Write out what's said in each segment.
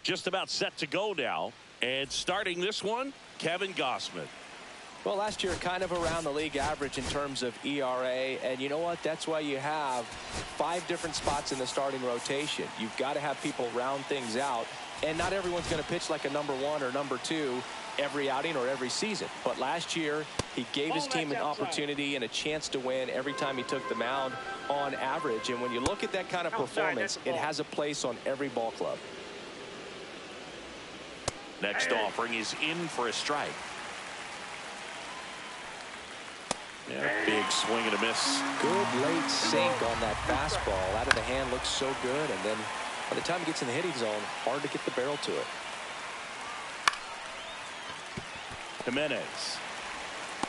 just about set to go now. And starting this one, Kevin Gausman. Well, last year, kind of around the league average in terms of ERA. And you know what? That's why you have 5 different spots in the starting rotation. You've got to have people round things out. And not everyone's going to pitch like a number 1 or number 2 every outing or every season. But last year, he gave his team an opportunity and a chance to win every time he took the mound on average. And when you look at that kind of performance, it has a place on every ball club. Next offering is in for a strike. Yeah, big swing and a miss. Good late sink on that fastball. Out of the hand, looks so good. And then by the time he gets in the hitting zone, hard to get the barrel to it. Jimenez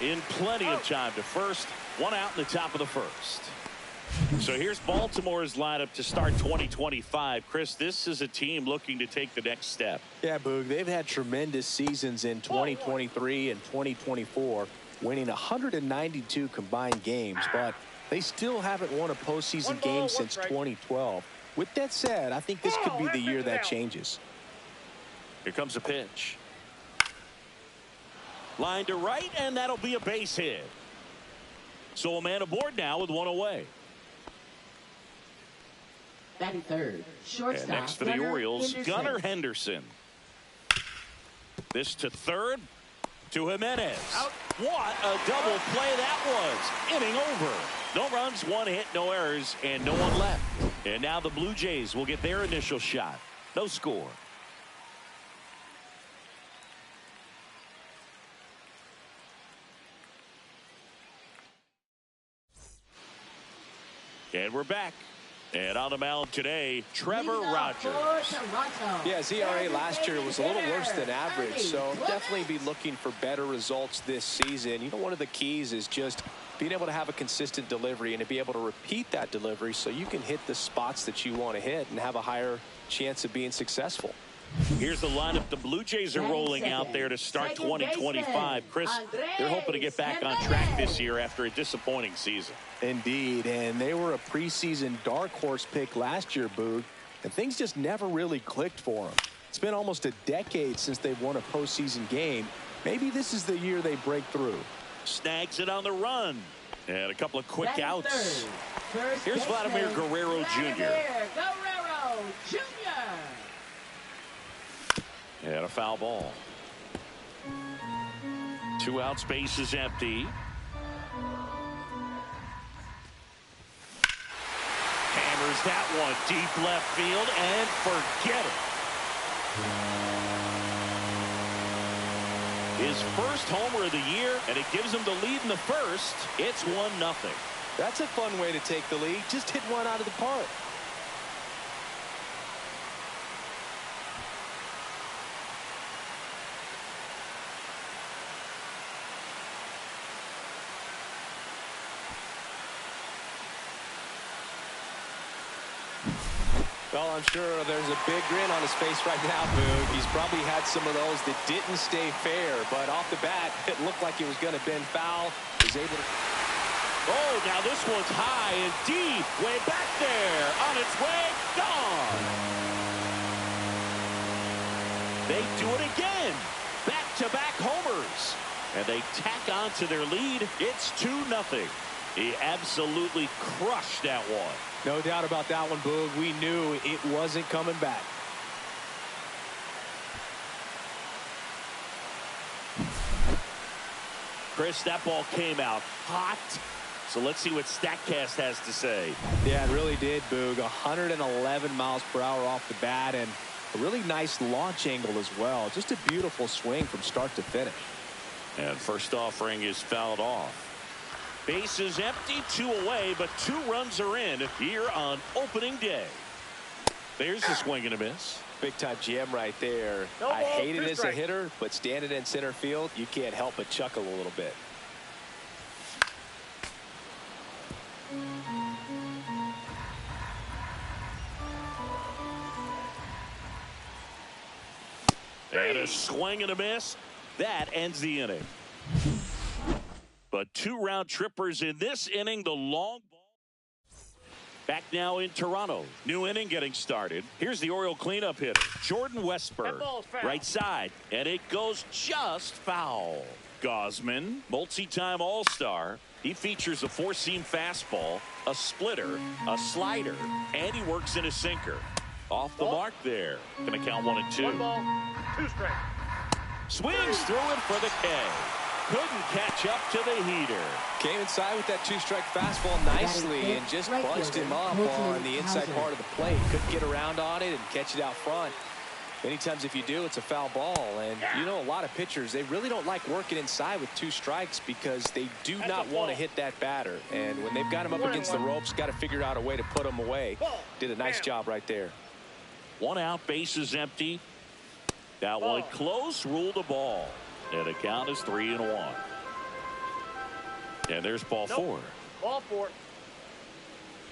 in plenty of time to first. 1 out in the top of the first. So here's Baltimore's lineup to start 2025. Chris, this is a team looking to take the next step. Yeah, Boog, they've had tremendous seasons in 2023 and 2024, winning 192 combined games, but they still haven't won a postseason game since 2012. With that said, I think this could be the year that changes. Here comes a pitch. Line to right, and that'll be a base hit. So a man aboard now with 1 away. Batting third, shortstop. And next for the Orioles, Gunnar Henderson. This to third, to Jimenez. Out. What a double play that was. Inning over. No runs, 1 hit, no errors, and no one left. And now the Blue Jays will get their initial shot. No score. And we're back. And on the mound today, Trevor Rogers. Yeah, his ERA last year was a little worse than average, so definitely be looking for better results this season. You know, one of the keys is just being able to have a consistent delivery and to be able to repeat that delivery so you can hit the spots that you want to hit and have a higher chance of being successful. Here's the lineup the Blue Jays are rolling out there to start 2025. Chris, they're hoping to get back on track this year after a disappointing season. Indeed, and they were a preseason dark horse pick last year, Boog, and things just never really clicked for them. It's been almost a decade since they've won a postseason game. Maybe this is the year they break through. Snags it on the run. And a couple of quick outs. Here's Vladimir Guerrero Jr. And a foul ball. 2 outs, base is empty. Hammers that one deep left field and forget it. His first homer of the year, and it gives him the lead in the first. It's 1-0. That's a fun way to take the lead. Just hit one out of the park. Well, I'm sure there's a big grin on his face right now, Boog. He's probably had some of those that didn't stay fair, but off the bat, it looked like it was going to bend foul. He was able to... Oh, now this one's high and deep, way back there, on its way, gone. They do it again. Back-to-back homers. And they tack on to their lead. It's 2-0. He absolutely crushed that one. No doubt about that one, Boog. We knew it wasn't coming back. Chris, that ball came out hot. So let's see what StatCast has to say. Yeah, it really did, Boog. 111 miles per hour off the bat and a really nice launch angle as well. Just a beautiful swing from start to finish. And first offering is fouled off. Base is empty, 2 away, but 2 runs are in here on opening day. There's the swing and a miss. Big time jam right there. I hate it as a hitter, but standing in center field, you can't help but chuckle a little bit. And a swing and a miss. That ends the inning. But 2 round trippers in this inning. The long ball. Back now in Toronto. New inning getting started. Here's the Oriole cleanup hitter, Jordan Westberg. Right side, and it goes just foul. Gosman, multi-time All-Star. He features a four-seam fastball, a splitter, a slider, and he works in a sinker. Off the mark there. Gonna count 1 and 2. 1 ball, 2 strikes. Swings through it for the K. Couldn't catch up to the heater. Came inside with that 2-strike fastball nicely and just bunched him up on the inside part of the plate. Couldn't get around on it and catch it out front. Many times if you do, it's a foul ball. And you know, a lot of pitchers, they really don't like working inside with 2 strikes because they do not want to hit that batter. And when they've got him up against the ropes, got to figure out a way to put him away. Did a nice job right there. 1 out, bases empty. That one close, ruled a ball. And the count is 3-1. And there's ball 4. Ball 4.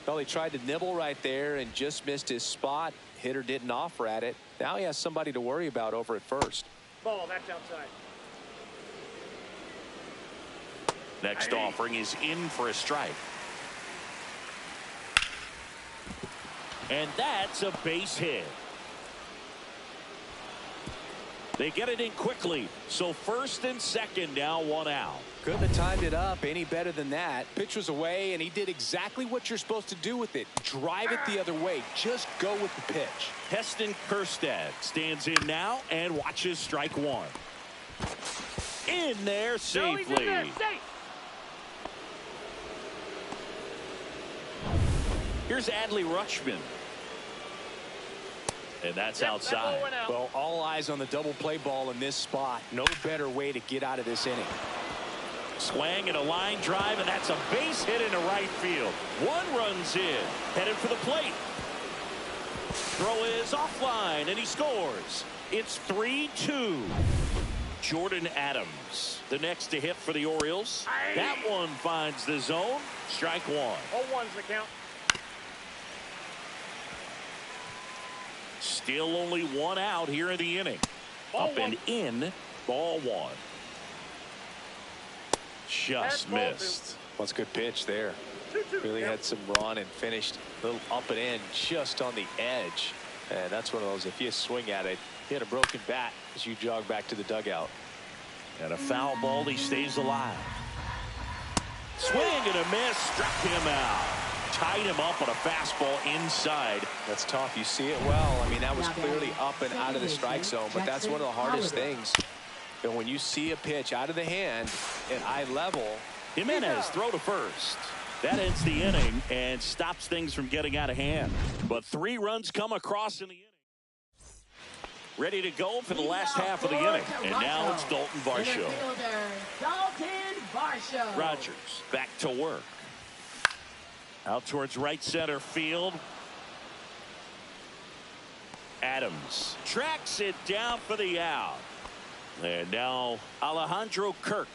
Well, he tried to nibble right there and just missed his spot. Hitter didn't offer at it. Now he has somebody to worry about over at first. Ball, that's outside. Next offering is in for a strike. And that's a base hit. They get it in quickly. So first and second now, 1 out. Couldn't have timed it up any better than that. Pitch was away, and he did exactly what you're supposed to do with it. Drive it the other way. Just go with the pitch. Heston Kjerstad stands in now and watches strike 1. In there safely. No, he's in there, safe. Here's Adley Rutschman. And that's outside. Well, all eyes on the double play ball in this spot. No better way to get out of this inning. Swang and a line drive, and that's a base hit into right field. 1 runs in, headed for the plate. Throw is offline, and he scores. It's 3-2. Jordan Adams, the next to hit for the Orioles. That one finds the zone. Strike 1. 0-1's the count. Still only 1 out here in the inning. Up and in, ball 1. Just missed. What's a good pitch there. Really had some run and finished a little up and in just on the edge. And that's one of those, if you swing at it, hit a broken bat as you jog back to the dugout. And a foul ball, he stays alive. Swing and a miss, struck him out. Tied him up on a fastball inside. That's tough. You see it well. I mean, that was clearly up and out of the strike zone, but that's one of the hardest things. And when you see a pitch out of the hand at eye level. Jimenez throw to first. That ends the inning and stops things from getting out of hand. But 3 runs come across in the inning. Ready to go for the last half of the inning. And now it's Dalton Varsho. Rogers back to work. Out towards right center field. Adams tracks it down for the out. And now Alejandro Kirk.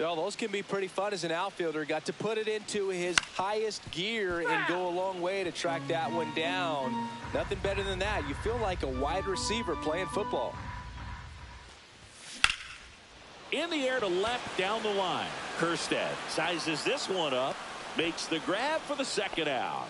Well, those can be pretty fun as an outfielder. Got to put it into his highest gear and go a long way to track that one down. Nothing better than that. You feel like a wide receiver playing football. In the air to left down the line. Kjerstad sizes this one up. Makes the grab for the second out.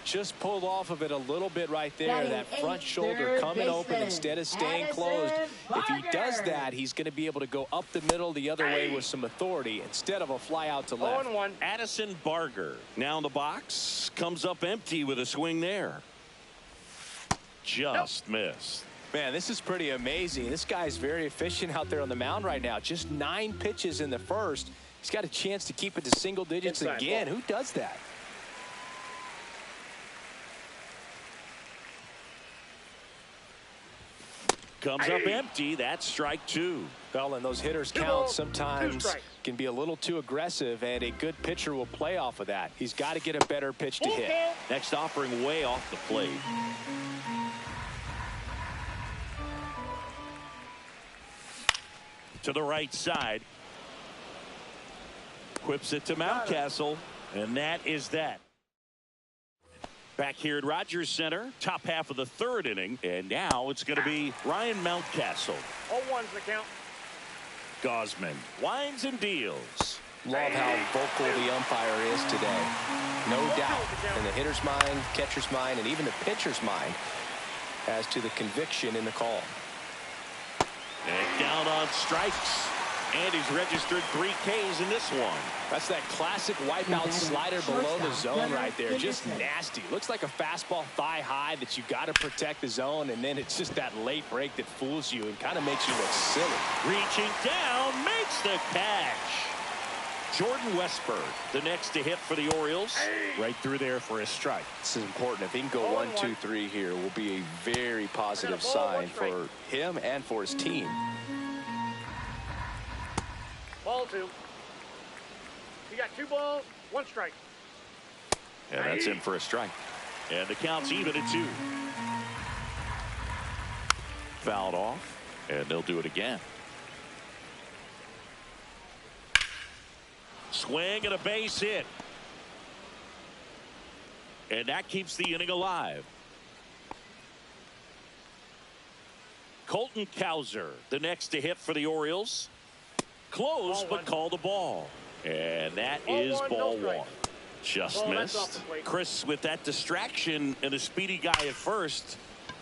Just pulled off of it a little bit right there. That front shoulder coming open instead of staying closed. If he does that, he's going to be able to go up the middle the other way with some authority instead of a fly out to left. 0-1. Addison Barger now in the box. Comes up empty with a swing there. Just missed. Man, this is pretty amazing. This guy's very efficient out there on the mound right now. Just 9 pitches in the first. He's got a chance to keep it to single digits again. Who does that? Comes up empty. That's strike 2. Well, and those hitters count sometimes can be a little too aggressive, and a good pitcher will play off of that. He's got to get a better pitch to hit. Next offering way off the plate. To the right side. Whips it to Mountcastle, and that is that. Back here at Rogers Center, top half of the 3rd inning, and now it's going to be Ryan Mountcastle. 0-1's the count. Gosman winds and deals. Love how vocal the umpire is today. No doubt in the hitter's mind, catcher's mind, and even the pitcher's mind as to the conviction in the call. And down on strikes. And he's registered 3 Ks in this one. That's that classic wipeout slider below the zone right there. Just nasty. Looks like a fastball thigh high that you got to protect the zone, and then it's just that late break that fools you and kind of makes you look silly. Reaching down, makes the catch. Jordan Westberg, the next to hit for the Orioles. Right through there for a strike. This is important. If he can go 1, 2, 3 here, will be a very positive sign for him and for his team. Ball 2. You got 2 balls, 1 strike. And that's in for a strike. And the count's even at 2. Fouled off, and they'll do it again. Swing and a base hit. And that keeps the inning alive. Colton Cowser, the next to hit for the Orioles. Close, but called a ball. And that is ball 1. Just missed. Chris, with that distraction and a speedy guy at first,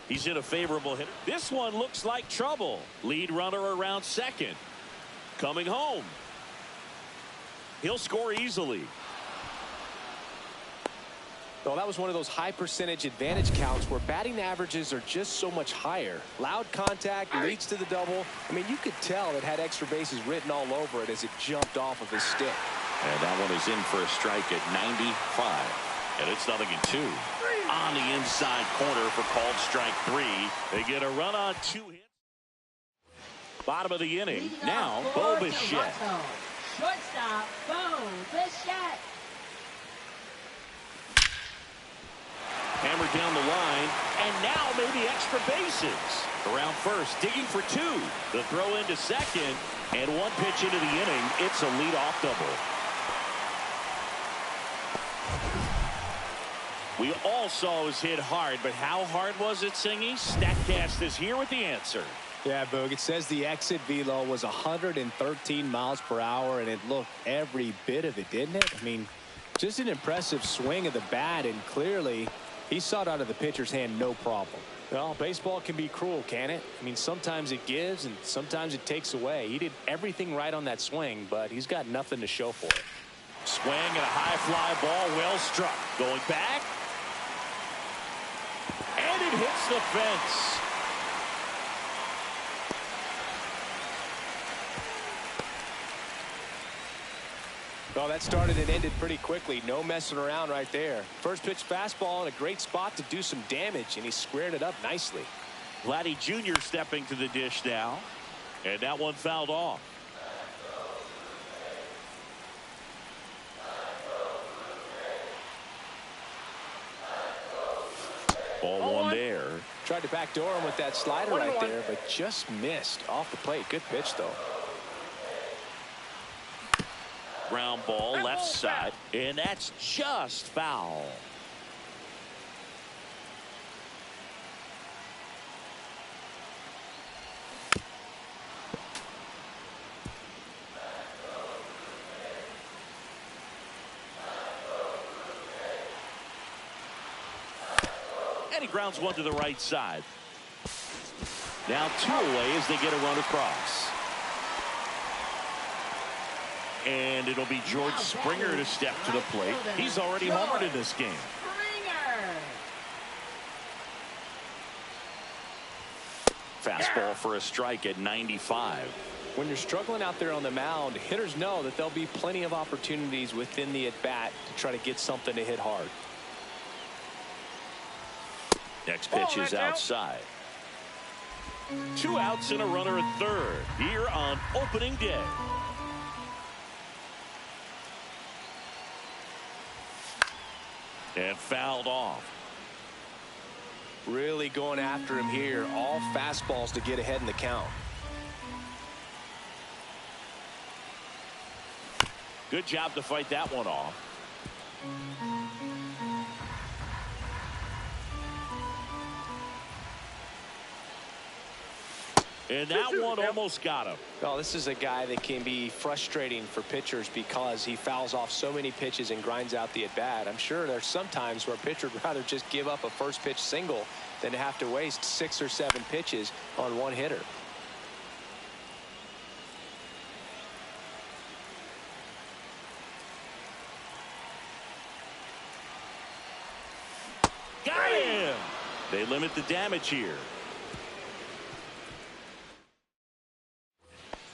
he's in a favorable hit. This one looks like trouble. Lead runner around second. Coming home. He'll score easily. Well, that was one of those high percentage advantage counts where batting averages are just so much higher. Loud contact leads to the double. I mean, you could tell it had extra bases written all over it as it jumped off of his stick. And that one is in for a strike at 95. And it's 0-2. On the inside corner for called strike 3. They get a run on 2 hits. Bottom of the inning. Now, Bo Bichette. Shortstop, Bo Bichette. Hammered down the line, and now maybe extra bases. Around first, digging for 2. The throw into second, and 1 pitch into the inning. It's a leadoff double. We all saw it was hit hard, but how hard was it, Singy? StatCast is here with the answer. Yeah, Boog, it says the exit velo was 113 miles per hour, and it looked every bit of it, didn't it? I mean, just an impressive swing of the bat, and clearly he saw it out of the pitcher's hand no problem. Well, baseball can be cruel, can it? I mean, sometimes it gives and sometimes it takes away. He did everything right on that swing, but he's got nothing to show for it. Swing and a high fly ball, well struck. Going back. And it hits the fence. Well, that started and ended pretty quickly. No messing around right there. First pitch fastball in a great spot to do some damage, and he squared it up nicely. Vladdy Jr. stepping to the dish now. And that one fouled off. Ball 1 there. Tried to backdoor him with that slider right there, but just missed off the plate. Good pitch, though. Ground ball left side, and that's just foul. And he grounds 1 to the right side. Now 2 away as they get a run across. And it'll be George Springer to step to the plate. He's already homered in this game. Fastball for a strike at 95. When you're struggling out there on the mound, hitters know that there'll be plenty of opportunities within the at-bat to try to get something to hit hard. Next pitch is outside. 2 outs and a runner at third here on opening day. And fouled off. Really going after him here. All fastballs to get ahead in the count. Good job to fight that one off. And that one almost got him. Well, this is a guy that can be frustrating for pitchers because he fouls off so many pitches and grinds out the at-bat. I'm sure there's some times where a pitcher would rather just give up a first pitch single than to have to waste 6 or 7 pitches on one hitter. Got him! They limit the damage here.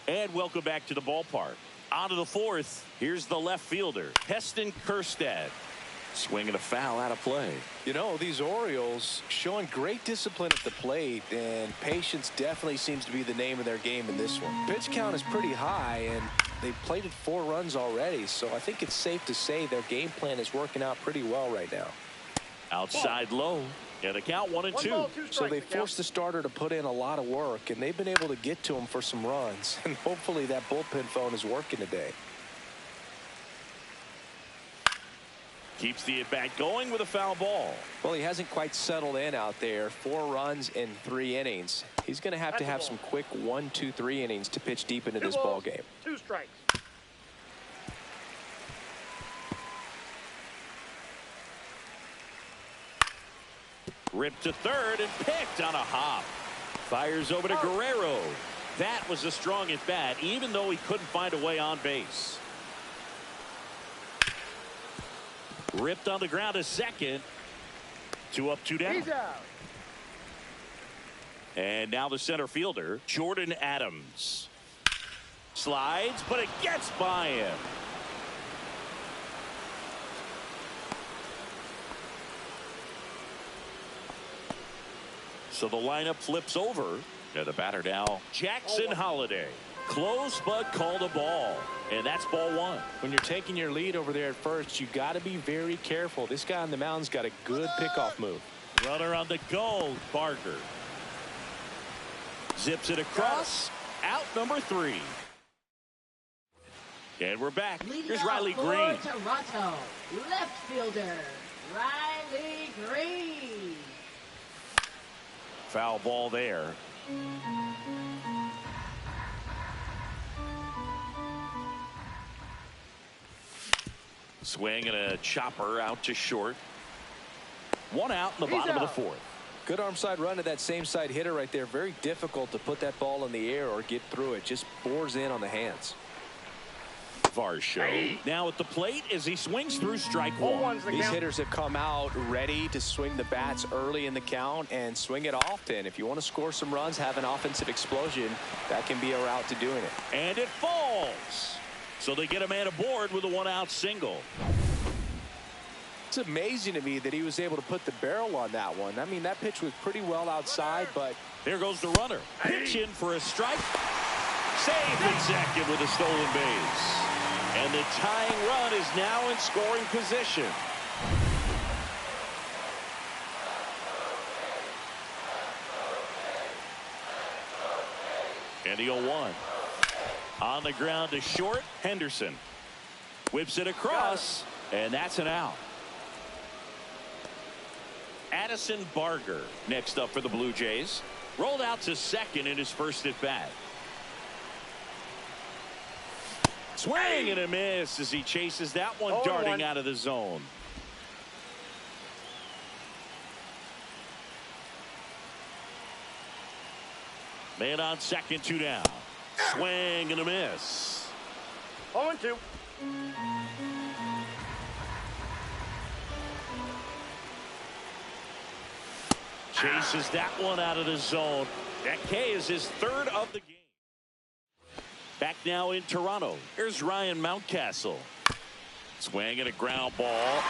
And welcome back to the ballpark. On to the 4th. Here's the left fielder, Heston Kjerstad. Swinging a foul out of play. You know, these Orioles showing great discipline at the plate, and patience definitely seems to be the name of their game in this one. Pitch count is pretty high, and they've plated 4 runs already, so I think it's safe to say their game plan is working out pretty well right now. Outside low. And a count 1-2. So they forced the starter to put in a lot of work, and they've been able to get to him for some runs. And hopefully that bullpen phone is working today. Keeps the at-bat going with a foul ball. Well, he hasn't quite settled in out there. 4 runs in 3 innings. He's going to have some quick 1, 2, 3 innings to pitch deep into this ball game. 2 strikes. Ripped to third and picked on a hop. Fires over to Guerrero. That was a strong at bat, even though he couldn't find a way on base. Ripped on the ground to second. 2 up, 2 down. He's out. And now the center fielder, Jordan Adams. Slides, but it gets by him. So the lineup flips over. And the batter now, Jackson Holliday. Close, but called a ball. And that's ball 1. When you're taking your lead over there at first, you got to be very careful. This guy on the mound's got a good pickoff move. Runner on the go, Barker. Zips it across. Out number 3. And we're back. Here's Riley Green. Toronto, left fielder, Riley Green. Foul ball there. Swing and a chopper out to short. 1 out in the bottom of the 4th. Good arm side run to that same side hitter right there. Very difficult to put that ball in the air or get through it. Just bores in on the hands. Varsho now at the plate as he swings through strike 1. These hitters have come out ready to swing the bats early in the count and swing it often. If you want to score some runs, have an offensive explosion, that can be a route to doing it. And it falls. So they get a man aboard with a 1-out single. It's amazing to me that he was able to put the barrel on that one. I mean, that pitch was pretty well outside, but there goes the runner. Pitch in for a strike. Safe at second with a stolen base. And the tying run is now in scoring position. And the 0-1. On the ground to short, Henderson. Whips it across, and that's an out. Addison Barger next up for the Blue Jays. Rolled out to second in his first at bat. Swing and a miss as he chases that one darting out of the zone. Man on second, 2 down. Swing and a miss. 0-2. Chases that one out of the zone. That K is his 3rd of the game. Back now in Toronto. Here's Ryan Mountcastle. Swing and a ground ball.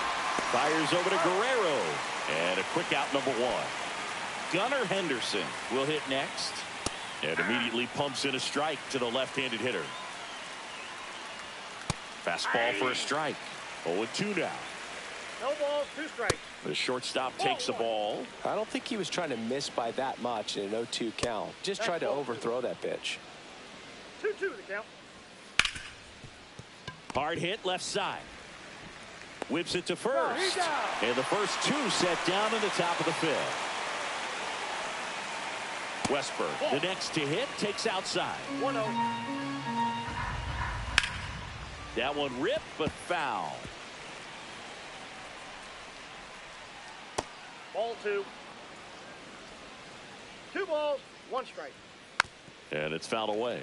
Fires over to Guerrero. And a quick out number 1. Gunnar Henderson will hit next. And immediately pumps in a strike to the left-handed hitter. Fastball for a strike. 0-2 now. No balls, 2 strikes. The shortstop takes the ball. I don't think he was trying to miss by that much in an 0-2 count. Just tried to overthrow that pitch. 2-2 the count. Hard hit left side. Whips it to first. And the first 2 set down in the top of the 5th. Westberg, the next to hit, takes outside. 1-0. That one ripped, but foul. Ball 2. 2 balls, 1 strike. And it's fouled away.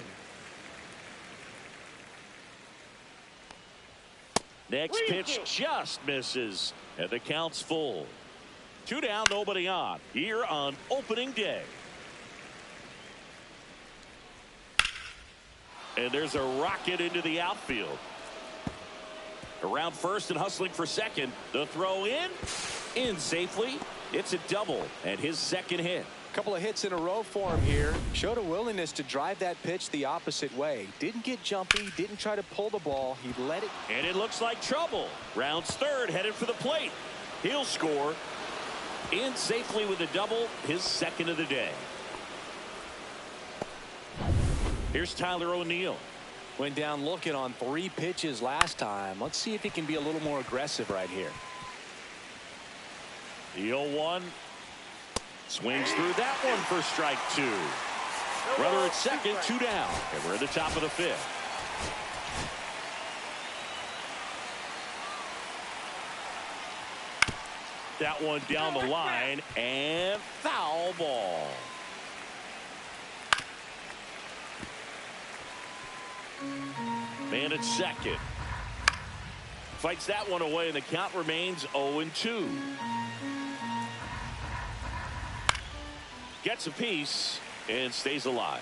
Next pitch just misses, and the count's full. 2 down, nobody on here on opening day. And there's a rocket into the outfield. Around first and hustling for second. The throw in safely. It's a double and his second hit. Couple of hits in a row for him here. Showed a willingness to drive that pitch the opposite way. Didn't get jumpy, didn't try to pull the ball. He let it. And it looks like trouble. Rounds third, headed for the plate. He'll score. In safely with a double, his second of the day. Here's Tyler O'Neill. Went down looking on 3 pitches last time. Let's see if he can be a little more aggressive right here. The 0-1. Swings through that one for strike 2. Runner at second, 2 down. And we're at the top of the 5th. That one down the line and foul ball. Man at second. Fights that one away, and the count remains 0-2. Gets a piece and stays alive.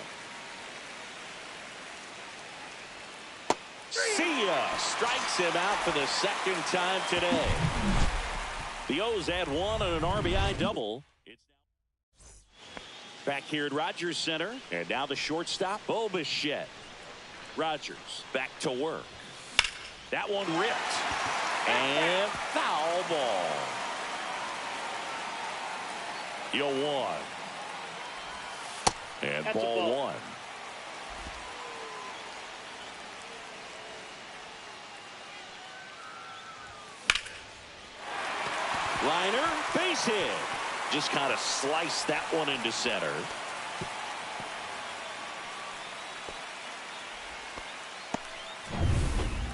See ya! Strikes him out for the second time today. The O's add 1 on an RBI double. It's now back here at Rogers Center, and now the shortstop, Bo Bichette. Rogers back to work. That one ripped. And foul ball. The 0-1. And That's ball 1. Liner, base hit. Just kind of sliced that one into center.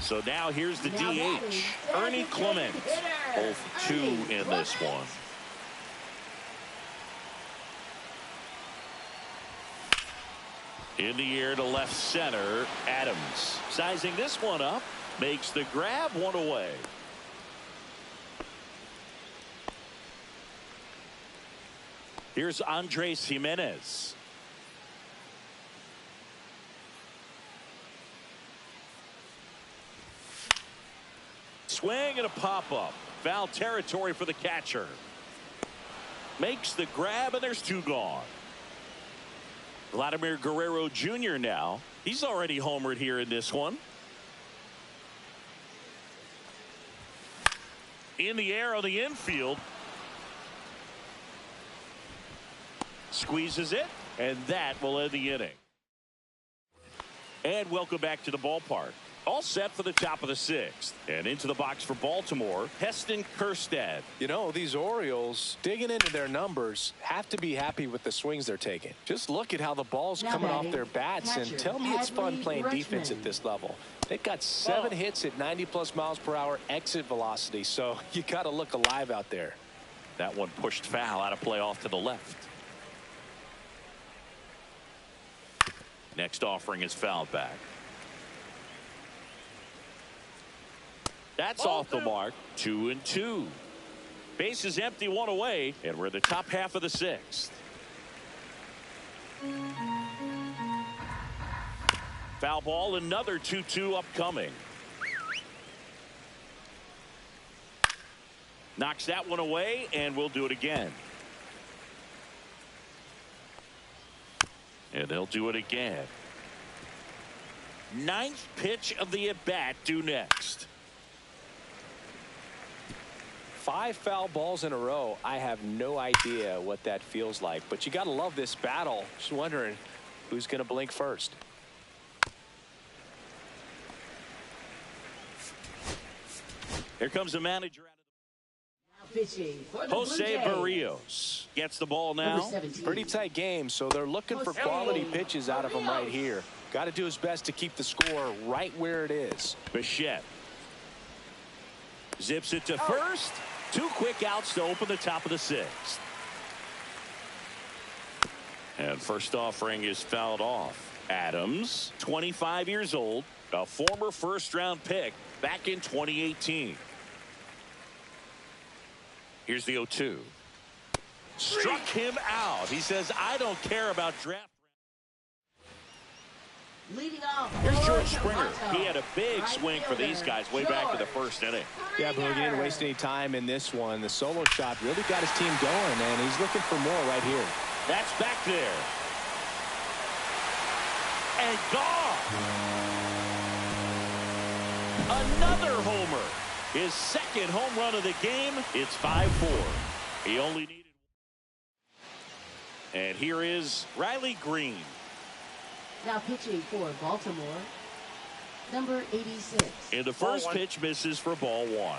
So now here's the DH, Ernie Clement. 0-2 in this one. In the air to left center, Adams. Sizing this one up, makes the grab, 1 away. Here's Andres Jimenez. Swing and a pop-up. Foul territory for the catcher. Makes the grab, and there's 2 gone. Vladimir Guerrero Jr. now. He's already homered here in this one. In the air on the infield. Squeezes it, and that will end the inning. And welcome back to the ballpark. All set for the top of the 6th. And into the box for Baltimore, Heston Kjerstad. You know, these Orioles, digging into their numbers, have to be happy with the swings they're taking. Just look at how the ball's coming off their bats, and tell me it's fun playing defense at this level. They've got 7 hits at 90+ miles per hour exit velocity, so you got to look alive out there. That one pushed foul out of play off to the left. Next offering is fouled back. That's off the mark. 2-2. Base is empty, 1 away, and we're in the top half of the 6th. Foul ball, another 2-2 upcoming. Knocks that one away, and we'll do it again. And they'll do it again. 9th pitch of the at-bat due next. 5 foul balls in a row. I have no idea what that feels like, but you got to love this battle. Just wondering who's going to blink first. Here comes the manager. Now pitching for the Jose Blue Jays. Barrios gets the ball Number now. 17. Pretty tight game, so they're looking for quality pitches out of him right here. Got to do his best to keep the score right where it is. Bichette zips it to first. 2 quick outs to open the top of the 6th. And first offering is fouled off. Adams, 25 years old, a former first-round pick back in 2018. Here's the 0-2. Struck him out. He says, I don't care about draft. Leading off. Here's George Springer. He had a big swing for these guys way back in the first inning. Yeah, but he didn't waste any time in this one. The solo shot really got his team going, and he's looking for more right here. That's back there. And gone. Another homer. His second home run of the game. It's 5-4. He only needed. And here is Riley Green. Now pitching for Baltimore, number 86. And the first pitch misses for ball 1.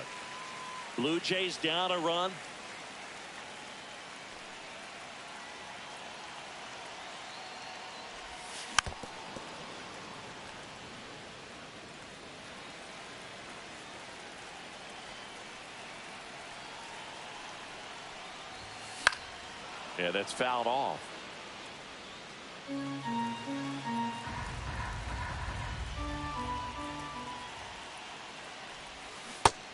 Blue Jays down a run. Yeah, that's fouled off.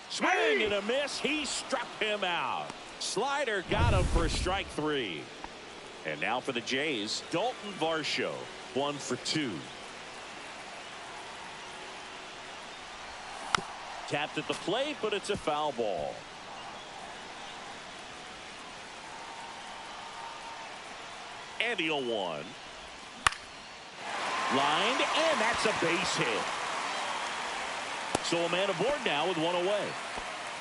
Swing and a miss. He struck him out. Slider got him for strike 3. And now for the Jays, Dalton Varsho, 1 for 2. Tapped at the plate, but it's a foul ball. And the 0-1. Lined, and that's a base hit. So a man aboard now with 1 away.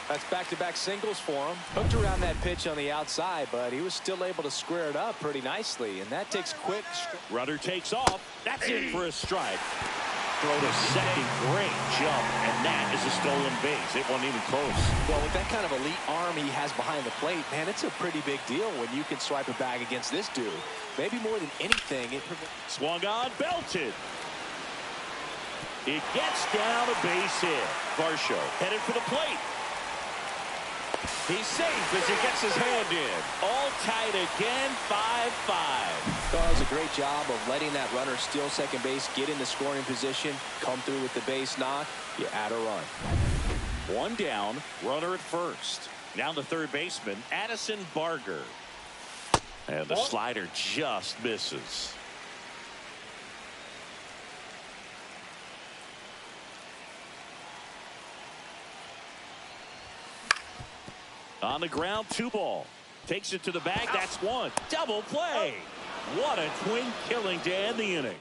That's back-to-back singles for him. Hooked around that pitch on the outside, but he was still able to square it up pretty nicely, and that takes quick. Runner takes off. That's in for a strike. Throw to second. Great jump, and that is a stolen base. It wasn't even close. Well, with that kind of elite arm he has behind the plate, man, it's a pretty big deal when you can swipe it back against this dude. Maybe more than anything, it swung on, belted. It gets down a base hit. Varsho headed for the plate. He's safe as he gets his hand in. All tied again, 5-5. Does a great job of letting that runner steal second base, get in the scoring position, come through with the base knock. You add a run. 1 down, runner at first. Now the third baseman, Addison Barger. And the slider just misses. On the ground, 2 ball. Takes it to the bag. That's 1. Double play. What a twin killing to end the inning.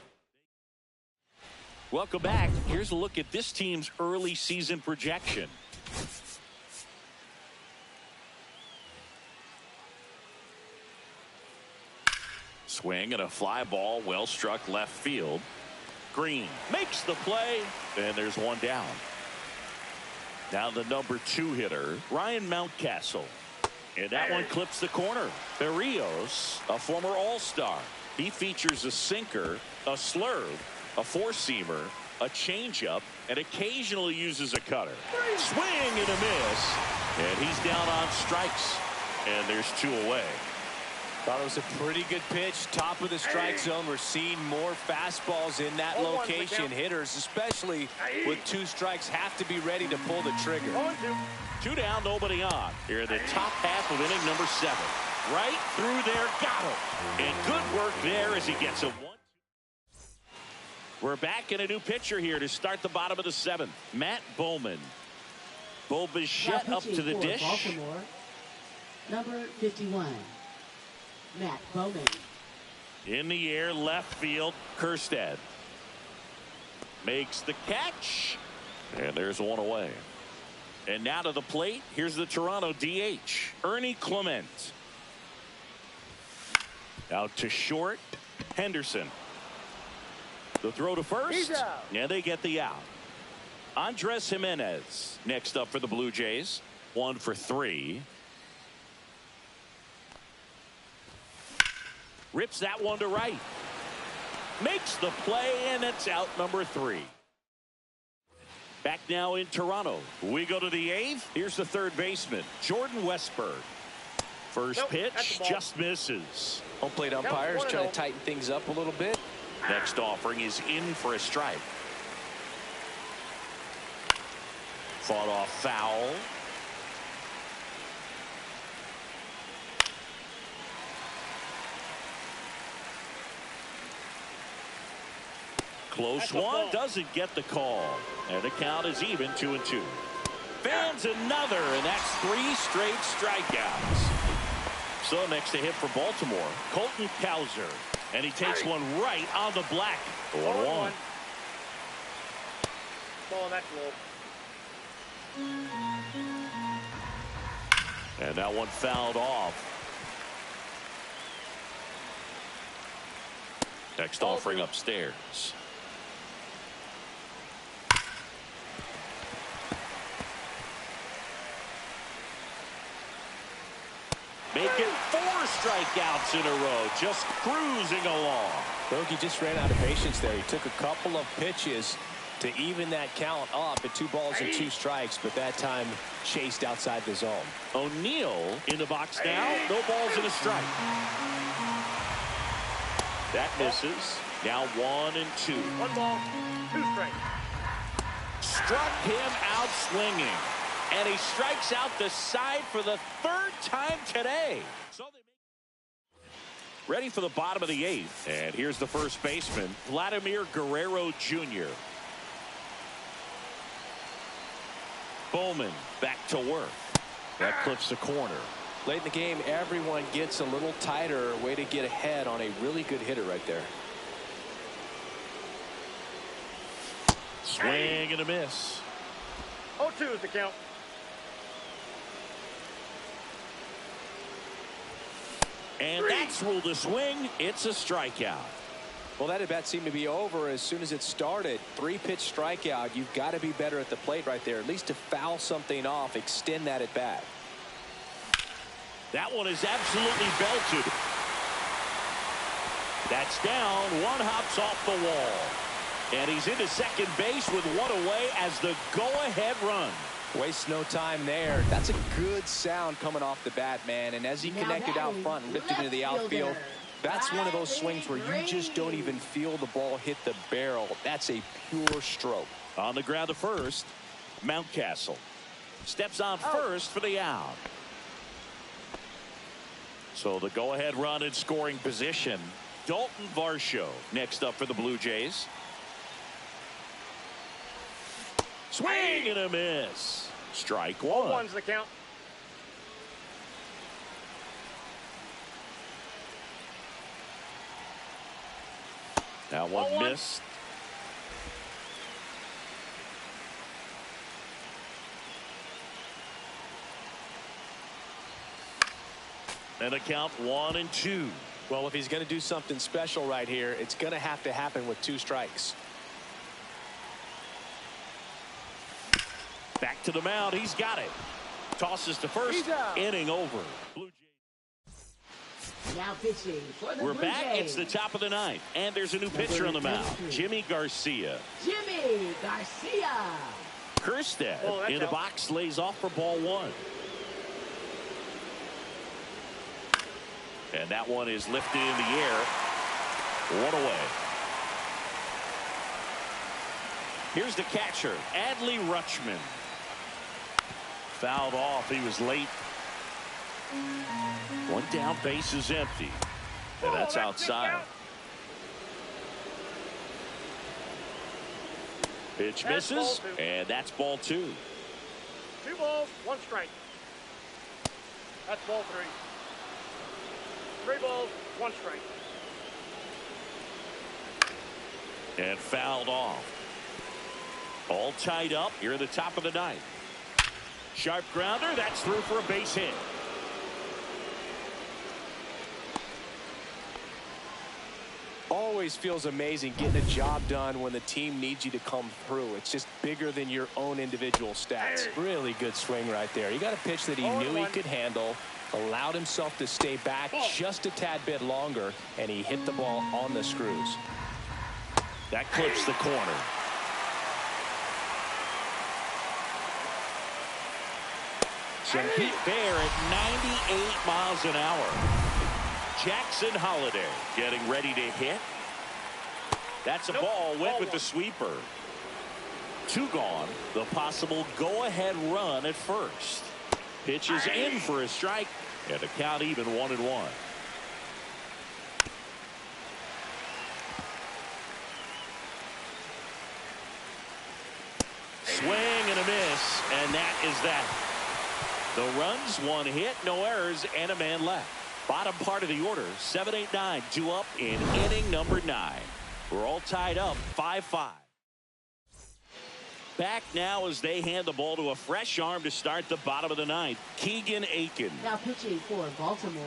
Welcome back. Here's a look at this team's early season projection. Swing and a fly ball, well struck left field. Green makes the play, and there's 1 down. Now the number 2 hitter, Ryan Mountcastle. And that one clips the corner. Barrios, a former All-Star. He features a sinker, a slurve, a four-seamer, a changeup, and occasionally uses a cutter. Swing and a miss. And he's down on strikes. And there's 2 away. Thought it was a pretty good pitch. Top of the strike zone. We're seeing more fastballs in that location. Hitters, especially with 2 strikes, have to be ready to pull the trigger. 2 down, nobody on. Here in the top half of inning number 7. Right through there, got him. And good work there as he gets a 1-2. We're back in a new pitcher here to start the bottom of the 7th. Matt Bowman. Bo Bichette up to the dish. Baltimore, number 51. Matt Bowman. In the air, left field, Kjerstad makes the catch, and there's 1 away. And now to the plate, here's the Toronto DH, Ernie Clement. Out to short, Henderson. The throw to first, and they get the out. Andres Jimenez next up for the Blue Jays, 1 for 3. Rips that one to right. Makes the play, and it's out number 3. Back now in Toronto. We go to the 8th. Here's the third baseman, Jordan Westberg. First pitch just misses. Home plate umpires trying to tighten things up a little bit. Next offering is in for a strike. Fought off foul. Close one, doesn't get the call. And the count is even, 2-2. Fans another, and that's 3 straight strikeouts. So next to hit for Baltimore, Colton Cowser. And he takes one right on the black. 1-1. Ball, that's low. And that one fouled off. Next offering upstairs. Making 4 strikeouts in a row, just cruising along. Bogey just ran out of patience there. He took a couple of pitches to even that count up at 2 balls and 2 strikes, but that time chased outside the zone. O'Neill in the box now. No balls and a strike. That misses. Now 1 and 2. 1 ball, 2 strikes. Struck him out swinging. And he strikes out the side for the 3rd time today. So they ready for the bottom of the 8th. And here's the first baseman, Vladimir Guerrero Jr. Bowman back to work. That clips the corner. Late in the game, everyone gets a little tighter. Way to get ahead on a really good hitter right there. Swing and a miss. 0-2 is the count. And that's ruled a swing. It's a strikeout. Well, that at bat seemed to be over as soon as it started. 3-pitch strikeout. You've got to be better at the plate right there, at least to foul something off, extend that at bat. That one is absolutely belted. That's down. 1 hops off the wall. And he's into second base with 1 away as the go-ahead run. Waste no time there. That's a good sound coming off the bat, man. And as he connected out front and lifted into the outfield, that's one of those swings where you just don't even feel the ball hit the barrel. That's a pure stroke. On the ground to first, Mountcastle steps on first for the out. So the go-ahead run in scoring position. Dalton Varsho next up for the Blue Jays. Swing and a miss. Strike 1. 1's the count. Now 1 missed. And a count 1 and 2. Well, if he's going to do something special right here, it's going to have to happen with 2 strikes. Back to the mound. He's got it. Tosses to first. Inning over. Blue Jays. Now pitching for the We're Blue back. Jays. It's the top of the 9th. And there's a new pitcher on the mound. Jimmy Garcia. Jimmy Garcia. Kerstead in the box lays off for ball 1. And that one is lifted in the air. 1 away. Here's the catcher, Adley Rutschman. Fouled off. He was late. 1 down, base is empty. And that's outside. Pitch misses, and that's ball 2. 2 balls, 1 strike. That's ball 3. 3 balls, 1 strike. And fouled off. All tied up here at the top of the 9th. Sharp grounder. That's through for a base hit. Always feels amazing getting a job done when the team needs you to come through. It's just bigger than your own individual stats. Really good swing right there. You got a pitch that he knew he could handle. allowed himself to stay back just a tad bit longer, and he hit the ball on the screws. That clips the corner. Some heat there at 98 miles an hour. Jackson Holiday getting ready to hit. That's a ball. Went with the sweeper. 2 gone. The possible go-ahead run at first. Pitch is in for a strike, and the count even 1-1. Swing and a miss, and that is that. The runs, 1 hit, no errors, and a man left. Bottom part of the order, 7, 8, 9, 2 up in inning number 9. We're all tied up, 5-5. Back now as they hand the ball to a fresh arm to start the bottom of the 9th. Keegan Aiken. Now pitching for Baltimore,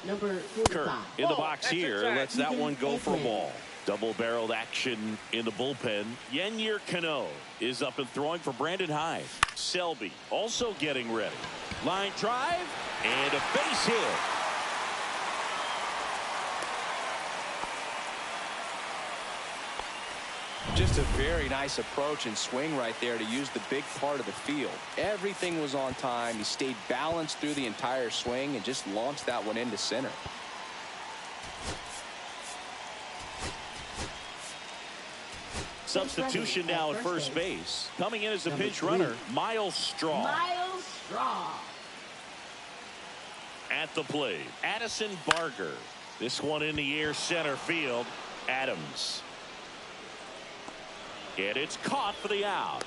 number 45. Kirk in the box here, lets that one go for a ball. Double-barreled action in the bullpen. Yennier Cano is up and throwing for Brandon Hyde. Selby also getting ready. Line drive and a base hit. Just a very nice approach and swing right there to use the big part of the field. Everything was on time. He stayed balanced through the entire swing and just launched that one into center. Substitution now at first base. Coming in as a pinch runner, Miles Straw. Miles Straw. At the plate, Addison Barger. This one in the air, center field. Adams. And it's caught for the out.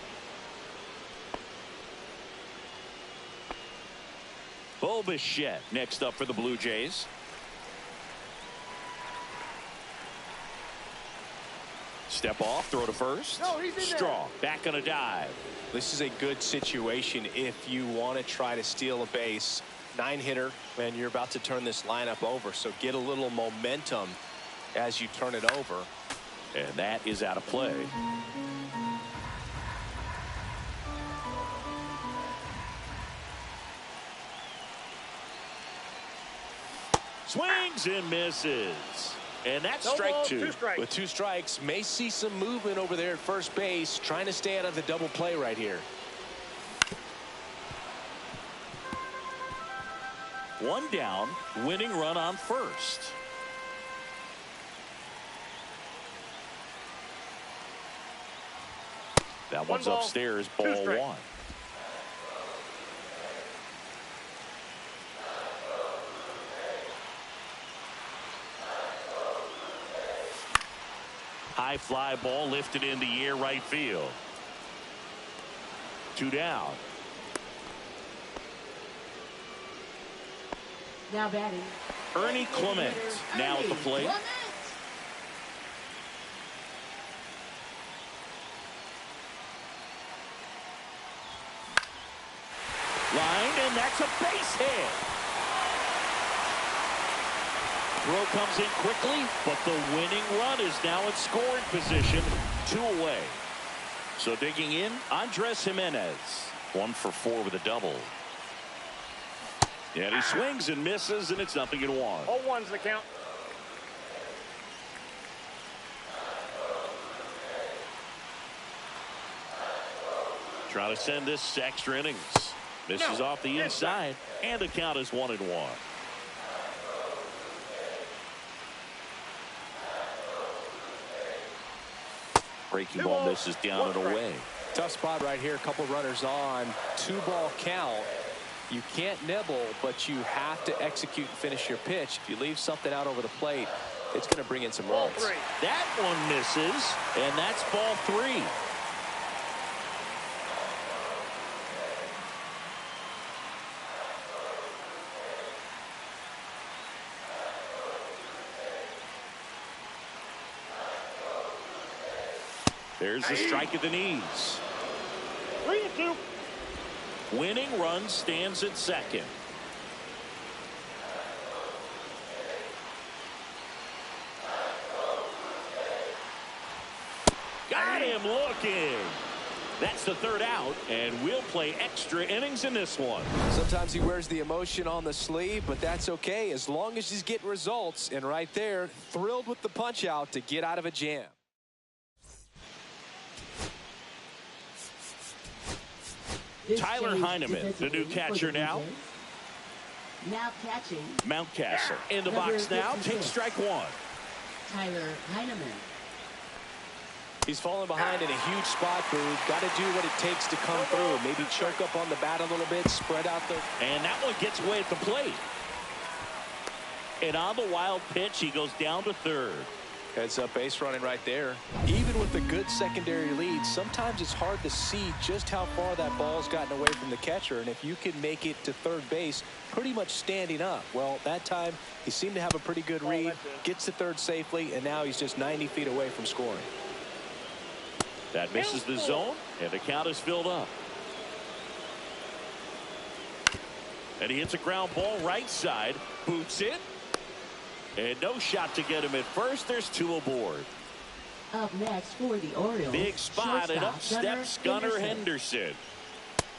Bo Bichette next up for the Blue Jays. Step off, throw to first. No, he's in Straw back on a dive. This is a good situation if you want to try to steal a base. 9-hitter, and you're about to turn this lineup over, so get a little momentum as you turn it over. And that is out of play. Swings and misses. And that's strike 2. With 2 strikes, may see some movement over there at first base, trying to stay out of the double play right here. 1 down, winning run on first. That one's upstairs, ball 1. High fly ball lifted in the air, right field. 2 down. Now batting, Ernie Clement now at the plate. Clement. Line, and that's a base hit. Throw comes in quickly, but the winning run is now in scoring position, 2 away. So digging in, Andres Jimenez, 1 for 4 with a double. And he swings and misses, and it's 0-1. 0-1's the count. Trying to send this to extra innings. Misses off the inside, and the count is 1-1. Breaking ball misses down and away. Tough spot right here. A couple runners on. 2-ball count. You can't nibble, but you have to execute and finish your pitch. If you leave something out over the plate, it's going to bring in some runs. That one misses, and that's ball 3. There's the strike at the knees. 3-2. Winning run stands at second. Got him looking. That's the third out, and we'll play extra innings in this one. Sometimes he wears the emotion on the sleeve, but that's okay as long as he's getting results. And right there, thrilled with the punch out to get out of a jam. Tyler Heineman, the new catcher now. Now catching. Mountcastle in the box now. Takes strike one. Tyler Heineman. He's falling behind in a huge spot, Boog. Got to do what it takes to come through. Maybe choke up on the bat a little bit, spread out the... And that one gets away at the plate. And on the wild pitch, he goes down to third. Heads up base running right there. Even with a good secondary lead, sometimes it's hard to see just how far that ball's gotten away from the catcher. And if you can make it to third base pretty much standing up, well, that time he seemed to have a pretty good read, gets to third safely, and now he's just 90 feet away from scoring. That misses the zone, and the count is filled up. And he hits a ground ball right side, boots it. And no shot to get him at first. There's two aboard. Up next for the Orioles. Big spot, and up steps Gunnar Henderson.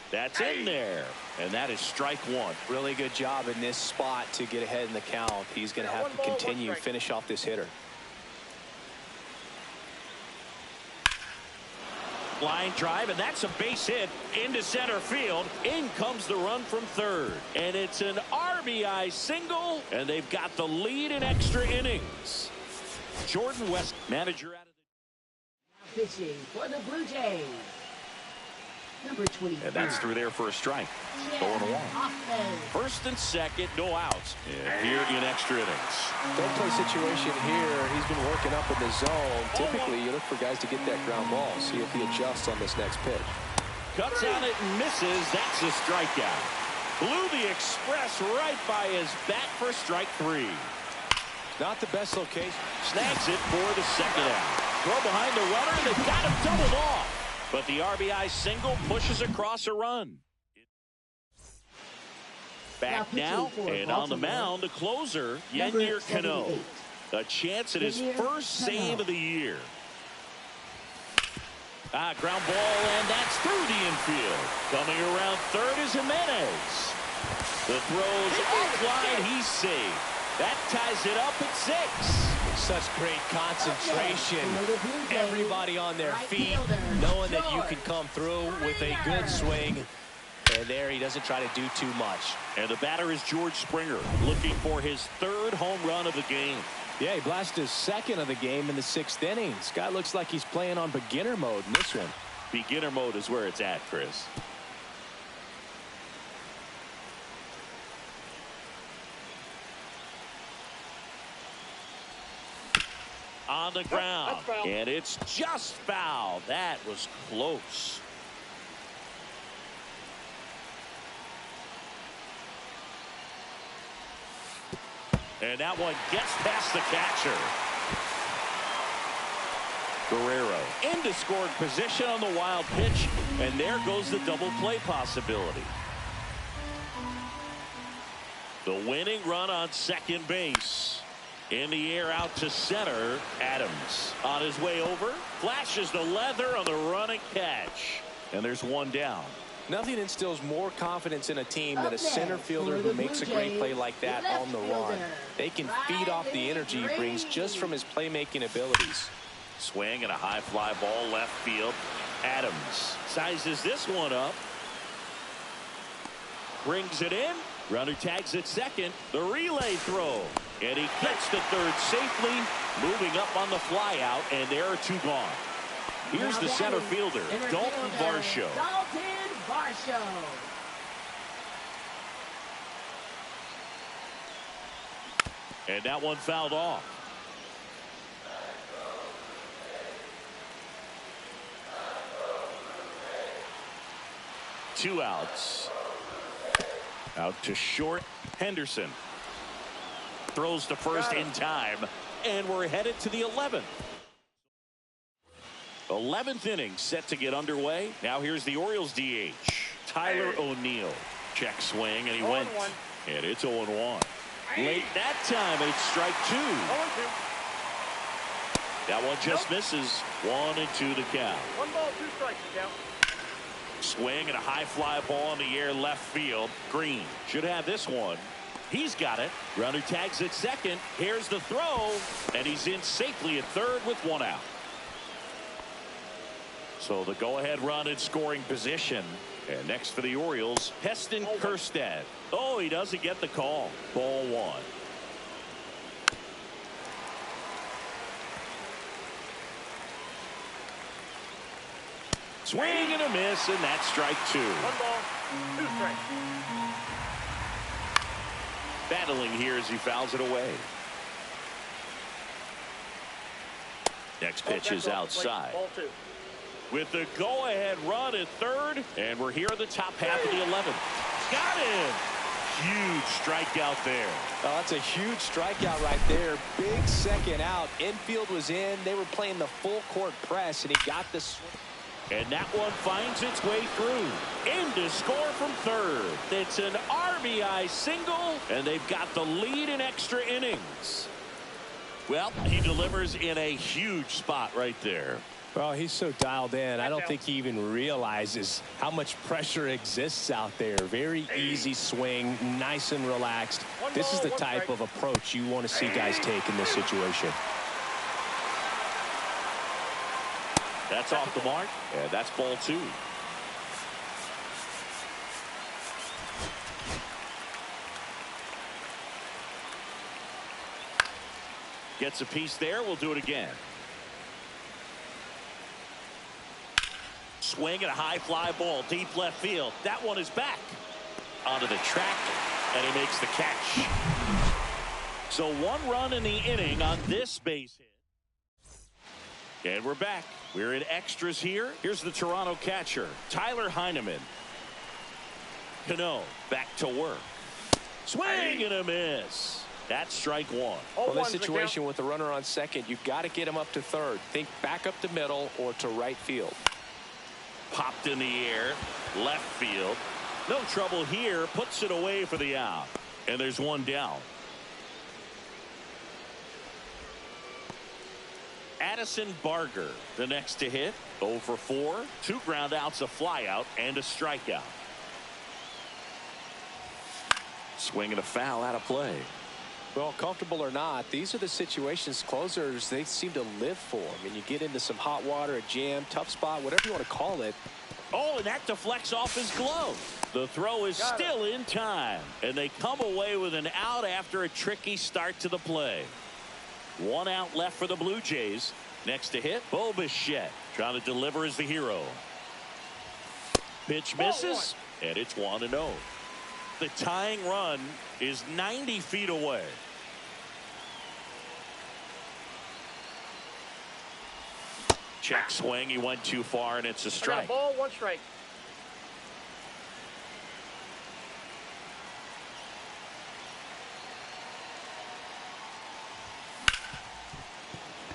That's in there. And that is strike one. Really good job in this spot to get ahead in the count. He's going to have to continue, finish off this hitter. Line drive, and that's a base hit into center field. In comes the run from third. And it's an RBI single, and they've got the lead in extra innings. Jordan West, manager out of the... Pitching for the Blue Jays. Number 23. And that's through there for a strike. 0-1. First and second, no outs. And here in extra innings. Don't play situation here. He's been working up in the zone. Typically, you look for guys to get that ground ball. See if he adjusts on this next pitch. Cuts on it and misses. That's a strikeout. Blew the express right by his bat for strike three. Not the best location. Snags it for the second out. Throw behind the runner. They've got him doubled off. But the RBI single pushes across a run. Back now, and on the mound, the closer, Yennier Cano. A chance at his first save of the year. Ground ball, and that's through the infield. Coming around third is Jimenez. The throw's offline, he's safe. That ties it up at 6. Such great concentration. Everybody on their feet, knowing that you can come through with a good swing. And there he doesn't try to do too much. And the batter is George Springer, looking for his third home run of the game. Yeah, he blasted his second of the game in the 6th inning. This guy looks like he's playing on beginner mode in this one. Beginner mode is where it's at, Chris. On the ground, and it's just foul. That was close. And that one gets past the catcher. Guerrero into scoring position on the wild pitch, and there goes the double play possibility. The winning run on second base. In the air out to center. Adams on his way over. Flashes the leather on the running catch. And there's one down. Nothing instills more confidence in a team than a center fielder who makes a great play like that on the run. They can feed off the energy he brings just from his playmaking abilities. Swing and a high fly ball left field. Adams sizes this one up. Brings it in. Runner tags at second. The relay throw. And he gets to third safely. Moving up on the fly out. And there are two gone. Here's the center fielder, Dalton Varsho. Dalton Varsho. And that one fouled off. Two outs. Out to short. Henderson throws to first in time, and we're headed to the 11th. 11th inning set to get underway. Now here's the Orioles DH, Tyler O'Neill. Check swing, and he went. And it's 0-1. Late that time, and it's strike two. 0-2. That one just misses. 1-2 the count. 1 ball, 2 strikes, count. Swing and a high fly ball in the air left field. Green should have this one. He's got it. Runner tags at second. Here's the throw, and he's in safely at third with one out. So the go-ahead run in scoring position. And next for the Orioles, Heston Kjerstad. Oh, he doesn't get the call. Ball one. Swing and a miss, and that's strike two. 1 ball, 2 strikes. Battling here as he fouls it away. Next pitch is outside. Ball 2. With the go-ahead run at third, and we're here in the top half of the 11th. Got him! Huge strikeout there. Oh, that's a huge strikeout right there. Big second out. Infield was in. They were playing the full court press, and he got the swing. And that one finds its way through. In to score from third. It's an RBI single, and they've got the lead in extra innings. Well, he delivers in a huge spot right there. Well, he's so dialed in. I don't think he even realizes how much pressure exists out there. Very easy swing, nice and relaxed. This is the type of approach you want to see guys take in this situation. That's off the mark, and that's ball two. Gets a piece there. We'll do it again. Swing and a high fly ball deep left field. That one is back onto the track, and he makes the catch. So 1 run in the inning on this base hit. And we're back. We're in extras here. Here's the Toronto catcher, Tyler Heineman. Cano back to work. Swing and a miss. That's strike one. Well, this situation with the runner on second, you've got to get him up to third. Think back up to middle or to right field. Popped in the air, left field. No trouble here. Puts it away for the out. And there's one down. Addison Barger, the next to hit. 0 for 4. 2 ground outs, a fly out, and a strikeout. Swing and a foul out of play. Well, comfortable or not, these are the situations closers they seem to live for. I mean, you get into some hot water, a jam, tough spot, whatever you want to call it. Oh, and that deflects off his glove. The throw is still in time, and they come away with an out after a tricky start to the play. 1 out left for the Blue Jays. Next to hit, Bo Bichette trying to deliver as the hero. Pitch misses, and it's 1-0. The tying run is 90 feet away. Check swing. He went too far, and it's a strike. Ball, 1 strike.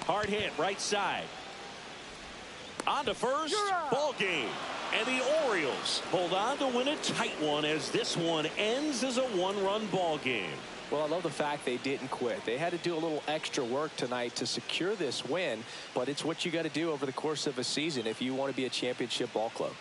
Hard hit, right side. On to first, ball game. And the Orioles hold on to win a tight one as this one ends as a 1-run ball game. Well, I love the fact they didn't quit. They had to do a little extra work tonight to secure this win, but it's what you got to do over the course of a season if you want to be a championship ball club.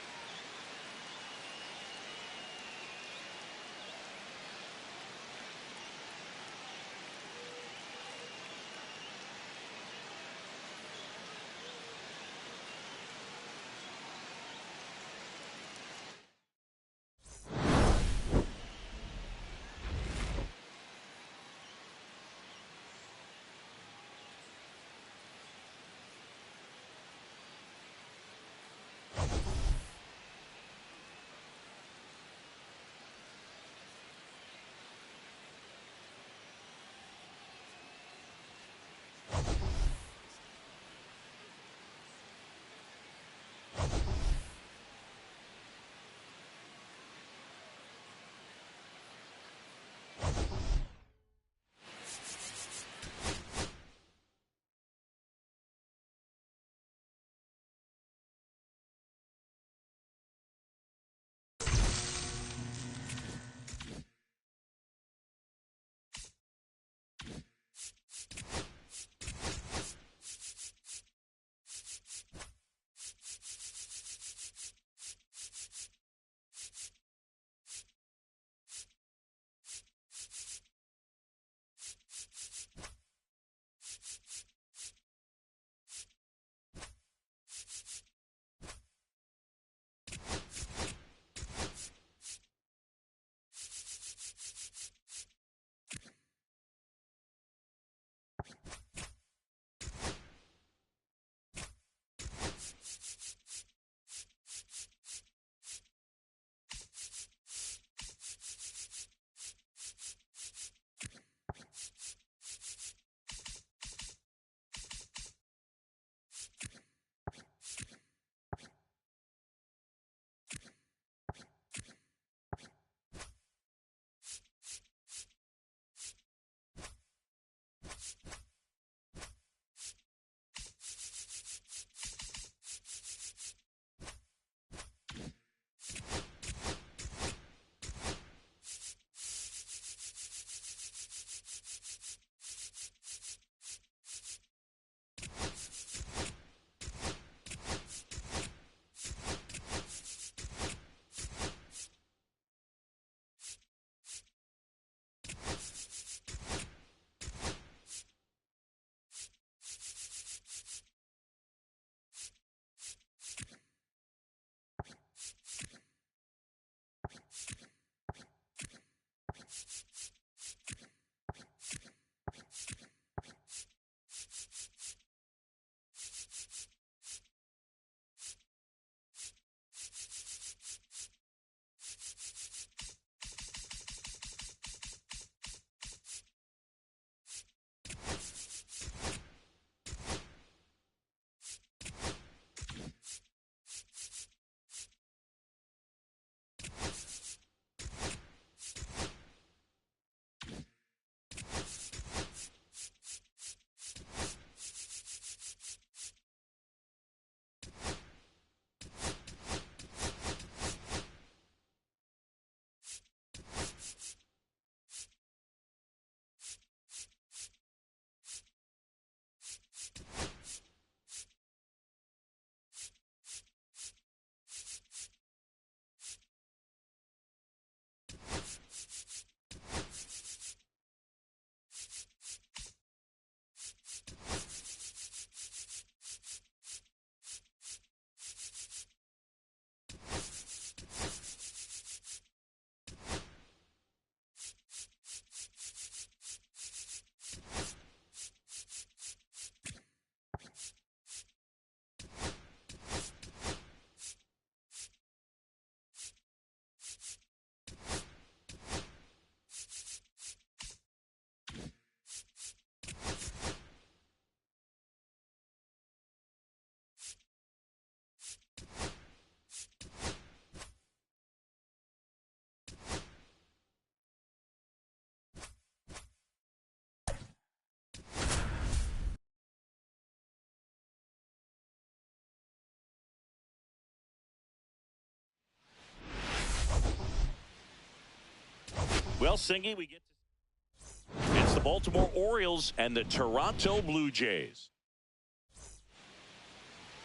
Well, Singy, we get to... It's the Baltimore Orioles and the Toronto Blue Jays.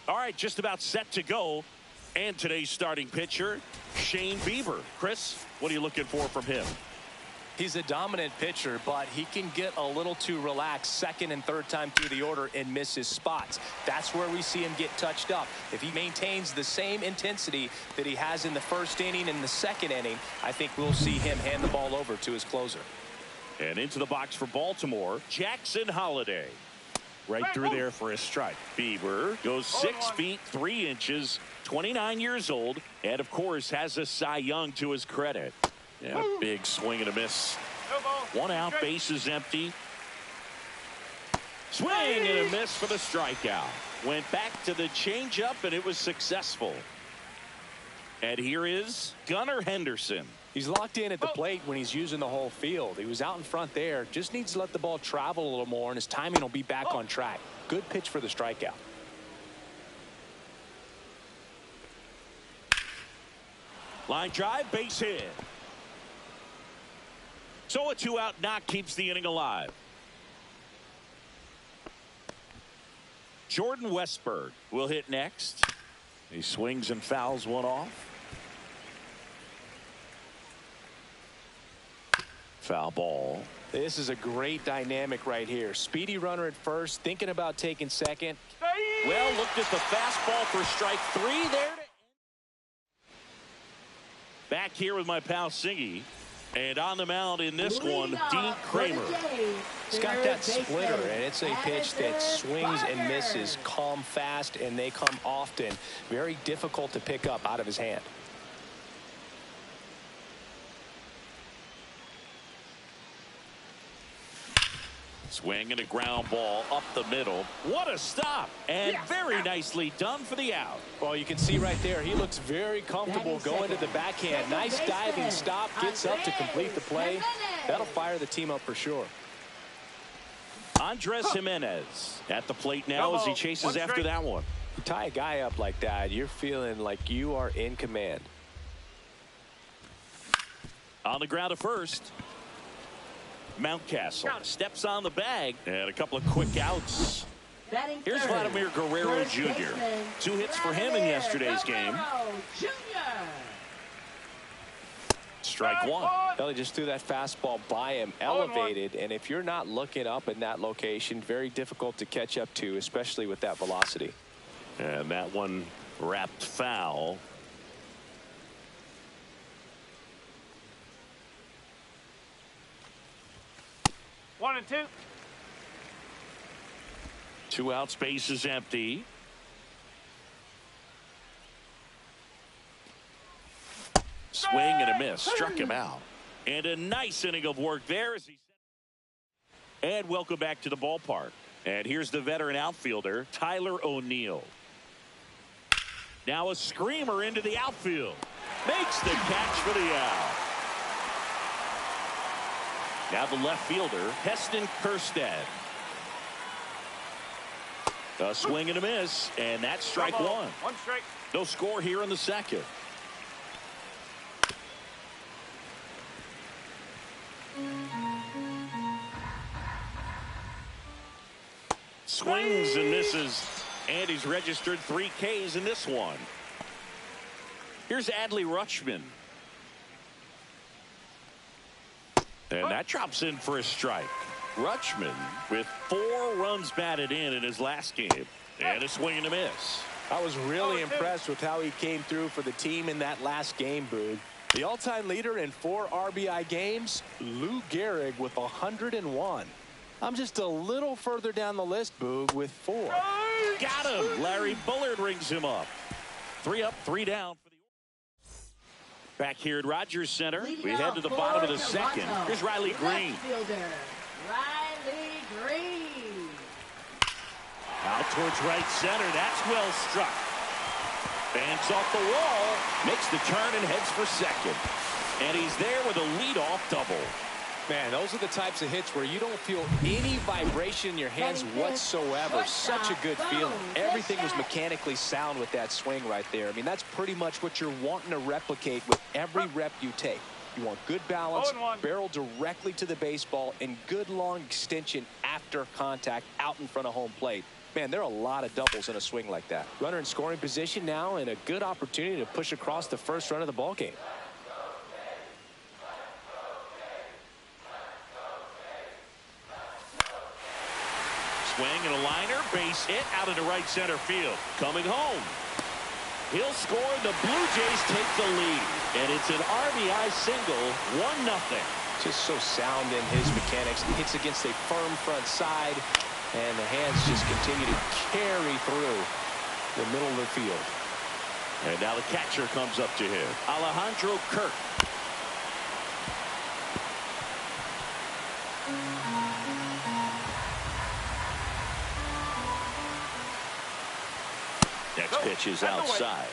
All right, just about set to go. And today's starting pitcher, Shane Bieber. Chris, what are you looking for from him? He's a dominant pitcher, but he can get a little too relaxed second and third time through the order and miss his spots. That's where we see him get touched up. If he maintains the same intensity that he has in the first inning and the second inning, I think we'll see him hand the ball over to his closer. And into the box for Baltimore, Jackson Holliday. Right through there for a strike. Bieber goes 6 feet 3 inches, 29 years old, and of course has a Cy Young to his credit. Yeah, big swing and a miss. 1 out, bases empty. Swing and a miss for the strikeout. Went back to the changeup and it was successful. And here is Gunnar Henderson. He's locked in at the plate when he's using the whole field. He was out in front there. Just needs to let the ball travel a little more, and his timing will be back on track. Good pitch for the strikeout. Line drive, base hit. So a 2-out knock keeps the inning alive. Jordan Westberg will hit next. He swings and fouls one off. Foul ball. This is a great dynamic right here. Speedy runner at first, thinking about taking second. Well, looked at the fastball for strike 3 there. Back here with my pal Singy. And on the mound in this one, Dean Kramer. He's got that splitter, and it's a pitch that swings and misses, come fast, and they come often. Very difficult to pick up out of his hand. Swing and a ground ball up the middle. What a stop, and very nicely done for the out. Well, you can see right there, he looks very comfortable going to the backhand. Nice diving stop, gets up to complete the play. That'll fire the team up for sure. Andres Jimenez at the plate now as he chases after that one. You tie a guy up like that, you're feeling like you are in command. On the ground at first. Mountcastle steps on the bag and a couple of quick outs. Here's Vladimir Guerrero Jr. 2 hits for him in yesterday's game. Strike 1. Well, he just threw that fastball by him, elevated, and if you're not looking up in that location, very difficult to catch up to, especially with that velocity. And that one wrapped foul. One and two. 2 out, space is empty. Swing and a miss, struck him out. And a nice inning of work there as he. And welcome back to the ballpark. And here's the veteran outfielder, Tyler O'Neill. Now a screamer into the outfield. Makes the catch for the out. Now the left fielder, Heston Kjerstad. A swing and a miss, and that's strike 1. 1 strike. No score here in the second. Swings and misses, and he's registered 3 Ks in this one. Here's Adley Rutschman. And that drops in for a strike. Rutschman with 4 runs batted in his last game. And a swing and a miss. I was really impressed with how he came through for the team in that last game, Boog. The all-time leader in 4 RBI games, Lou Gehrig with 101. I'm just a little further down the list, Boog, with 4. Got him. Larry Bullard rings him up. 3 up, 3 down. Back here at Rogers Center, we head to the bottom of the second. Here's Riley Green. Riley Green. Out towards right center. That's well struck. Banks off the wall, makes the turn and heads for second. And he's there with a leadoff double. Man, those are the types of hits where you don't feel any vibration in your hands whatsoever. Such a good feeling. Everything was mechanically sound with that swing right there. I mean, that's pretty much what you're wanting to replicate with every rep you take. You want good balance, 0-1. barrel directly to the baseball, and good long extension after contact out in front of home plate. Man, there are a lot of doubles in a swing like that. Runner in scoring position now, and a good opportunity to push across the first run of the ball game. Swing and a liner, base hit out into right center field. Coming home. He'll score. The Blue Jays take the lead, and it's an RBI single, 1-0. Just so sound in his mechanics. Hits against a firm front side, and the hands just continue to carry through the middle of the field. And now the catcher comes up to him, Alejandro Kirk. Next pitch is outside.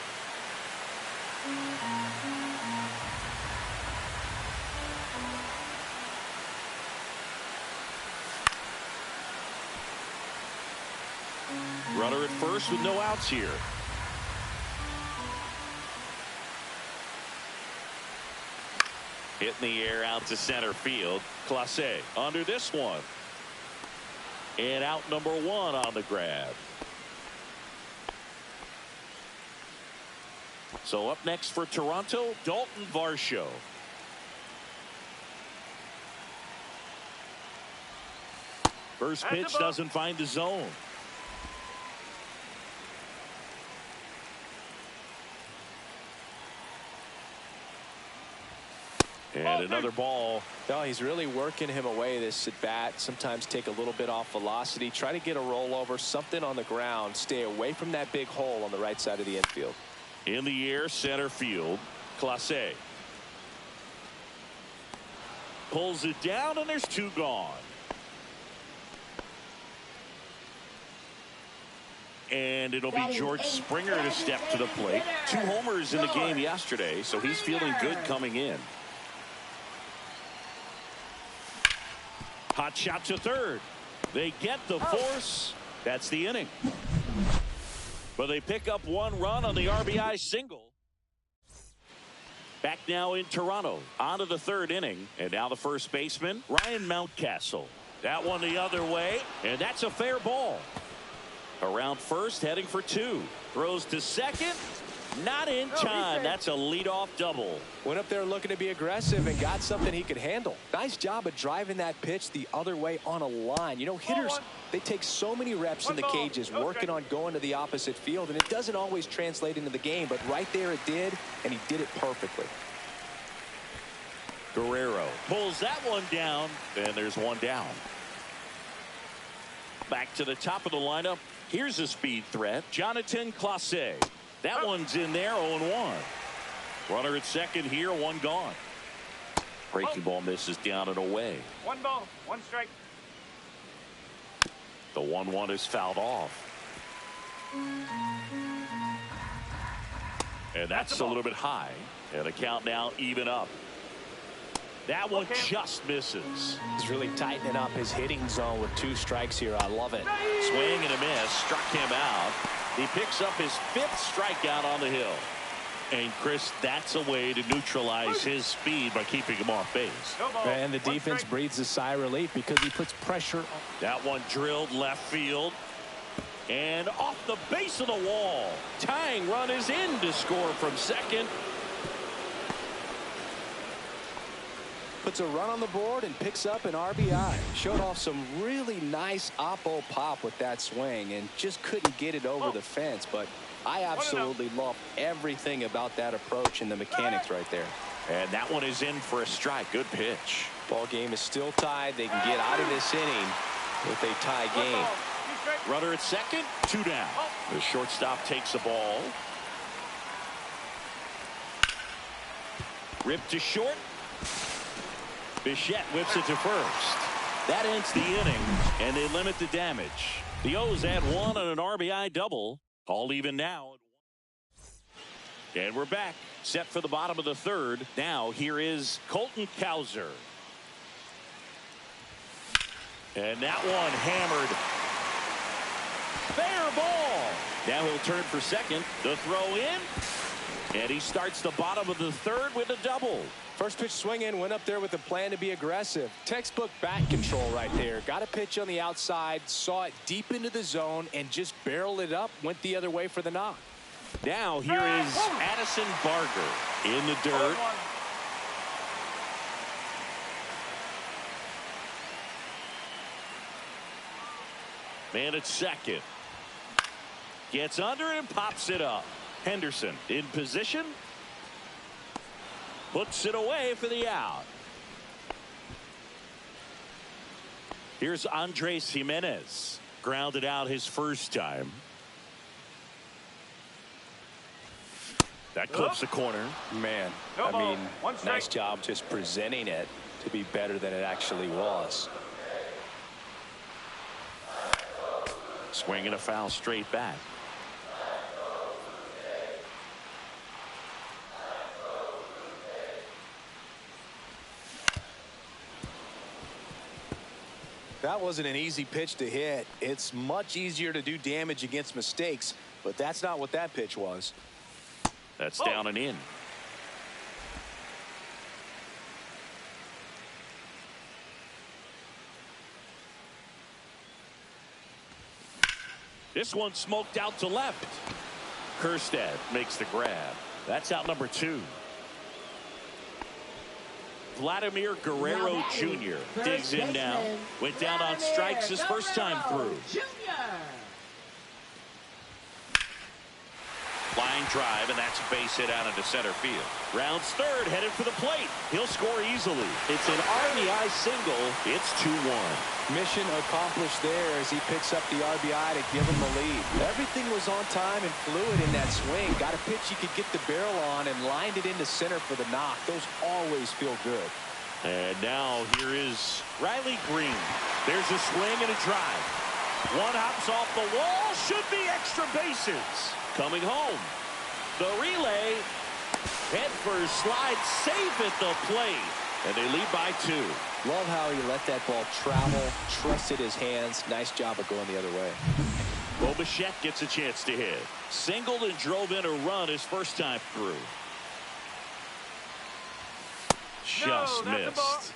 Runner at first with no outs here. Hit in the air out to center field. Clase under this one. And out number 1 on the grab. So up next for Toronto, Dalton Varsho. First pitch doesn't find the zone. And another ball. No, he's really working him away, this at bat. Sometimes take a little bit off velocity. Try to get a rollover, something on the ground. Stay away from that big hole on the right side of the infield. In the air, center field. Clase pulls it down, and there's 2 gone. And it'll be George Springer to step to the plate. 2 homers in the game yesterday, so he's feeling good coming in. Hot shot to third. They get the force. That's the inning. But they pick up 1 run on the RBI single. Back now in Toronto. On to the 3rd inning. And now the first baseman, Ryan Mountcastle. That one the other way. And that's a fair ball. Around first, heading for 2. Throws to second. Not in time. That's a leadoff double. Went up there looking to be aggressive and got something he could handle. Nice job of driving that pitch the other way on a line. You know, hitters, they take so many reps in the cages working on going to the opposite field, and it doesn't always translate into the game, but right there it did, and he did it perfectly. Guerrero pulls that one down, and there's 1 down. Back to the top of the lineup. Here's a speed threat, Jonathan Clase. That one's in there, 0-1. Runner at second here, 1 gone. Breaking ball misses down and away. 1 ball, 1 strike. The 1-1 is fouled off. And that's a little bit high. And the count now even up. That one just misses. He's really tightening up his hitting zone with 2 strikes here. I love it. Swing and a miss. Struck him out. He picks up his 5th strikeout on the hill. And, Chris, that's a way to neutralize his speed by keeping him off base. And the defense breathes a sigh of relief because he puts pressure on. That one drilled left field. And off the base of the wall. Tying run is in to score from second. Puts a run on the board and picks up an RBI. Showed off some really nice oppo pop with that swing and just couldn't get it over the fence. But I absolutely love everything about that approach and the mechanics right there. And that one is in for a strike. Good pitch. Ball game is still tied. They can get out of this inning with a tie game. Runner at second, 2 down. The shortstop takes the ball. Ripped to short. Bichette whips it to first. That ends the inning, and they limit the damage. The O's add 1 on an RBI double. All even now. And we're back. Set for the bottom of the 3rd. Now here is Colton Cowser. And that one hammered. Fair ball. Now he'll turn for second. The throw in. And he starts the bottom of the third with a double. First pitch swing in, went up there with a plan to be aggressive. Textbook bat control right there. Got a pitch on the outside, saw it deep into the zone, and just barreled it up, went the other way for the knock. Now here is Addison Barger in the dirt. Man at second. Gets under it and pops it up. Henderson in position. Puts it away for the out. Here's Andres Jimenez. Grounded out his first time. That clips the corner. Man, I mean, nice job just presenting it to be better than it actually was. Swing and a foul straight back. That wasn't an easy pitch to hit. It's much easier to do damage against mistakes, but that's not what that pitch was. That's down and in. This one smoked out to left. Kjerstad makes the grab. That's out number 2. Vladimir Guerrero Jr. digs in now. Went down on strikes his first time through. Line drive, and that's a base hit out into center field. Rounds third, headed for the plate. He'll score easily. It's an RBI single. It's 2-1. Mission accomplished there as he picks up the RBI to give him the lead. Everything was on time and fluid in that swing. Got a pitch he could get the barrel on and lined it into center for the knock. Those always feel good. And now here is Riley Green. There's a swing and a drive. One hops off the wall. Should be extra bases. Coming home. The relay. Head first, slides safe at the plate. And they lead by 2. Love how he let that ball travel, trusted his hands. Nice job of going the other way. Bo Bichette gets a chance to hit. Singled and drove in a run his first time through. Just missed.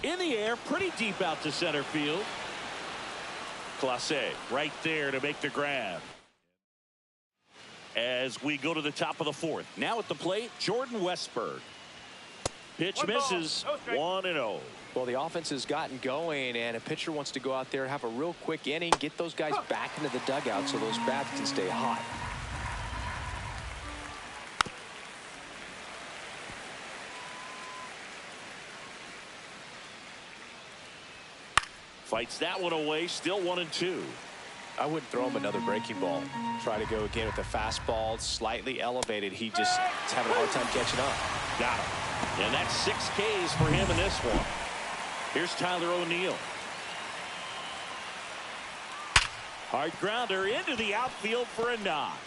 In the air, pretty deep out to center field. Clase right there to make the grab. As we go to the top of the 4th. Now at the plate, Jordan Westburg. Pitch misses. 1-0. Well, the offense has gotten going, and a pitcher wants to go out there, have a real quick inning, get those guys back into the dugout so those bats can stay hot. Fights that one away, still 1-2. I wouldn't throw him another breaking ball. Try to go again with the fastball, slightly elevated. He just is having a hard time catching up. Got him. And that's 6 Ks for him in this one. Here's Tyler O'Neill. Hard grounder into the outfield for a knock.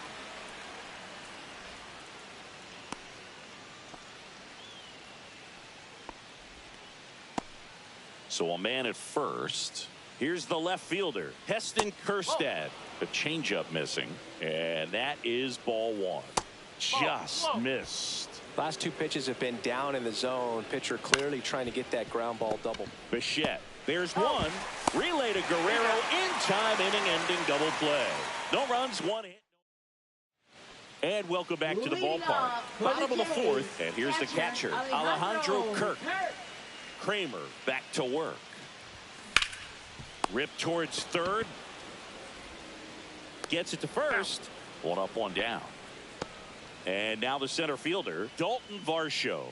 So a man at first. Here's the left fielder, Heston Kjerstad. The changeup missing, and that is ball 1. Just missed. Last 2 pitches have been down in the zone. Pitcher clearly trying to get that ground ball double. Bichette, there's one. Relay to Guerrero in time, inning-ending double play. No runs, 1 hit. And welcome back to the ballpark. Bottom of the 4th, and here's the catcher, Alejandro Kirk. Kramer back to work. Rip towards third. Gets it to first. 1 up, 1 down. And now the center fielder, Dalton Varsho.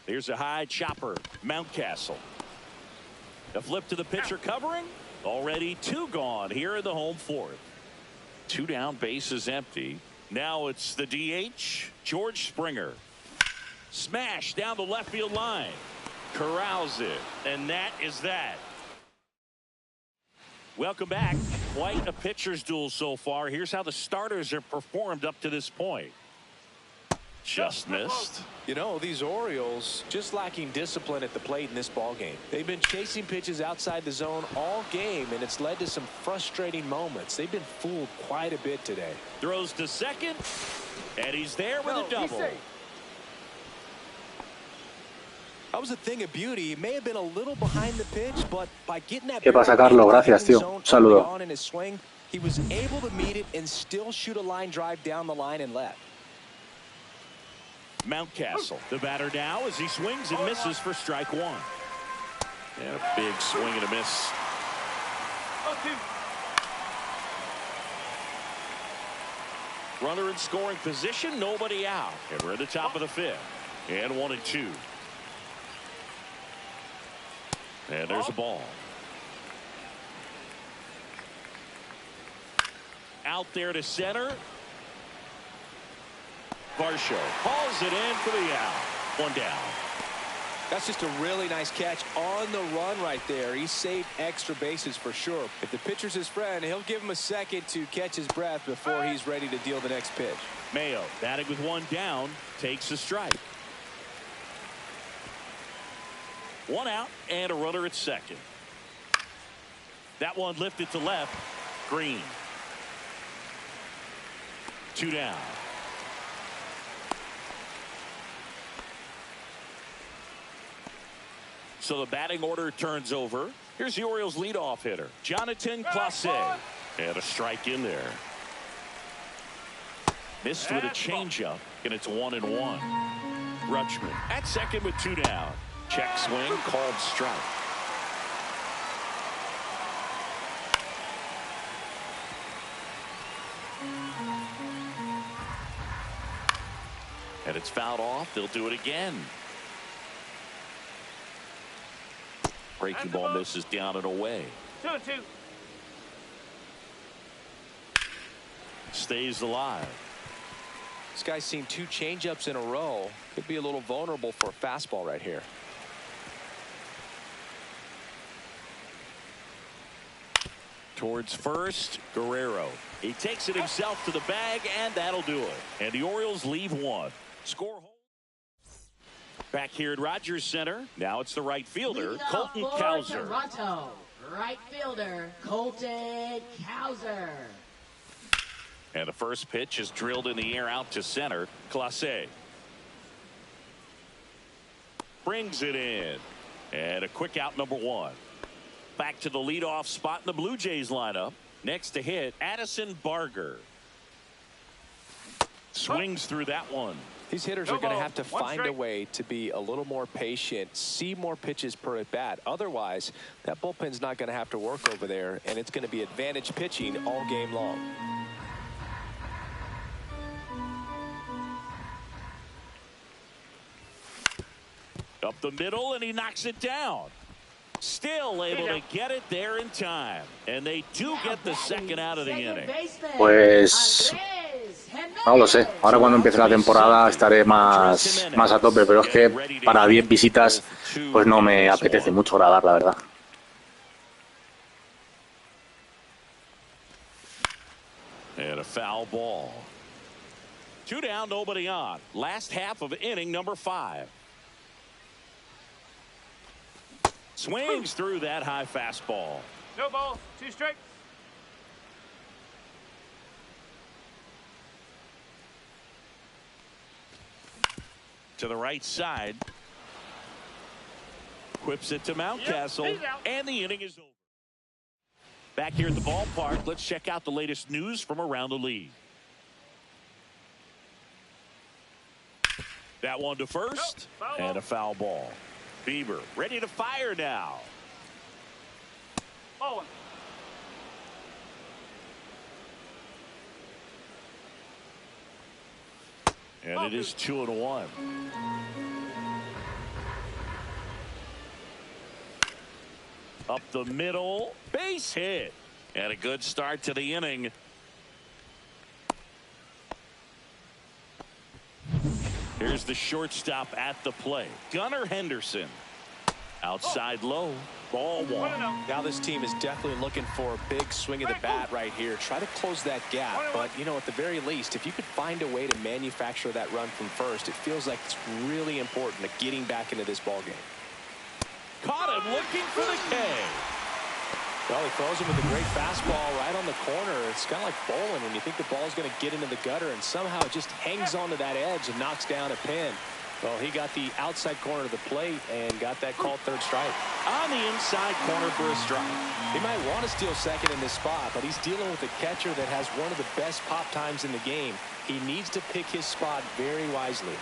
Here's a high chopper, Mountcastle. The flip to the pitcher covering. Already 2 gone here in the home 4th. 2 down, bases empty. Now it's the DH, George Springer. Smash down the left field line. Corrals it, and that is that. Welcome back. Quite a pitcher's duel so far. Here's how the starters have performed up to this point. Just missed. You know, these Orioles just lacking discipline at the plate in this ball game. They've been chasing pitches outside the zone all game, and it's led to some frustrating moments. They've been fooled quite a bit today. Throws to second, and he's there with a double. That was a thing of beauty. He may have been a little behind the pitch, but by getting that ¿Qué pasa, Carlos? Gracias, tío. Un saludo. on in his swing, he was able to meet it and still shoot a line drive down the line and left. Mountcastle, the batter now as he swings and misses for strike one. And a big swing and a miss. Runner in scoring position, nobody out. And we're at the top of the fifth. And 1-2. And there's a ball. Out there to center. Varsho hauls it in for the out. One down. That's just a really nice catch on the run right there. He saved extra bases for sure. If the pitcher's his friend, he'll give him a second to catch his breath before he's ready to deal the next pitch. Mayo batting with one down, takes a strike. One out and a runner at second. That one lifted to left. Green. Two down. So the batting order turns over. Here's the Orioles leadoff hitter, Jonathan Clase. And a strike in there. Missed with a changeup, and it's 1-1. Rutschman at second with two down. Check swing, called strike. And it's fouled off. They'll do it again. Breaking ball misses down and away. 2-2. Stays alive. This guy's seen two changeups in a row. Could be a little vulnerable for a fastball right here. Towards first, Guerrero. He takes it himself to the bag, and that'll do it. And the Orioles leave one. Score hold. Back here at Rogers Center. Now it's the right fielder, Colton Cowser. Toronto, right fielder, Colton Cowser. And the first pitch is drilled in the air out to center. Clase brings it in. And a quick out, number one. Back to the leadoff spot in the Blue Jays lineup. Next to hit, Addison Barger. Swings through that one. These hitters are going to have to find a way to be a little more patient, see more pitches per at bat. Otherwise, that bullpen's not going to have to work over there, and it's going to be advantage pitching all game long. Up the middle, and he knocks it down. Still able to get it there in time. And they do get the second out of the inning. Pues no lo sé. Ahora cuando empiece la temporada estaré más a tope, pero es que para 10 visitas pues no me apetece mucho grabar, la verdad. And a foul ball. Two down, nobody on. Last half of inning number 5. Swings through that high fastball. No ball, 2 strikes. To the right side. Whips it to Mountcastle. And the inning is over. Back here at the ballpark, let's check out the latest news from around the league. That one to first. And a foul ball. Bieber ready to fire now. Oh. And it is 2-1. Up the middle, base hit. And a good start to the inning. Here's the shortstop at the plate, Gunnar Henderson. Outside low. Ball one. Now this team is definitely looking for a big swing of the bat right here. Try to close that gap. But, you know, at the very least, if you could find a way to manufacture that run from first, it feels like it's really important to getting back into this ball game. Caught him looking for the K. Well, he throws him with a great fastball right on the corner. It's kind of like bowling when you think the ball's going to get into the gutter, and somehow it just hangs onto that edge and knocks down a pin. Well, he got the outside corner of the plate and got that called third strike. On the inside corner for a strike. He might want to steal second in this spot, but he's dealing with a catcher that has one of the best pop times in the game. He needs to pick his spot very wisely.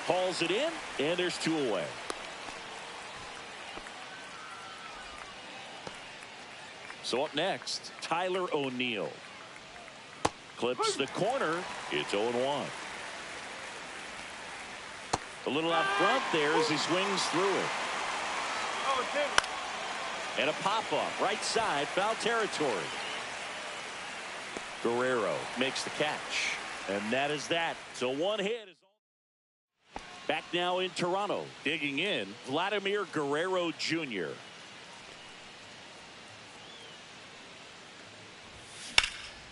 Hauls it in, and there's 2 away. So up next, Tyler O'Neill. Clips the corner. It's 0-1. A little out front there as he swings through it. And a pop-up right side, foul territory. Guerrero makes the catch. And that is that. So one hit is all. Back now in Toronto. Digging in, Vladimir Guerrero Jr.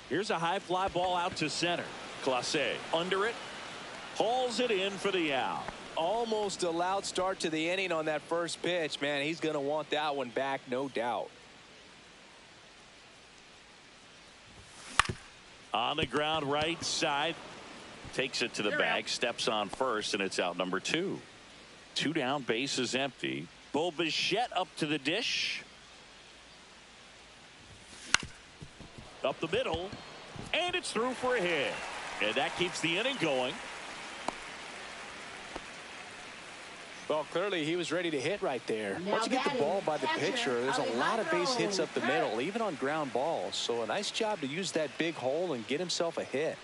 Here's a high fly ball out to center. Clase under it. Hauls it in for the out. Almost a loud start to the inning on that first pitch. Man, he's going to want that one back, no doubt. On the ground right side. Takes it to the bag. Steps on first, and it's out number 2. 2 down, base is empty. Bo Bichette up to the dish. Up the middle. And it's through for a hit. And that keeps the inning going. Well, clearly he was ready to hit right there. Once you get the ball by the pitcher, there's a lot of base hits up the middle, even on ground balls. So a nice job to use that big hole and get himself a hit.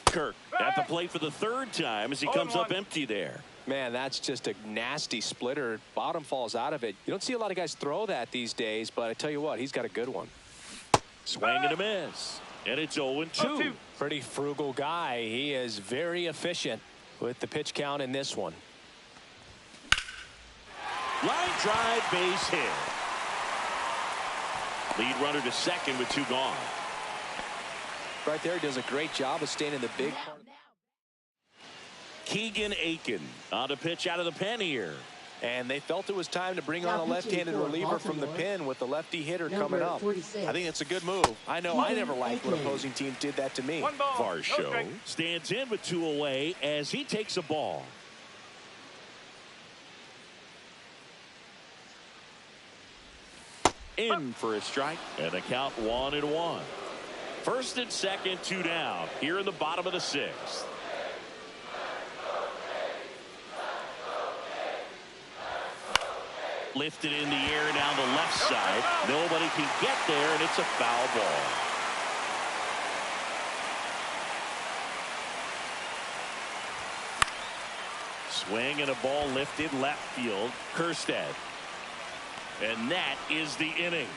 Kirk at the plate for the 3rd time as he comes up empty there. Man, that's just a nasty splitter. Bottom falls out of it. You don't see a lot of guys throw that these days, but I tell you what, he's got a good one. Swing and a miss. And it's 0-2. Pretty frugal guy. He is very efficient with the pitch count in this one. Line drive, base hit. Lead runner to second with 2 gone. Right there, he does a great job of staying in the big part. Keegan Aiken on a pitch out of the pen here. And they felt it was time to bring on a left-handed reliever from the pen with the lefty hitter coming up. I think it's a good move. I know I never liked when opposing teams did that to me. Varsho stands in with 2 away as he takes a ball. In for a strike and a count 1-1. First and second, 2 down here in the bottom of the 6th. Lifted in the air down the left side. Nobody can get there, and it's a foul ball. Swing and a ball lifted left field. Kjerstad. And that is the inning.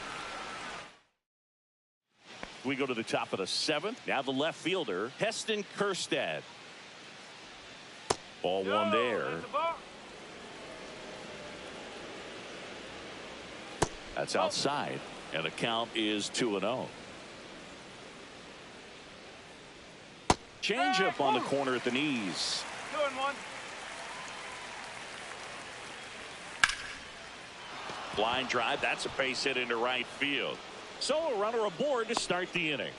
We go to the top of the 7th. Now the left fielder, Heston Kjerstad. Ball one there. That's outside, and the count is 2-0. Changeup on the corner at the knees. 2-1. Line drive, that's a base hit into right field. So a runner aboard to start the inning.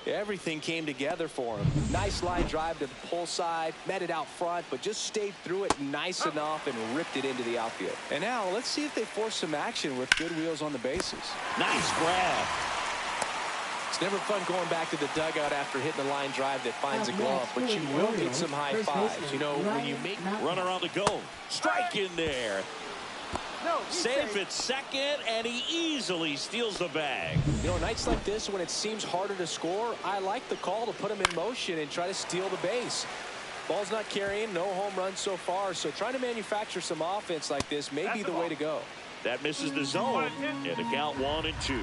Everything came together for him. Nice line drive to the pull side, met it out front, but just stayed through it nice enough and ripped it into the outfield. And now let's see if they force some action with good wheels on the bases. Nice grab. It's never fun going back to the dugout after hitting a line drive that finds a glove, but you will get some high fives. You know, when you make runner on the go, strike in there. Safe at second, and he easily steals the bag. You know, nights like this when it seems harder to score, I like the call to put him in motion and try to steal the base. Ball's not carrying, no home runs so far, so trying to manufacture some offense like this may be the way to go. That misses the zone, and the count 1-2.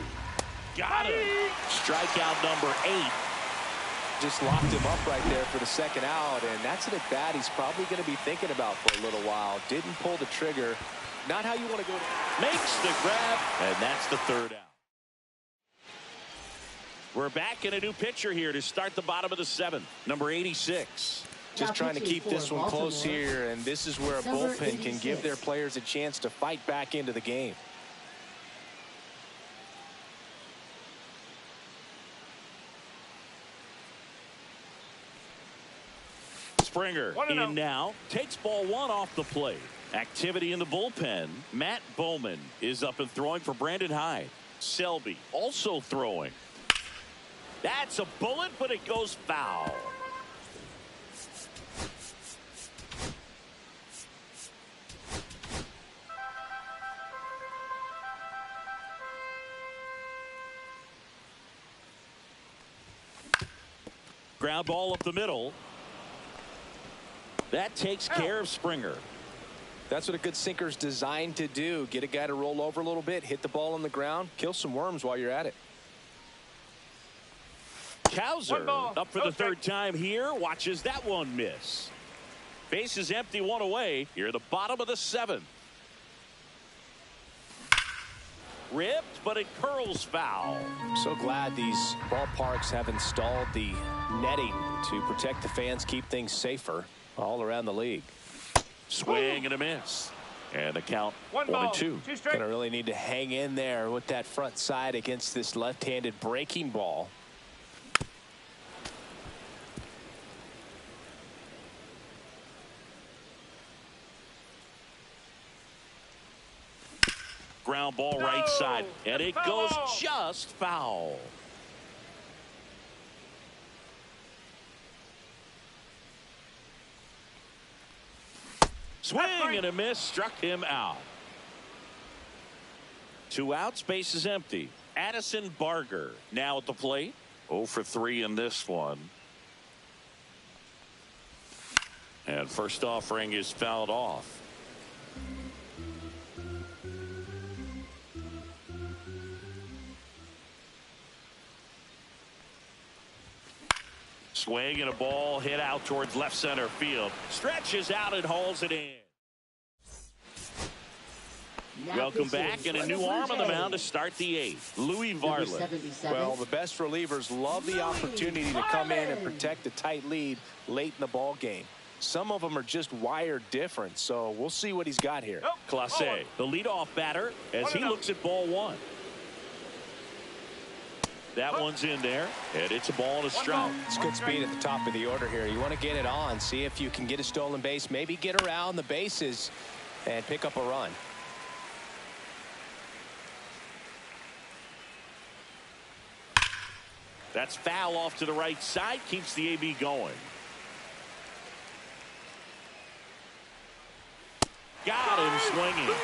Got him. Strikeout number 8. Just locked him up right there for the second out, and that's an at-bat he's probably going to be thinking about for a little while. Didn't pull the trigger. Not how you want to go. Makes the grab, and that's the third out. We're back in a new pitcher here to start the bottom of the seventh. Number 86. Just trying to keep this one close here, and this is where a bullpen can give their players a chance to fight back into the game. Springer in now, takes ball one off the plate. Activity in the bullpen. Matt Bowman is up and throwing for Brandon Hyde. Selby also throwing. That's a bullet, but it goes foul. Ground ball up the middle. That takes care of Springer. That's what a good sinker's designed to do. Get a guy to roll over a little bit, hit the ball on the ground, kill some worms while you're at it. Cowser up for the third time here. Watches that one miss. Base is empty, one away. Here at the bottom of the seventh. Ripped, but it curls foul. I'm so glad these ballparks have installed the netting to protect the fans, keep things safer all around the league. Swing and a miss. And the count 1-2. Gonna really need to hang in there with that front side against this left-handed breaking ball. Ground ball right side, and it goes just foul. Swing and a miss, struck him out. 2 outs, base is empty. Addison Barger now at the plate. 0 for 3 in this one. And first offering is fouled off. Swing and a ball hit out towards left center field. Stretches out and hauls it in. Welcome back, and a new arm on the mound to start the 8th. Louis Varland. Well, the best relievers love the opportunity to come in and protect a tight lead late in the ball game. Some of them are just wired different, so we'll see what he's got here. Clase, the leadoff batter, as he looks at ball one. That one's in there, and it's a ball and a strike. It's good speed at the top of the order here. You want to get it on, see if you can get a stolen base, maybe get around the bases and pick up a run. That's foul off to the right side, keeps the AB going. Got him swinging.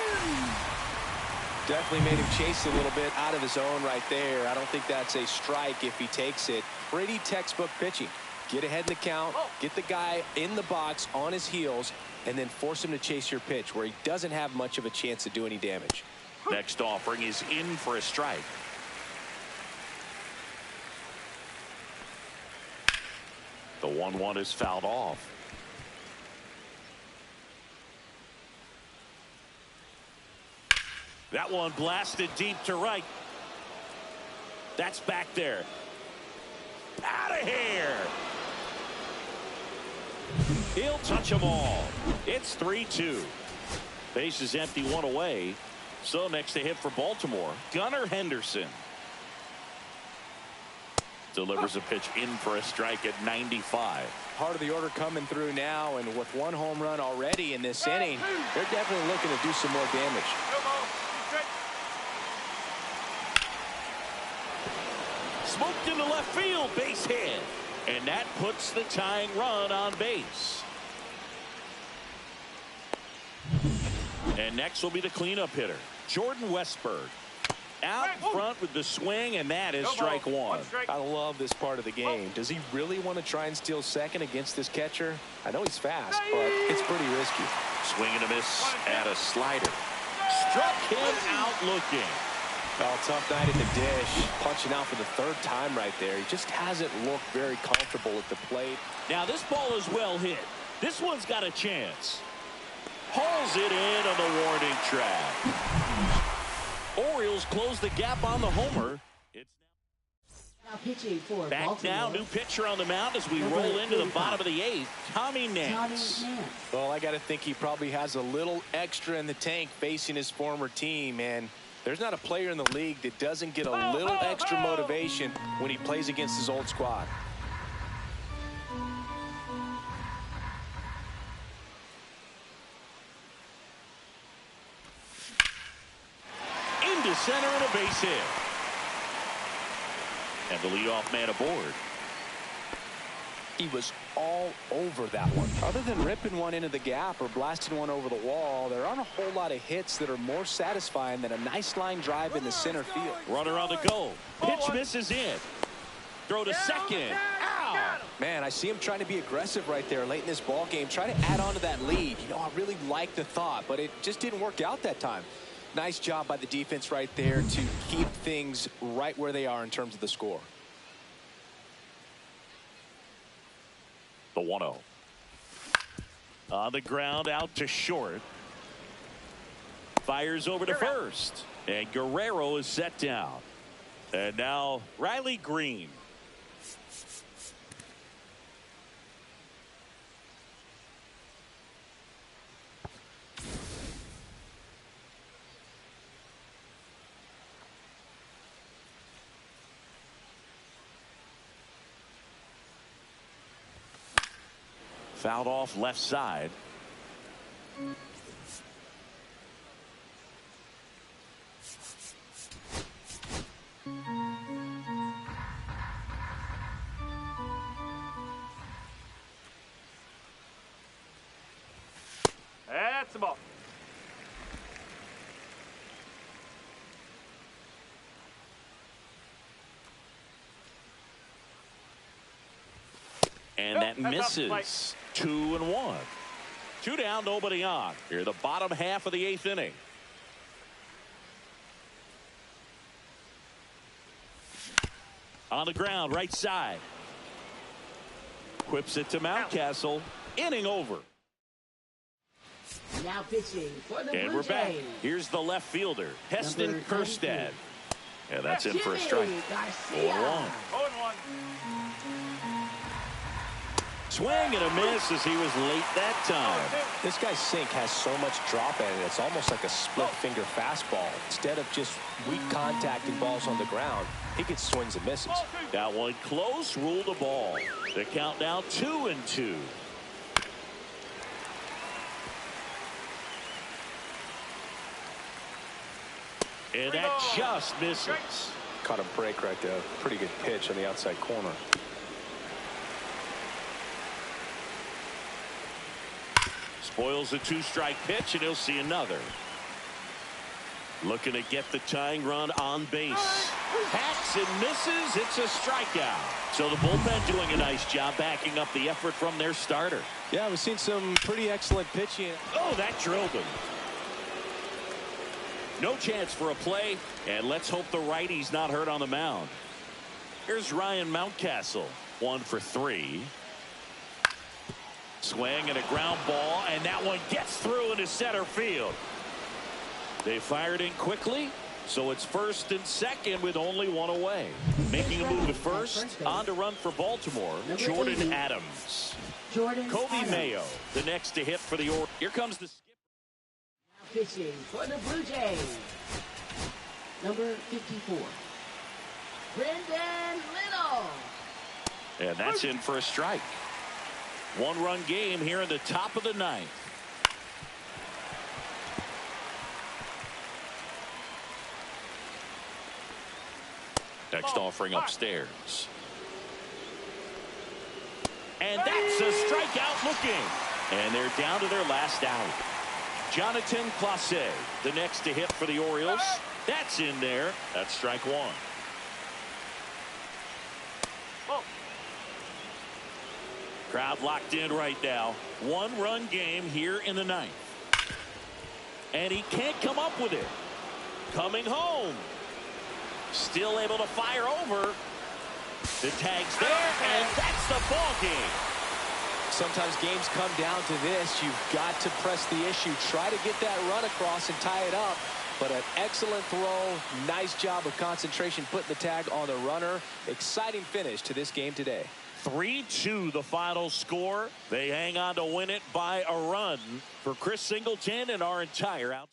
Definitely made him chase a little bit out of his own right there. I don't think that's a strike if he takes it. Pretty textbook pitching. Get ahead in the count, get the guy in the box on his heels, and then force him to chase your pitch where he doesn't have much of a chance to do any damage. Next offering is in for a strike. The 1-1 is fouled off. That one blasted deep to right. That's back there. Out of here. He'll touch them all. It's 3-2. Base is empty, one away. So next to hit for Baltimore, Gunnar Henderson. Delivers a pitch in for a strike at 95. Part of the order coming through now, and with 1 home run already in this inning, they're definitely looking to do some more damage. Smoked into left field, base hit. And that puts the tying run on base. And next will be the cleanup hitter, Jordan Westberg. Out front with the swing, and that is strike one. I love this part of the game. Does he really want to try and steal second against this catcher? I know he's fast, but it's pretty risky. Swing and a miss at a slider. Struck him out looking. Oh, tough night at the dish. Punching out for the third time right there. He just hasn't looked very comfortable at the plate. Now this ball is well hit. This one's got a chance. Hauls it in on the warning track. Orioles close the gap on the homer. It's Now pitching for back Baltimore. now, new pitcher on the mound as we roll into the bottom of the eighth. Tommy Nance. Well, I got to think he probably has a little extra in the tank facing his former team, and there's not a player in the league that doesn't get a little extra motivation when he plays against his old squad. Into center and a base hit. And the leadoff man aboard. He was all over that one. Other than ripping one into the gap or blasting one over the wall, there aren't a whole lot of hits that are more satisfying than a nice line drive in the center field. Runner on the go. Pitch misses in. Throw to second. Ow! Man, I see him trying to be aggressive right there late in this ball game. Try to add on to that lead. You know, I really like the thought, but it just didn't work out that time. Nice job by the defense right there to keep things right where they are in terms of the score. The 1-0. On the ground out to short. Fires over to first. And Guerrero is set down. And now Riley Green. Fouled off left side. That's the ball. And that misses. 2-1. 2 down, nobody on. Here, the bottom half of the 8th inning. On the ground, right side. Whips it to Mountcastle. Inning over. Now pitching for the And Blue we're back. Jays. Here's the left fielder, Heston Number Kjerstad. And that's in for a strike. Jimmy Garcia. 4-1. 0-1. Swing and a miss as he was late that time. This guy's sink has so much drop at it. It's almost like a split finger fastball. Instead of just weak contact and balls on the ground, he gets swings and misses. That one close, ruled a ball. The count now 2-2. And that just misses. Caught a break right there. Pretty good pitch on the outside corner. Spoils a 2-strike pitch, and he'll see another. Looking to get the tying run on base. Hacks and misses. It's a strikeout. So the bullpen doing a nice job backing up the effort from their starter. Yeah, we've seen some pretty excellent pitching. Oh, that drilled him. No chance for a play, and let's hope the righty's not hurt on the mound. Here's Ryan Mountcastle, 1 for 3. Swing and a ground ball, and that one gets through into center field. They fired in quickly, so it's first and second with only one away. Making a move at first, on to run for Baltimore, Jordan Adams. Kobe Mayo, the next to hit for the Orioles. Here comes the skipper. Now pitching for the Blue Jays. Number 54. Brendan Little. And that's in for a strike. 1-run game here in the top of the 9th. Next offering upstairs. And that's a strikeout looking. And they're down to their last out. Jonathan Clase, the next to hit for the Orioles. That's in there. That's strike 1. Crowd locked in right now. 1-run game here in the 9th. And he can't come up with it. Coming home. Still able to fire over. The tag's there, and that's the ball game. Sometimes games come down to this. You've got to press the issue. Try to get that run across and tie it up. But an excellent throw. Nice job of concentration putting the tag on the runner. Exciting finish to this game today. 3-2 the final score. They hang on to win it by a run for Chris Singleton and our entire outstanding.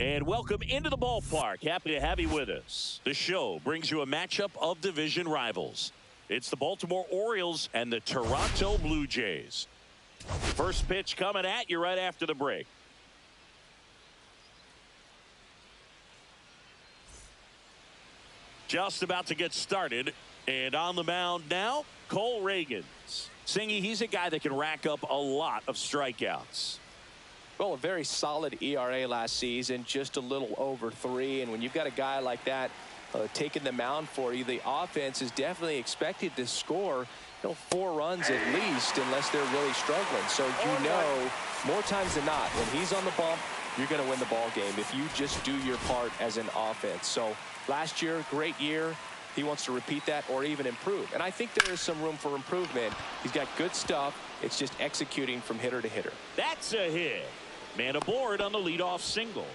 And welcome into the ballpark. Happy to have you with us. The show brings you a matchup of division rivals. It's the Baltimore Orioles and the Toronto Blue Jays. First pitch coming at you right after the break. Just about to get started. And on the mound now, Cole Reagans. Singy, he's a guy that can rack up a lot of strikeouts. Well, a very solid ERA last season, just a little over 3. And when you've got a guy like that taking the mound for you, the offense is definitely expected to score 4 runs at least, unless they're really struggling. So you know, more times than not, when he's on the bump, you're going to win the ball game if you just do your part as an offense. So last year, great year. He wants to repeat that or even improve. And I think there is some room for improvement. He's got good stuff. It's just executing from hitter to hitter. That's a hit. Man aboard on the leadoff single.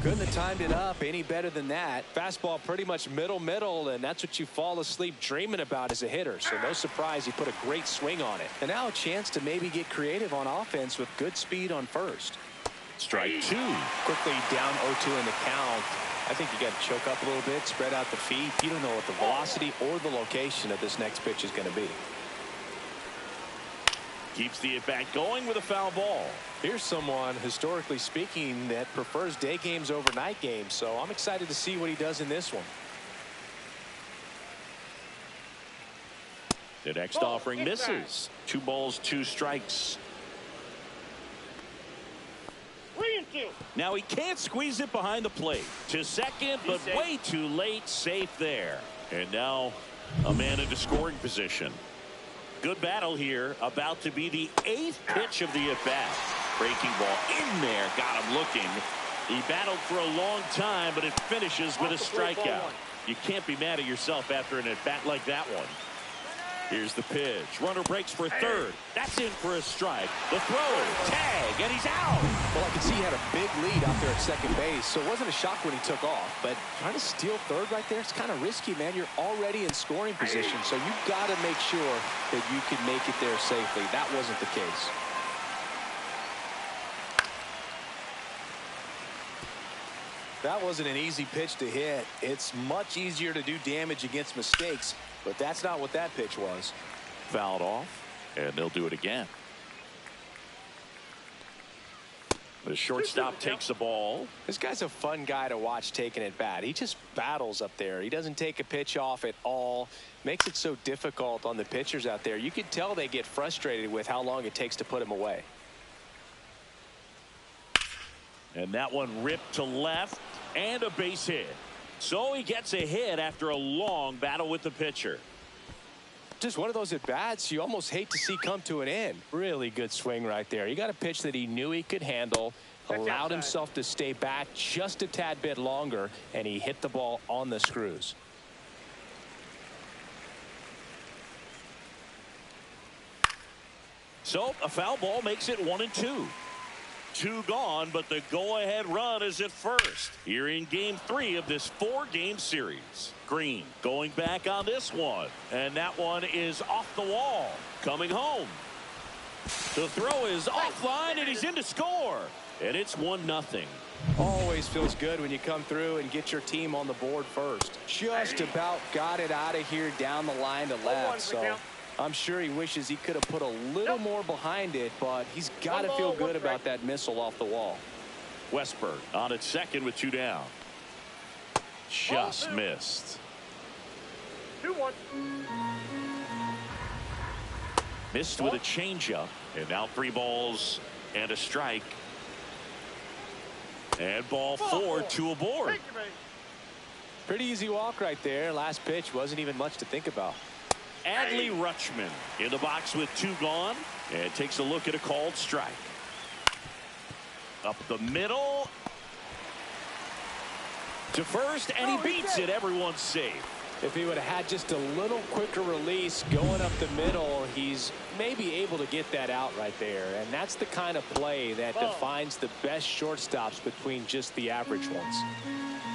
Couldn't have timed it up any better than that. Fastball pretty much middle, and that's what you fall asleep dreaming about as a hitter. So no surprise he put a great swing on it. And now a chance to maybe get creative on offense with good speed on first. Strike 2. Quickly down 0-2 in the count. I think you got to choke up a little bit, spread out the feet. You don't know what the velocity or the location of this next pitch is going to be. Keeps the at-bat going with a foul ball. Here's someone, historically speaking, that prefers day games over night games. So I'm excited to see what he does in this one. The next offering misses. 2 balls, 2 strikes. 3-2. Now he can't squeeze it behind the plate. To second, but way too late. Safe there. And now a man into scoring position. Good battle here. About to be the 8th pitch of the at-bat. Breaking ball in there. Got him looking. He battled for a long time, but it finishes with a strikeout. You can't be mad at yourself after an at-bat like that one. Here's the pitch. Runner breaks for third. That's in for a strike. The throw, tag, and he's out. Well, I can see he had a big lead out there at second base, so it wasn't a shock when he took off. But trying to steal third right there, it's kind of risky, man. You're already in scoring position, so you've got to make sure that you can make it there safely. That wasn't the case. That wasn't an easy pitch to hit. It's much easier to do damage against mistakes, but that's not what that pitch was. Fouled off, and they'll do it again. The shortstop takes the ball. This guy's a fun guy to watch taking at bat. He just battles up there. He doesn't take a pitch off at all. Makes it so difficult on the pitchers out there. You could tell they get frustrated with how long it takes to put him away. And that one ripped to left, and a base hit. So he gets a hit after a long battle with the pitcher. Just one of those at-bats you almost hate to see come to an end. Really good swing right there. He got a pitch that he knew he could handle, allowed himself to stay back just a tad bit longer, and he hit the ball on the screws. So a foul ball makes it 1-2. 2 gone, but the go-ahead run is at first. Here in game 3 of this 4-game series. Green going back on this one, and that one is off the wall. Coming home. The throw is offline, and he's in to score. And it's 1-0. Always feels good when you come through and get your team on the board first. Just about got it out of here down the line to left, so I'm sure he wishes he could have put a little more behind it, but he's got to feel good about that missile off the wall. Westberg on at second with 2 down. Just missed. 2-1. Missed with a changeup, and now 3 balls and a strike. And ball 4, 2 aboard. Pretty easy walk right there. Last pitch wasn't even much to think about. Adley Rutschman in the box with 2 gone, and takes a look at a called strike. Up the middle to first, and he beats it. Everyone's safe. If he would have had just a little quicker release going up the middle, he's maybe able to get that out right there. And that's the kind of play that defines the best shortstops between just the average ones.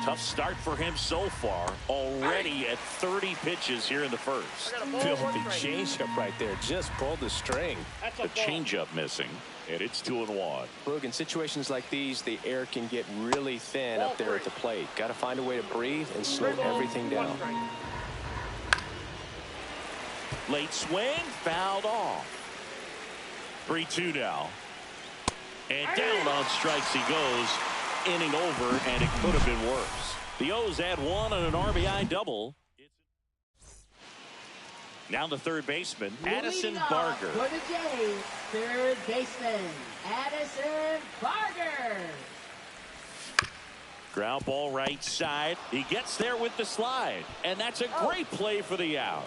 Tough start for him so far. Already at 30 pitches here in the first. Filthy changeup right there. Just pulled the string. The changeup missing, and it's 2-1. Look, in situations like these, the air can get really thin up there at the plate. Got to find a way to breathe and slow everything down. Late swing, fouled off. 3-2 now. And down on strikes he goes. Inning over, and it could have been worse. The O's add 1 on an RBI double. Now the third baseman, Addison Barger. For the Jays, third baseman, Addison Barger. Ground ball right side. He gets there with the slide, and that's a great play for the out.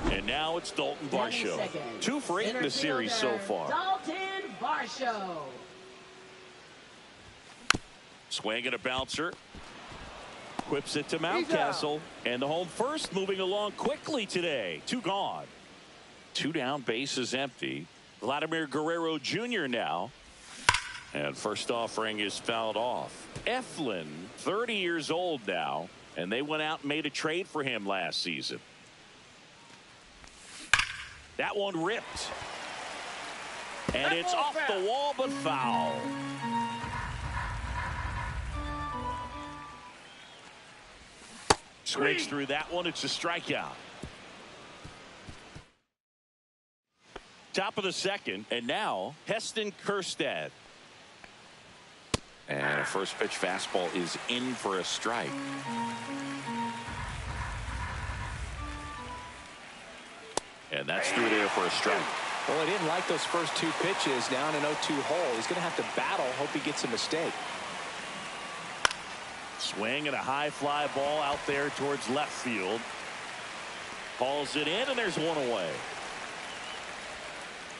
And now it's Dalton Varsho. 2 for 8 in the series so far. Dalton Varsho. Swing and a bouncer. Whips it to Mountcastle. And the home first moving along quickly today. 2 gone. 2 down, bases empty. Vladimir Guerrero Jr. now. And first offering is fouled off. Eflin, 30 years old now. And they went out and made a trade for him last season. That one ripped. And it's off the wall, but foul. Swings through that one. It's a strikeout. Top of the second, and now Heston Kjerstad. And a first pitch fastball is in for a strike. And that's through there for a strike. Well, he didn't like those first 2 pitches. Now in an 0-2 hole, he's going to have to battle. Hope he gets a mistake. Swing and a high fly ball out there towards left field. Hauls it in, and there's 1 away.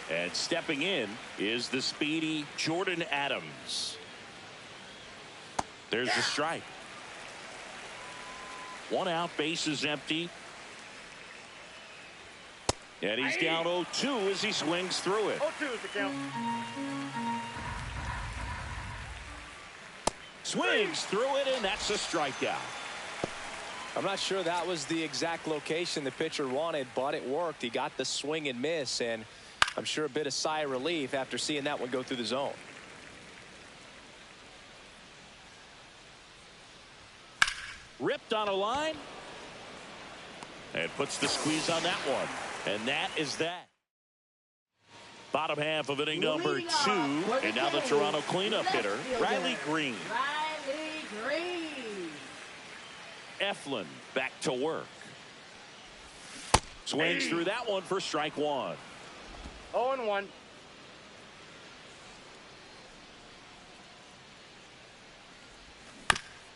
And stepping in is the speedy Jordan Adams. There's the strike. One out, base is empty. And he's down 0-2 as he swings through it. 0-2 is the count. Swings through it, and that's a strikeout. I'm not sure that was the exact location the pitcher wanted, but it worked. He got the swing and miss, and I'm sure a bit of sigh of relief after seeing that one go through the zone. Ripped on a line. And puts the squeeze on that one. And that is that. Bottom half of inning number 2. And now the Toronto cleanup hitter, Riley Green. Eflin back to work. Swings through that one for strike 1. 0-1.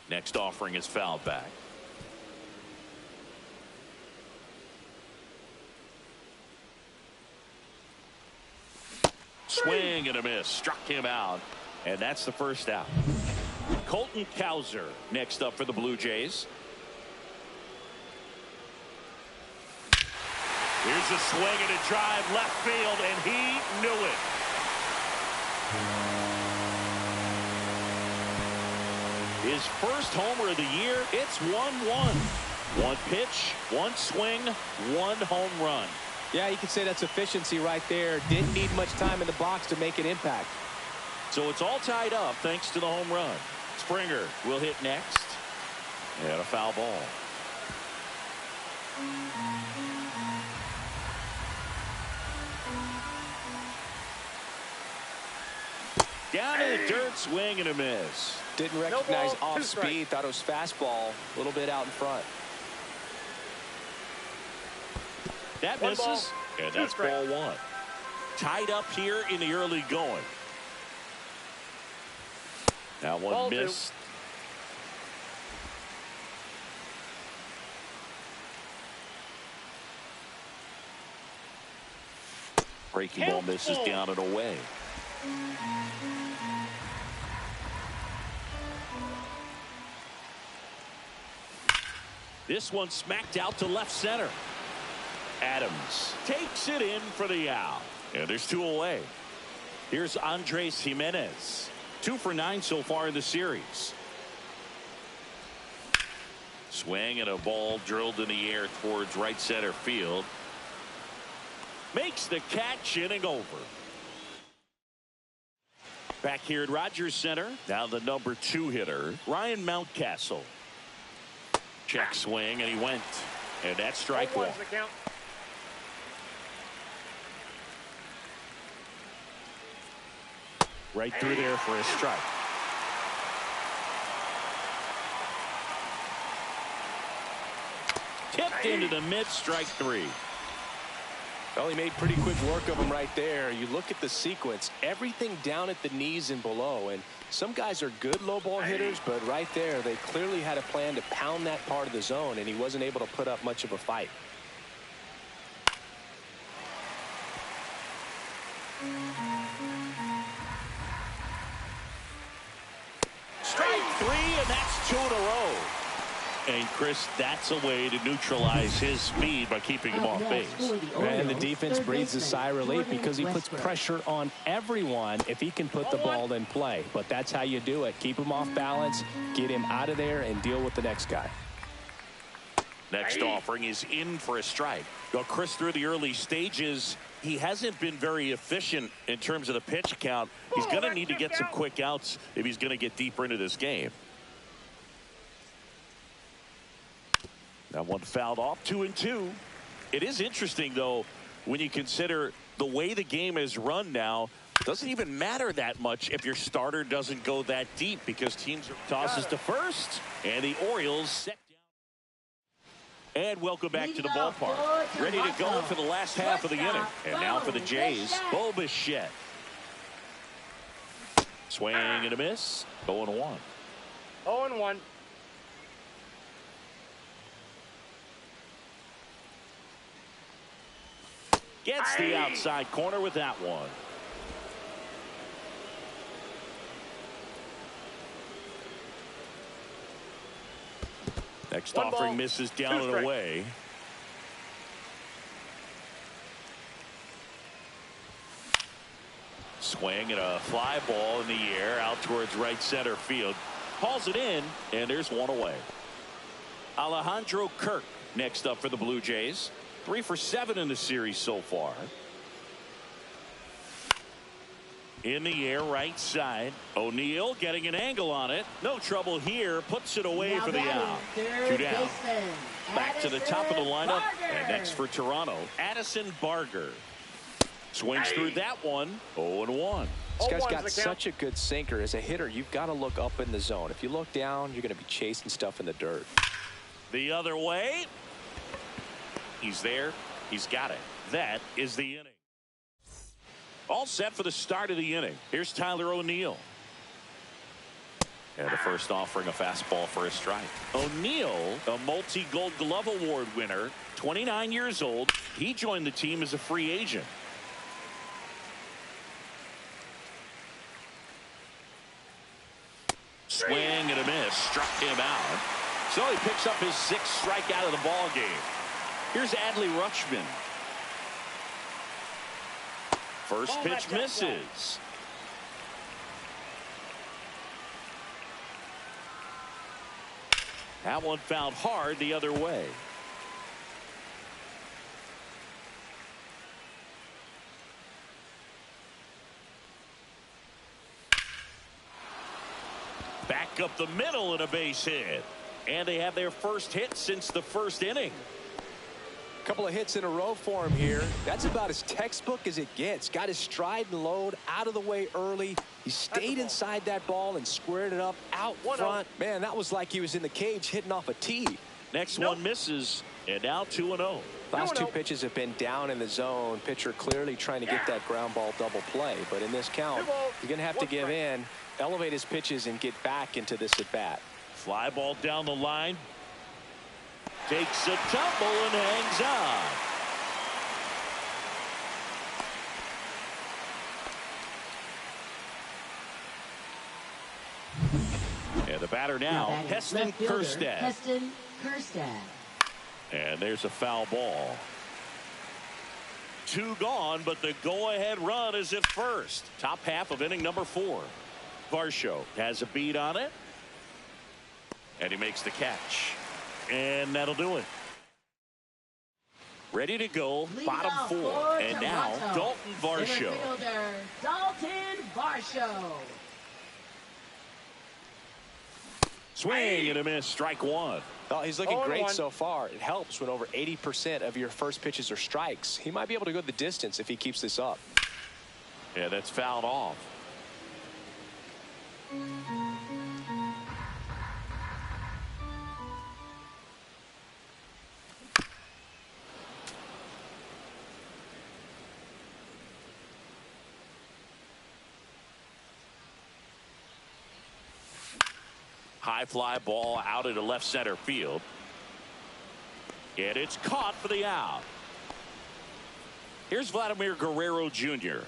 Next offering is fouled back. Swing and a miss. Struck him out. And that's the first out. Colton Cowser next up for the Blue Jays. Here's a swing and a drive left field, and he knew it. His first homer of the year. It's 1-1. One pitch, one swing, one home run. Yeah, you could say that's efficiency right there. Didn't need much time in the box to make an impact. So it's all tied up thanks to the home run. Springer will hit next. And a foul ball. Down in the dirt, swing and a miss. Didn't recognize off speed. Thought it was fastball. A little bit out in front. That misses. And that's ball 1. Tied up here in the early going. Now one missed. Breaking ball misses down and away. This one smacked out to left center. Adams takes it in for the out. And there's 2 away. Here's Andres Jimenez. 2 for 9 so far in the series. Swing and a ball drilled in the air towards right center field. Makes the catch, inning over. Back here at Rogers Center. Now the number 2 hitter, Ryan Mountcastle. Check swing, and he went. And that's strike 1. Right through there for a strike. Tipped into the mid, strike 3. Well, he made pretty quick work of him right there. You look at the sequence, everything down at the knees and below. And some guys are good low ball hitters, but right there, they clearly had a plan to pound that part of the zone, and he wasn't able to put up much of a fight. Strike 3, and that's 2 in a row. And Chris, that's a way to neutralize his speed by keeping him off base. And the defense breathes a sigh of relief because he puts pressure on everyone if he can put the ball in play. But that's how you do it. Keep him off balance, get him out of there, and deal with the next guy. Next offering is in for a strike. Well, Chris, through the early stages, he hasn't been very efficient in terms of the pitch count. He's going to need to get some quick outs if he's going to get deeper into this game. That one fouled off, 2-2. It is interesting, though, when you consider the way the game is run now. It doesn't even matter that much if your starter doesn't go that deep because teams are tosses to first, and the Orioles set down. And welcome back to the ballpark. Ready to go for the last half of the inning. And now for the Jays, Bo Bichette. Swing and a miss. 0-1. 0-1. Gets the outside corner with that one. Next One offering ball, misses down two and strikes. away. Swing and a fly ball in the air out towards right center field. Hauls it in, and there's one away. Alejandro Kirk next up for the Blue Jays. 3 for 7 in the series so far. In the air, right side. O'Neill getting an angle on it. No trouble here. Puts it away Now for the batting, out. third 2 down. baseman, Back to the top of the lineup. Barger. And next for Toronto, Addison Barger. Swings through that one. 0-1. This guy's 0-1's got the such a good sinker. As a hitter, you've got to look up in the zone. If you look down, you're going to be chasing stuff in the dirt. The other way. He's there. He's got it. That is the inning. All set for the start of the inning. Here's Tyler O'Neill. And the first offering, a fastball for a strike. O'Neill, a multi-Gold Glove Award winner, 29 years old. He joined the team as a free agent. Swing and a miss. Struck him out. So he picks up his 6th strikeout of the ball game. Here's Adley Rutschman. First pitch misses. That one fouled hard the other way. Back up the middle and a base hit. And they have their first hit since the first inning. Couple of hits in a row for him here. That's about as textbook as it gets. Got his stride and load out of the way early. He stayed inside that ball and squared it up out front. Man, that was like he was in the cage hitting off a tee. Next one misses, and now 2-0. Last 2 pitches have been down in the zone. Pitcher clearly trying to get that ground ball double play. But in this count, you're going to have to give in, elevate his pitches, and get back into this at bat. Fly ball down the line. Takes a tumble and hangs on. And the batter now, Heston Kjerstad. Heston Kjerstad. And there's a foul ball. 2 gone, but the go-ahead run is at first. Top half of inning number 4. Varsho has a beat on it. And he makes the catch. And that'll do it. Ready to go, bottom 4. And now, Dalton Varsho. Dalton Varsho. Swing and a miss, strike 1. Oh, he's looking great so far. It helps when over 80% of your first pitches are strikes. He might be able to go the distance if he keeps this up. Yeah, that's fouled off. High fly ball out into left center field. And it's caught for the out. Here's Vladimir Guerrero Jr.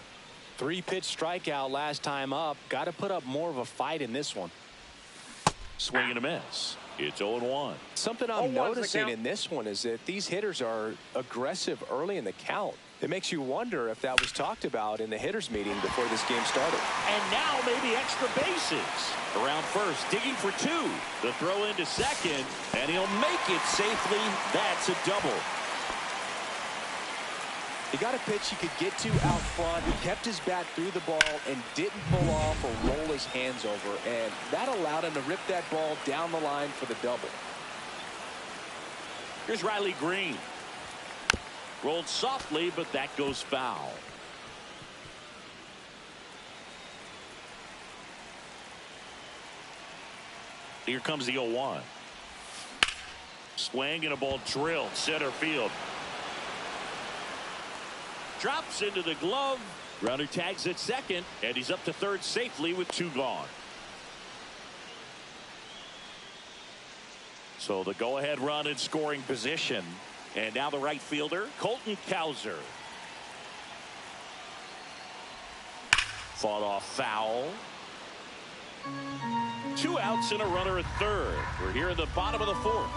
3-pitch strikeout last time up. Got to put up more of a fight in this one. Swing and a miss. It's 0-1. Something I'm noticing in this one is that these hitters are aggressive early in the count. It makes you wonder if that was talked about in the hitters meeting before this game started. And now maybe extra bases. Around first, digging for 2. The throw into second, and he'll make it safely. That's a double. He got a pitch he could get to out front. He kept his bat through the ball and didn't pull off or roll his hands over. And that allowed him to rip that ball down the line for the double. Here's Riley Green. Rolled softly, but that goes foul. Here comes the 0-1. Swing and a ball drilled center field. Drops into the glove. Runner tags at second, and he's up to third safely with 2 gone. So the go-ahead run in scoring position. And now the right fielder, Colton Cowser. Fought off foul. 2 outs and a runner at third. We're here in the bottom of the 4th.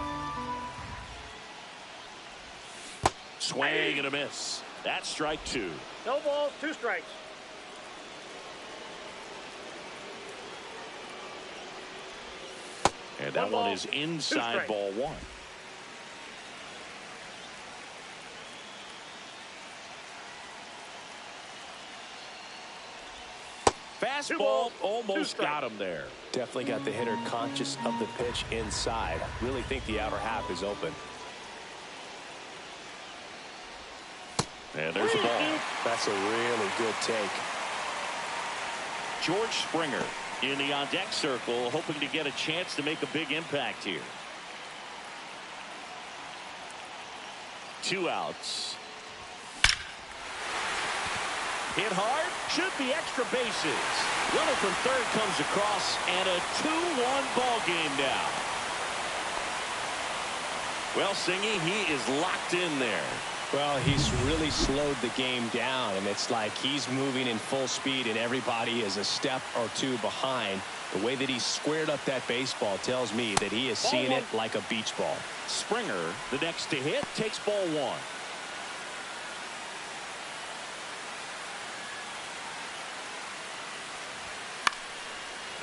Swing and a miss. That's strike 2. No balls, 2 strikes. And that one is inside ball 1. Fastball almost got him there. Definitely got the hitter conscious of the pitch inside. Really think the outer half is open. And there's a ball. That's a really good take. George Springer in the on-deck circle, hoping to get a chance to make a big impact here. 2 outs. Hit hard, should be extra bases. Runner from third comes across, and a 2-1 ball game now. Well, Singy, he is locked in there. Well, he's really slowed the game down, and it's like he's moving in full speed, and everybody is a step or 2 behind. The way that he squared up that baseball tells me that he is seeing it like a beach ball. Springer, the next to hit, takes ball 1.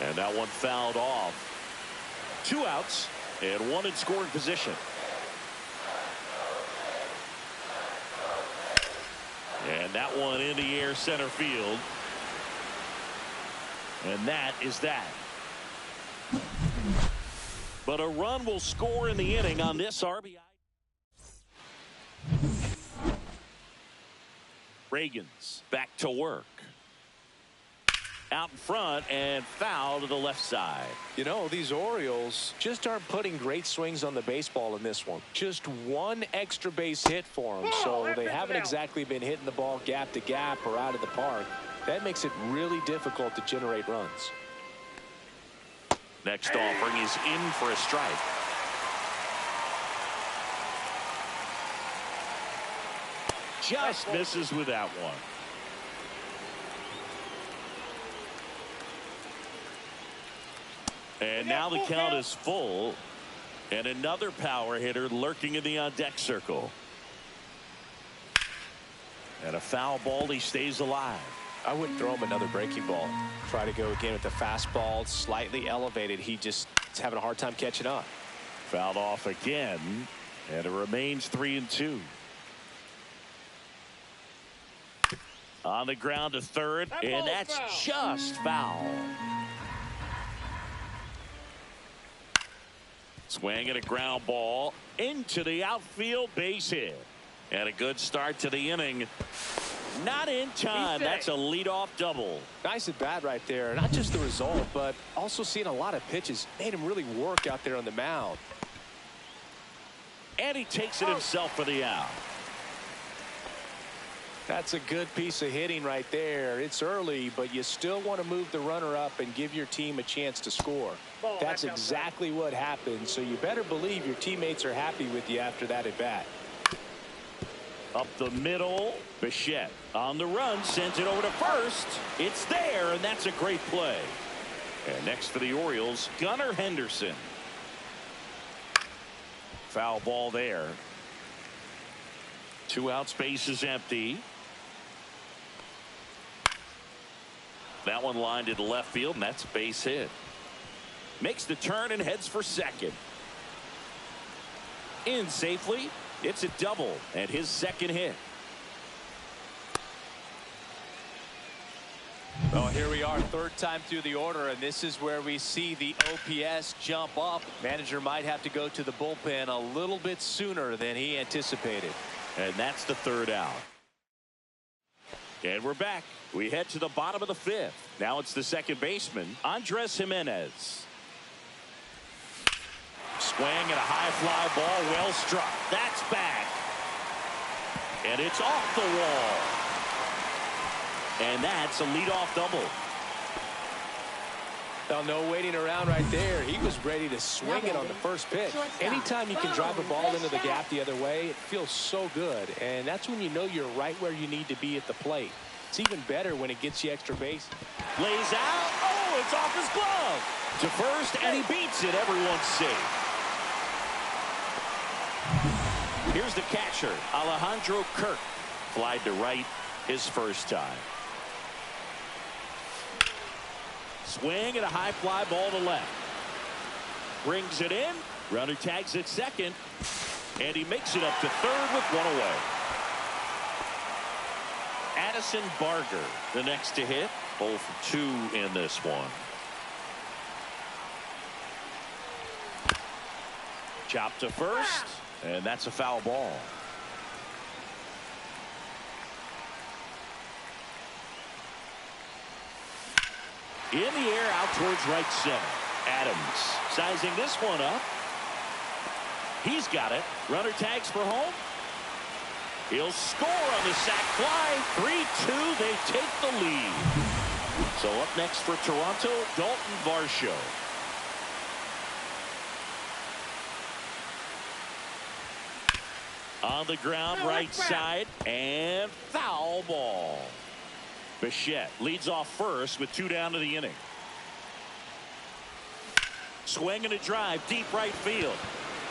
And that one fouled off. 2 outs and 1 in scoring position. And that one in the air center field. And that is that. But a run will score in the inning on this RBI. Reagan's back to work. Out in front and foul to the left side. You know, these Orioles just aren't putting great swings on the baseball in this one. Just 1 extra base hit for them, so they haven't exactly been hitting the ball gap to gap or out of the park. That makes it really difficult to generate runs. Next offering is in for a strike. Just misses with that one. And now the count is full. And another power hitter lurking in the on-deck circle. And a foul ball, he stays alive. I wouldn't throw him another breaking ball. Try to go again with the fastball, slightly elevated. He just is having a hard time catching up. Fouled off again. And it remains 3-2. On the ground to third. And that's just foul. Swing and a ground ball into the outfield, base hit. And a good start to the inning. Not in time. That's a leadoff double. Nice at bat right there. Not just the result, but also seeing a lot of pitches. Made him really work out there on the mound. And he takes it himself for the out. That's a good piece of hitting right there. It's early, but you still want to move the runner up and give your team a chance to score. That's exactly what happened, so you better believe your teammates are happy with you after that at bat. Up the middle, Bichette on the run, sends it over to first. It's there, and that's a great play. And next for the Orioles, Gunnar Henderson. Foul ball there. 2 outs, base is empty. That one lined to the left field, and that's a base hit. Makes the turn and heads for second. In safely. It's a double and his second hit. Well, here we are, 3rd time through the order, and this is where we see the OPS jump up. Manager might have to go to the bullpen a little bit sooner than he anticipated. And that's the 3rd out. And we're back. We head to the bottom of the 5th. Now it's the second baseman, Andres Gimenez. Swing and a high fly ball, well struck. That's back. And it's off the wall. And that's a leadoff double. Well, no waiting around right there. He was ready to swing it on the first pitch. Anytime you can drive a ball into the gap the other way, it feels so good. And that's when you know you're right where you need to be at the plate. It's even better when it gets you extra base. Lays out. Oh, it's off his glove. To first, and he beats it. Everyone's safe. Here's the catcher, Alejandro Kirk. Flied to right his first time. Swing and a high fly ball to left. Brings it in. Runner tags at second. And he makes it up to third with one away. Addison Barger, the next to hit. 0 for 2 in this one. Chop to first. And that's a foul ball. In the air out towards right center. Adams sizing this one up. He's got it. Runner tags for home. He'll score on the sac fly. 3-2. They take the lead. So up next for Toronto, Dalton Varsho. On the ground, right side, and foul ball. Bichette leads off first with 2 down to the inning. Swing and a drive, deep right field.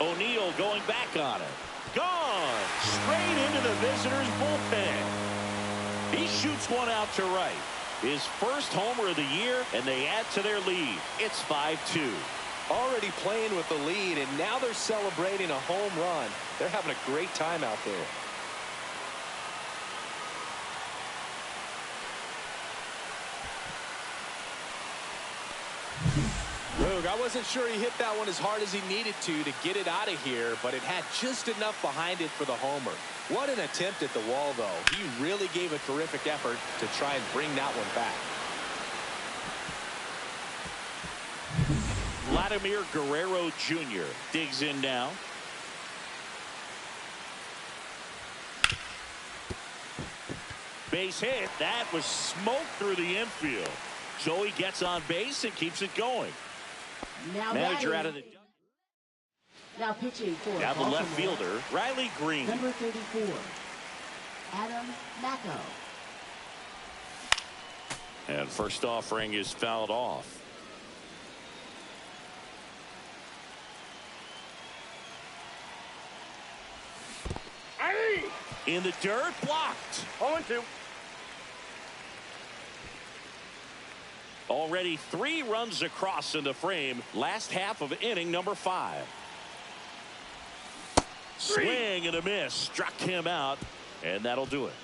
O'Neill going back on it. Gone! Straight into the visitors' bullpen. He shoots one out to right. His first homer of the year, and they add to their lead. It's 5-2. Already playing with the lead, and now they're celebrating a home run. They're having a great time out there. Look, I wasn't sure he hit that one as hard as he needed to get it out of here, but it had just enough behind it for the homer. What an attempt at the wall, though. He really gave a terrific effort to try and bring that one back. Vladimir Guerrero Jr. digs in now. Base hit. That was smoke through the infield. So he gets on base and keeps it going. Now Manager out of the... Now pitching for Now the left fielder, Riley Green. Number 34, Adam Macko. And first offering is fouled off. In the dirt, blocked. 0-2. Already 3 runs across in the frame. Last half of inning number 5. Swing and a miss. Struck him out. And that'll do it.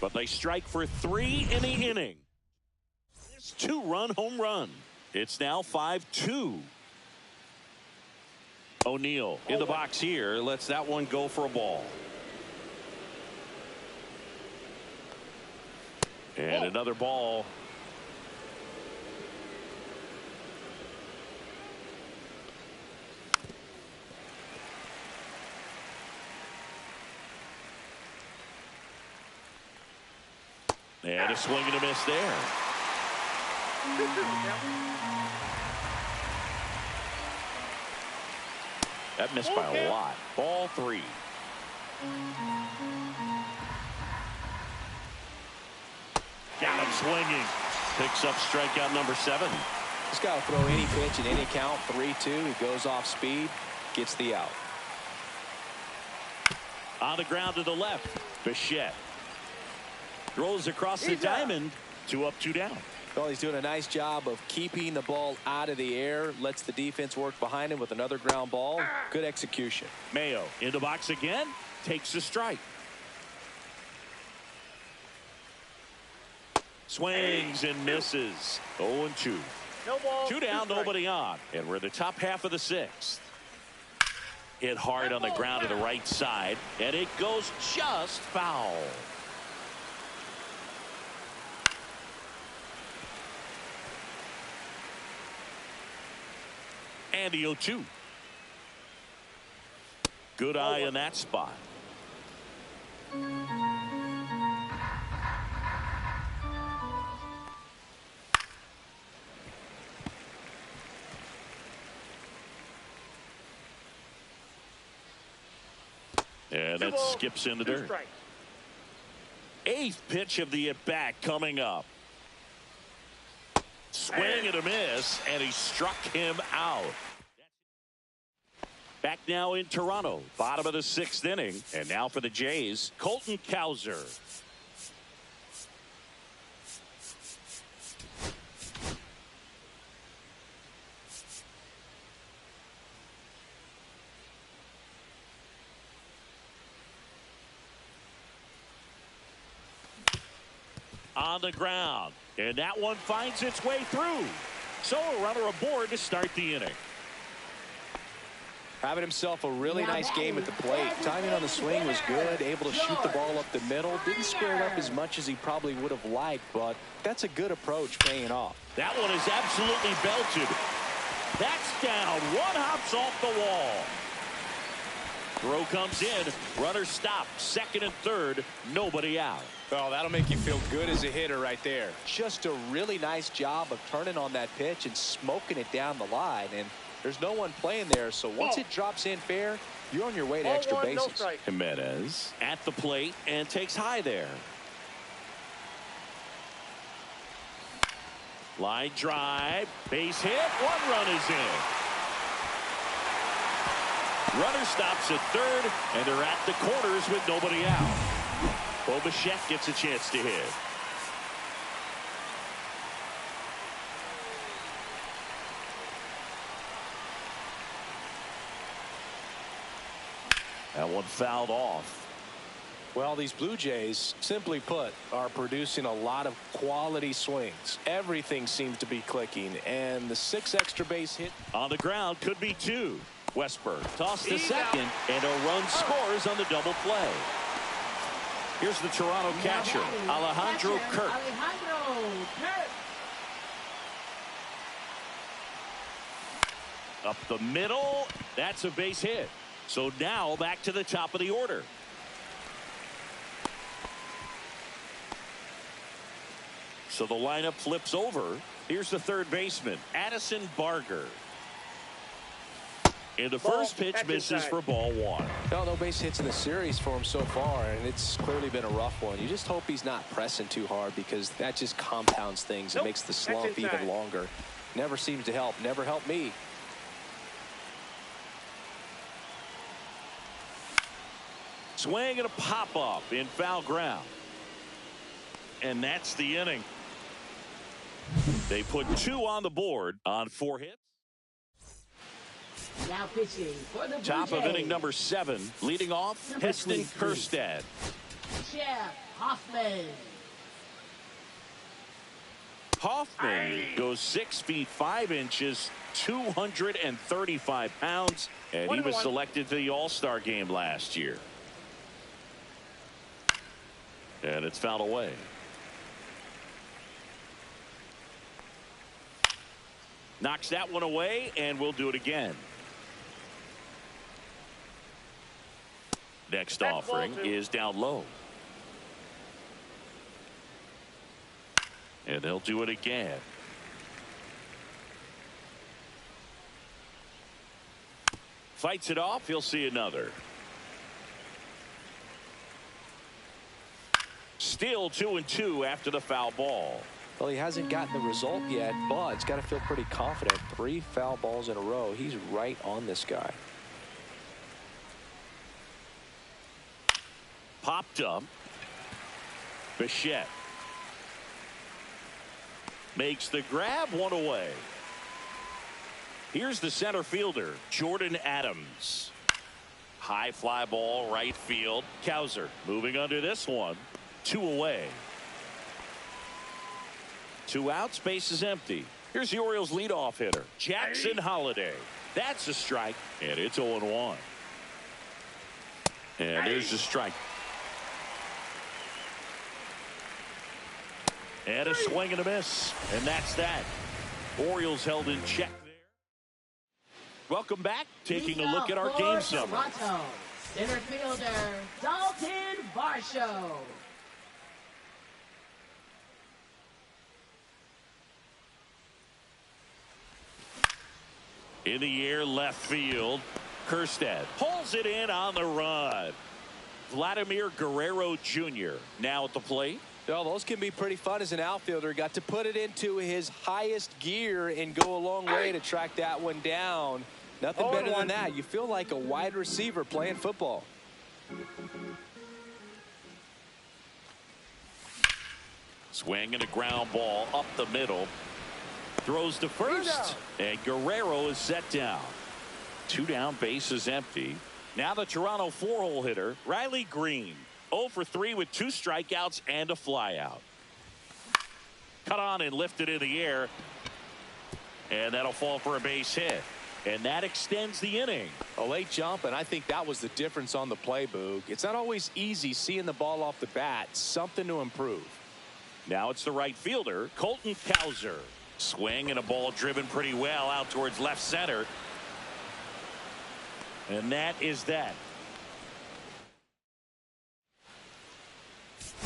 But they strike for 3 in the inning. It's 2-run home run. It's now 5-2. O'Neill in the box here. Lets that one go for a ball. And another ball. And a swing and a miss there. That missed by a lot. Ball 3. Got him swinging. Picks up strikeout number 7. Just got to throw any pitch in any count. 3-2. He goes off speed. Gets the out. On the ground to the left. Bichette. Throws across the diamond. 2 up, 2 down. Well, he's doing a nice job of keeping the ball out of the air. Lets the defense work behind him with another ground ball. Good execution. Mayo in the box again. Takes the strike. Swings and misses. 0-2. No ball. 2 down, nobody on. And we're in the top half of the 6th. Hit hard on the ground to the right side. And it goes just foul. And the 0-2. Good eye in that spot. And that skips in the dirt. 8th pitch of the at-bat coming up. Swing and a miss, and he struck him out. Back now in Toronto, bottom of the 6th inning. And now for the Jays, Colton Cowser. On the ground, and that one finds its way through. So a runner aboard to start the inning. Having himself a really nice game at the plate. Timing on the swing was good, able to shoot the ball up the middle. Didn't square it up as much as he probably would have liked, but that's a good approach paying off. That one is absolutely belted. That's down. One hops off the wall. Throw comes in. Runner stops. Second and third. Nobody out. Oh, that'll make you feel good as a hitter right there. Just a really nice job of turning on that pitch and smoking it down the line. And there's no one playing there, so once it drops in fair, you're on your way to extra bases. No Jimenez at the plate and takes high there. Line drive. Base hit. One run is in. Runner stops at third, and they're at the corners with nobody out. Bichette gets a chance to hit. That one fouled off. Well, these Blue Jays, simply put, are producing a lot of quality swings. Everything seems to be clicking, and the 6 extra base hit. On the ground could be 2. Westberg tossed to second, and a run scores on the double play. Here's the Toronto catcher, Alejandro Kirk. Up the middle. That's a base hit. So now back to the top of the order. So the lineup flips over. Here's the third baseman, Addison Barger. And the first pitch misses for ball 1. No base hits in the series for him so far, and it's clearly been a rough one. You just hope he's not pressing too hard, because that just compounds things and makes the slump even longer. Never seems to help. Never helped me. Swing and a pop-up in foul ground. And that's the inning. They put 2 on the board on 4 hits. Now pitching for the Blue Top of Jays. inning number 7. Leading off, Number Heston 23. Kjerstad. Jeff Hoffman. Hoffman goes 6 feet 5 inches, 235 pounds, and he was selected to the All-Star game last year. And it's fouled away. Knocks that one away, and we'll do it again. Next offering is down low. And they'll do it again. Fights it off. He'll see another. Still 2-2 after the foul ball. Well, he hasn't gotten the result yet, but he's got to feel pretty confident. 3 foul balls in a row. He's right on this guy. Popped up. Bichette makes the grab, 1 away. Here's the center fielder, Jordan Adams. High fly ball, right field. Cowser moving under this one. 2 away. 2 outs, base is empty. Here's the Orioles leadoff hitter, Jackson Holliday. That's a strike, and it's 0-1. And there's the strike. And a swing and a miss. And that's that. Orioles held in check there. Welcome back. Taking a look at our game summary. Toronto, center fielder, Dalton Varsho. In the air, left field. Kjerstad pulls it in on the run. Vladimir Guerrero Jr. now at the plate. Well, those can be pretty fun as an outfielder. Got to put it into his highest gear and go a long way to track that one down. Nothing better than that. You feel like a wide receiver playing football. Swing and a ground ball up the middle. Throws to first. And Guerrero is set down. 2 down, bases empty. Now the Toronto 4-hole hitter, Riley Green. 0 for 3 with 2 strikeouts and a flyout. Cut on and lifted in the air. And that'll fall for a base hit. And that extends the inning. A late jump, and I think that was the difference on the play, Boog. It's not always easy seeing the ball off the bat. Something to improve. Now it's the right fielder, Colton Cowser. Swing and a ball driven pretty well out towards left center. And that is that.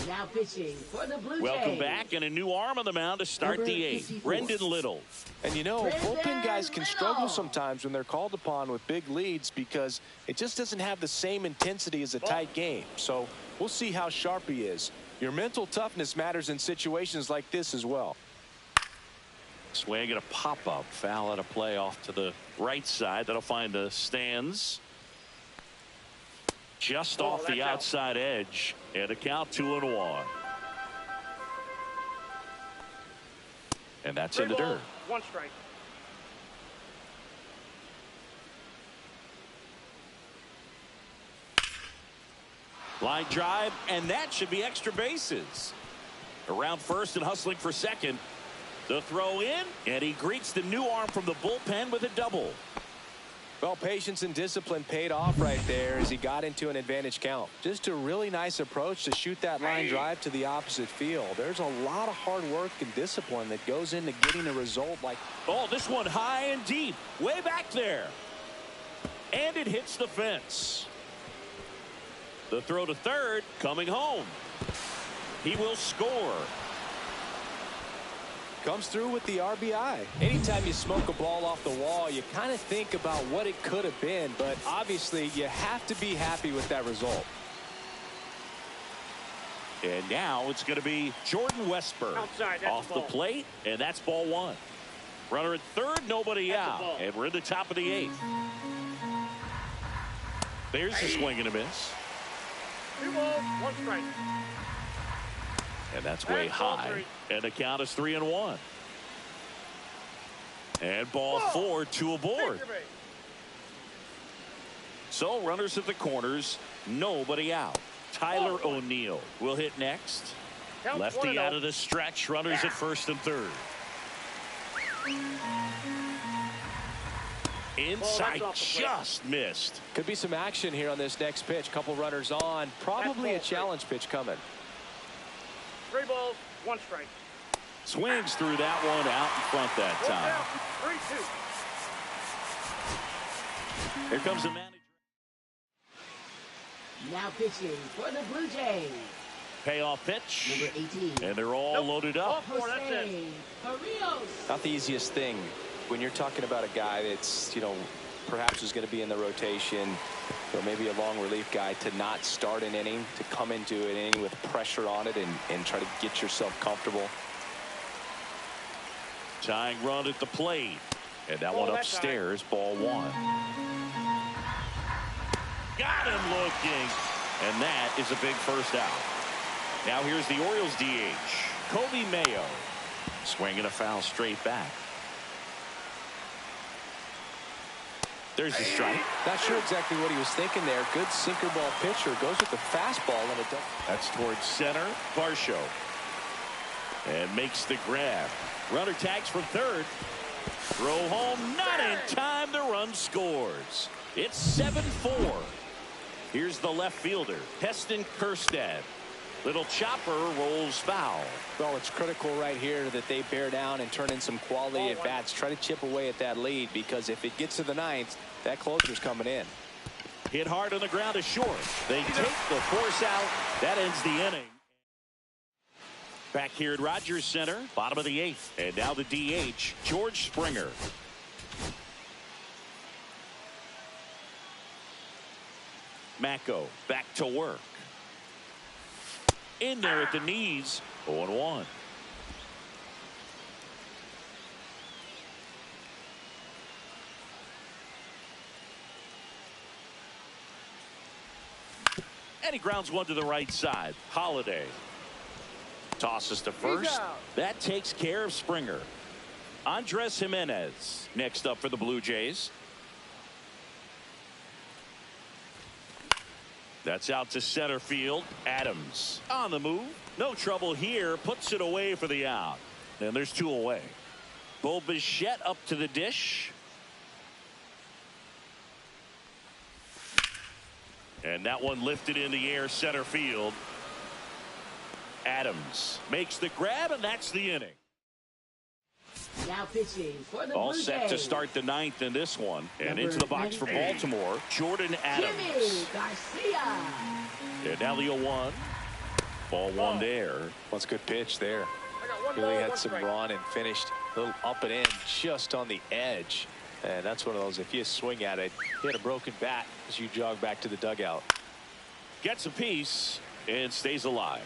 Now pitching for the Blue Jays. Welcome back, and a new arm on the mound to start the 8th. Brendan Little. And you know, bullpen guys can struggle sometimes when they're called upon with big leads because it just doesn't have the same intensity as a tight game. So we'll see how sharp he is. Your mental toughness matters in situations like this as well. Swing and a pop-up. Foul out of play off to the right side. That'll find the stands. Just off the outside edge. And a count 2-1. And that's in the dirt. 1 strike. Line drive, and that should be extra bases. Around first and hustling for second. The throw in, and he greets the new arm from the bullpen with a double. Well, patience and discipline paid off right there as he got into an advantage count. Just a really nice approach to shoot that line drive to the opposite field. There's a lot of hard work and discipline that goes into getting a result like. Oh, this one high and deep, way back there. And it hits the fence. The throw to third, coming home. He will score. Comes through with the RBI. Anytime you smoke a ball off the wall, you kind of think about what it could have been, but obviously you have to be happy with that result. And now it's going to be Jordan Westberg off the plate, and that's ball 1. Runner at third, nobody out, and we're in the top of the 8th. There's a swing and a miss. 2 balls, 1 strike. And that's way high. And the count is 3-1. And ball 4, 2 aboard. So runners at the corners, nobody out. Tyler O'Neill will hit next. Lefty out of the stretch, runners at first and third. Inside, just missed. Could be some action here on this next pitch. Couple runners on. Probably a challenge pitch coming. 3 balls, 1 strike. Swings through that one out in front that time. 3-2. Here comes the manager. Now pitching for the Blue Jays. Payoff pitch. Number 18. And they're all loaded up. Jose Barrios. Not the easiest thing when you're talking about a guy that's, you know, perhaps is going to be in the rotation, or maybe a long relief guy, to not start an inning, to come into an inning with pressure on it and try to get yourself comfortable. Tying run at the plate. And that one upstairs, ball 1. Got him looking. And that is a big first out. Now here's the Orioles DH, Kobe Mayo. Swinging a foul straight back. There's the strike. Not sure exactly what he was thinking there. Good sinker ball pitcher. Goes with the fastball. And it That's towards center. Varsho. And makes the grab. Runner tags from third. Throw home. Not in time. The run scores. It's 7-4. Here's the left fielder, Heston Kjerstad. Little chopper rolls foul. Well, it's critical right here that they bear down and turn in some quality at bats. Try to chip away at that lead, because if it gets to the 9th, that closer's coming in. Hit hard on the ground is short. They take the force out. That ends the inning. Back here at Rogers Center, bottom of the 8th. And now the DH, George Springer. Mako back to work. In there at the knees. 0-1. And he grounds one to the right side. Holiday tosses to first. That takes care of Springer. Andres Jimenez next up for the Blue Jays. That's out to center field. Adams on the move. No trouble here. Puts it away for the out. And there's two away. Bo Bichette up to the dish. And that one lifted in the air center field. Adams makes the grab, and that's the inning. Now pitching for the All Blue set Jays. to start the ninth in this one. And Number into the box for 98. Baltimore, Jordan Adams. Jimmy Garcia. And now the 0-1. Ball one there. What's a good pitch there. I got one Really ball, had one some strike. run and finished a little up and in just on the edge. And that's one of those, if you swing at it, hit a broken bat as you jog back to the dugout. Gets a piece and stays alive.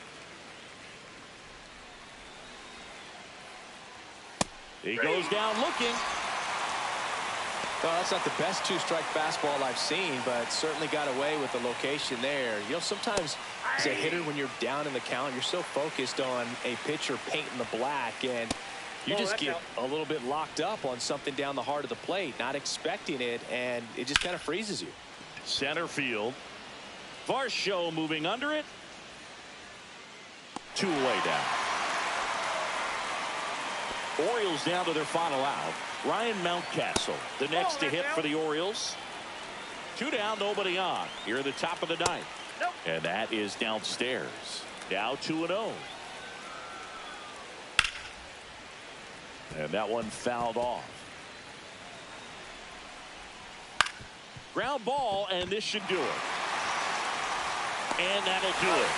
He goes down looking. Well, that's not the best two-strike fastball I've seen, but certainly got away with the location there. You know, sometimes as a hitter, when you're down in the count, you're so focused on a pitcher painting the black, and you just get a little bit locked up on something down the heart of the plate, not expecting it, and it just kind of freezes you. Center field. Varsho moving under it. Two away down. Orioles down to their final out. Ryan Mountcastle, the next to hit for the Orioles. Two down, nobody on. Here at the top of the ninth. And that is downstairs. Now 2-0. And that one fouled off. Ground ball, and this should do it. And that'll do it.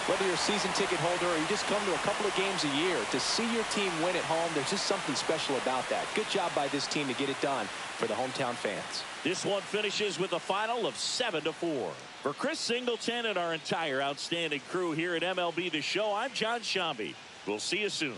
Whether you're a season ticket holder or you just come to a couple of games a year, to see your team win at home, there's just something special about that. Good job by this team to get it done for the hometown fans. This one finishes with a final of 7-4. For Chris Singleton and our entire outstanding crew here at MLB The Show, I'm John Shambi. We'll see you soon.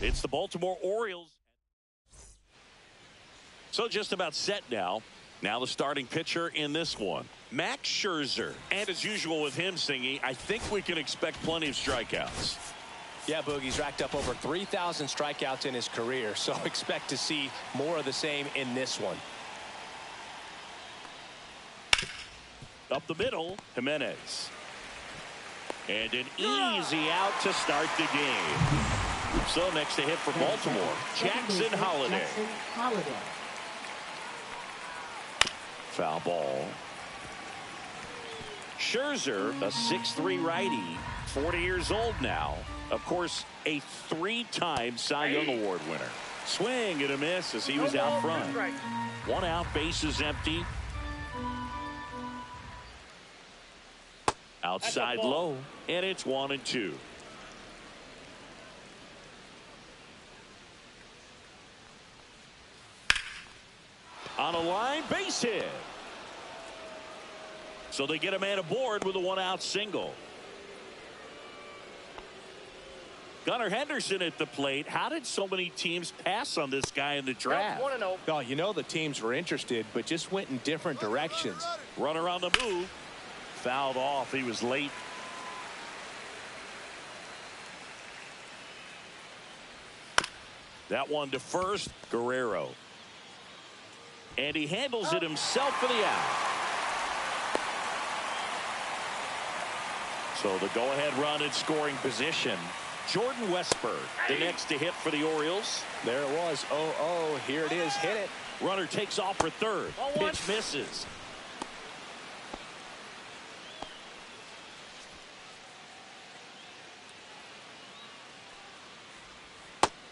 It's the Baltimore Orioles. So just about set now. Now the starting pitcher in this one, Max Scherzer. And as usual with him, Singy, I think we can expect plenty of strikeouts. Yeah, Boogie's racked up over 3,000 strikeouts in his career, so expect to see more of the same in this one. Up the middle, Jimenez. And an easy out to start the game. So next to hit for Baltimore, Jackson Holiday. Foul ball. Scherzer, a 6'3" righty, 40 years old now. Of course, a 3-time Cy Young Award winner. Swing and a miss as he was out front. 1 out, bases empty. Outside low, and it's 1-2. On a line, base hit. So they get a man aboard with a 1-out single. Gunnar Henderson at the plate. How did so many teams pass on this guy in the draft? Oh, you know the teams were interested, but just went in different directions. Runner on the move. Fouled off. He was late. That one to first. Guerrero. And he handles it himself for the out. So the go-ahead run in scoring position. Jordan Westburg, the next to hit for the Orioles. There it was. 0-0. Here it is. Hit it. Runner takes off for third. Pitch misses.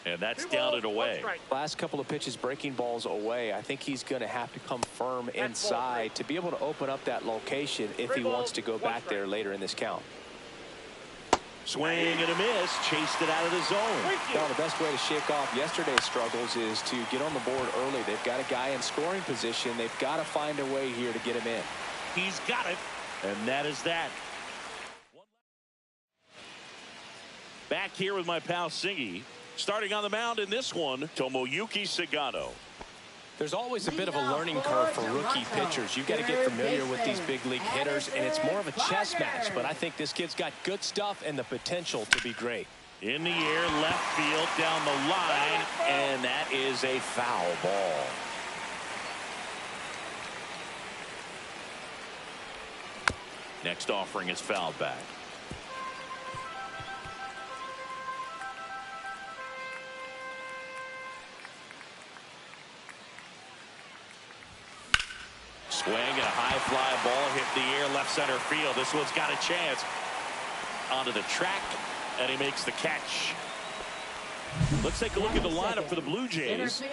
And that's down and away. Last couple of pitches breaking balls away. I think he's going to have to come firm inside to be able to open up that location if he wants to go back there later in this count. Swing and a miss. Chased it out of the zone. Well, the best way to shake off yesterday's struggles is to get on the board early. They've got a guy in scoring position. They've got to find a way here to get him in. He's got it. And that is that. Back here with my pal Singy. Starting on the mound in this one, Tomoyuki Sagano. There's always a bit of a learning curve for rookie pitchers. You've got to get familiar with these big league hitters, and it's more of a chess match. But I think this kid's got good stuff and the potential to be great. In the air, left field, down the line, and that is a foul ball. Next offering is fouled back. Swing and a high fly ball hit the air left center field. This one's got a chance. Onto the track, and he makes the catch. Let's take a look at the lineup for the Blue Jays.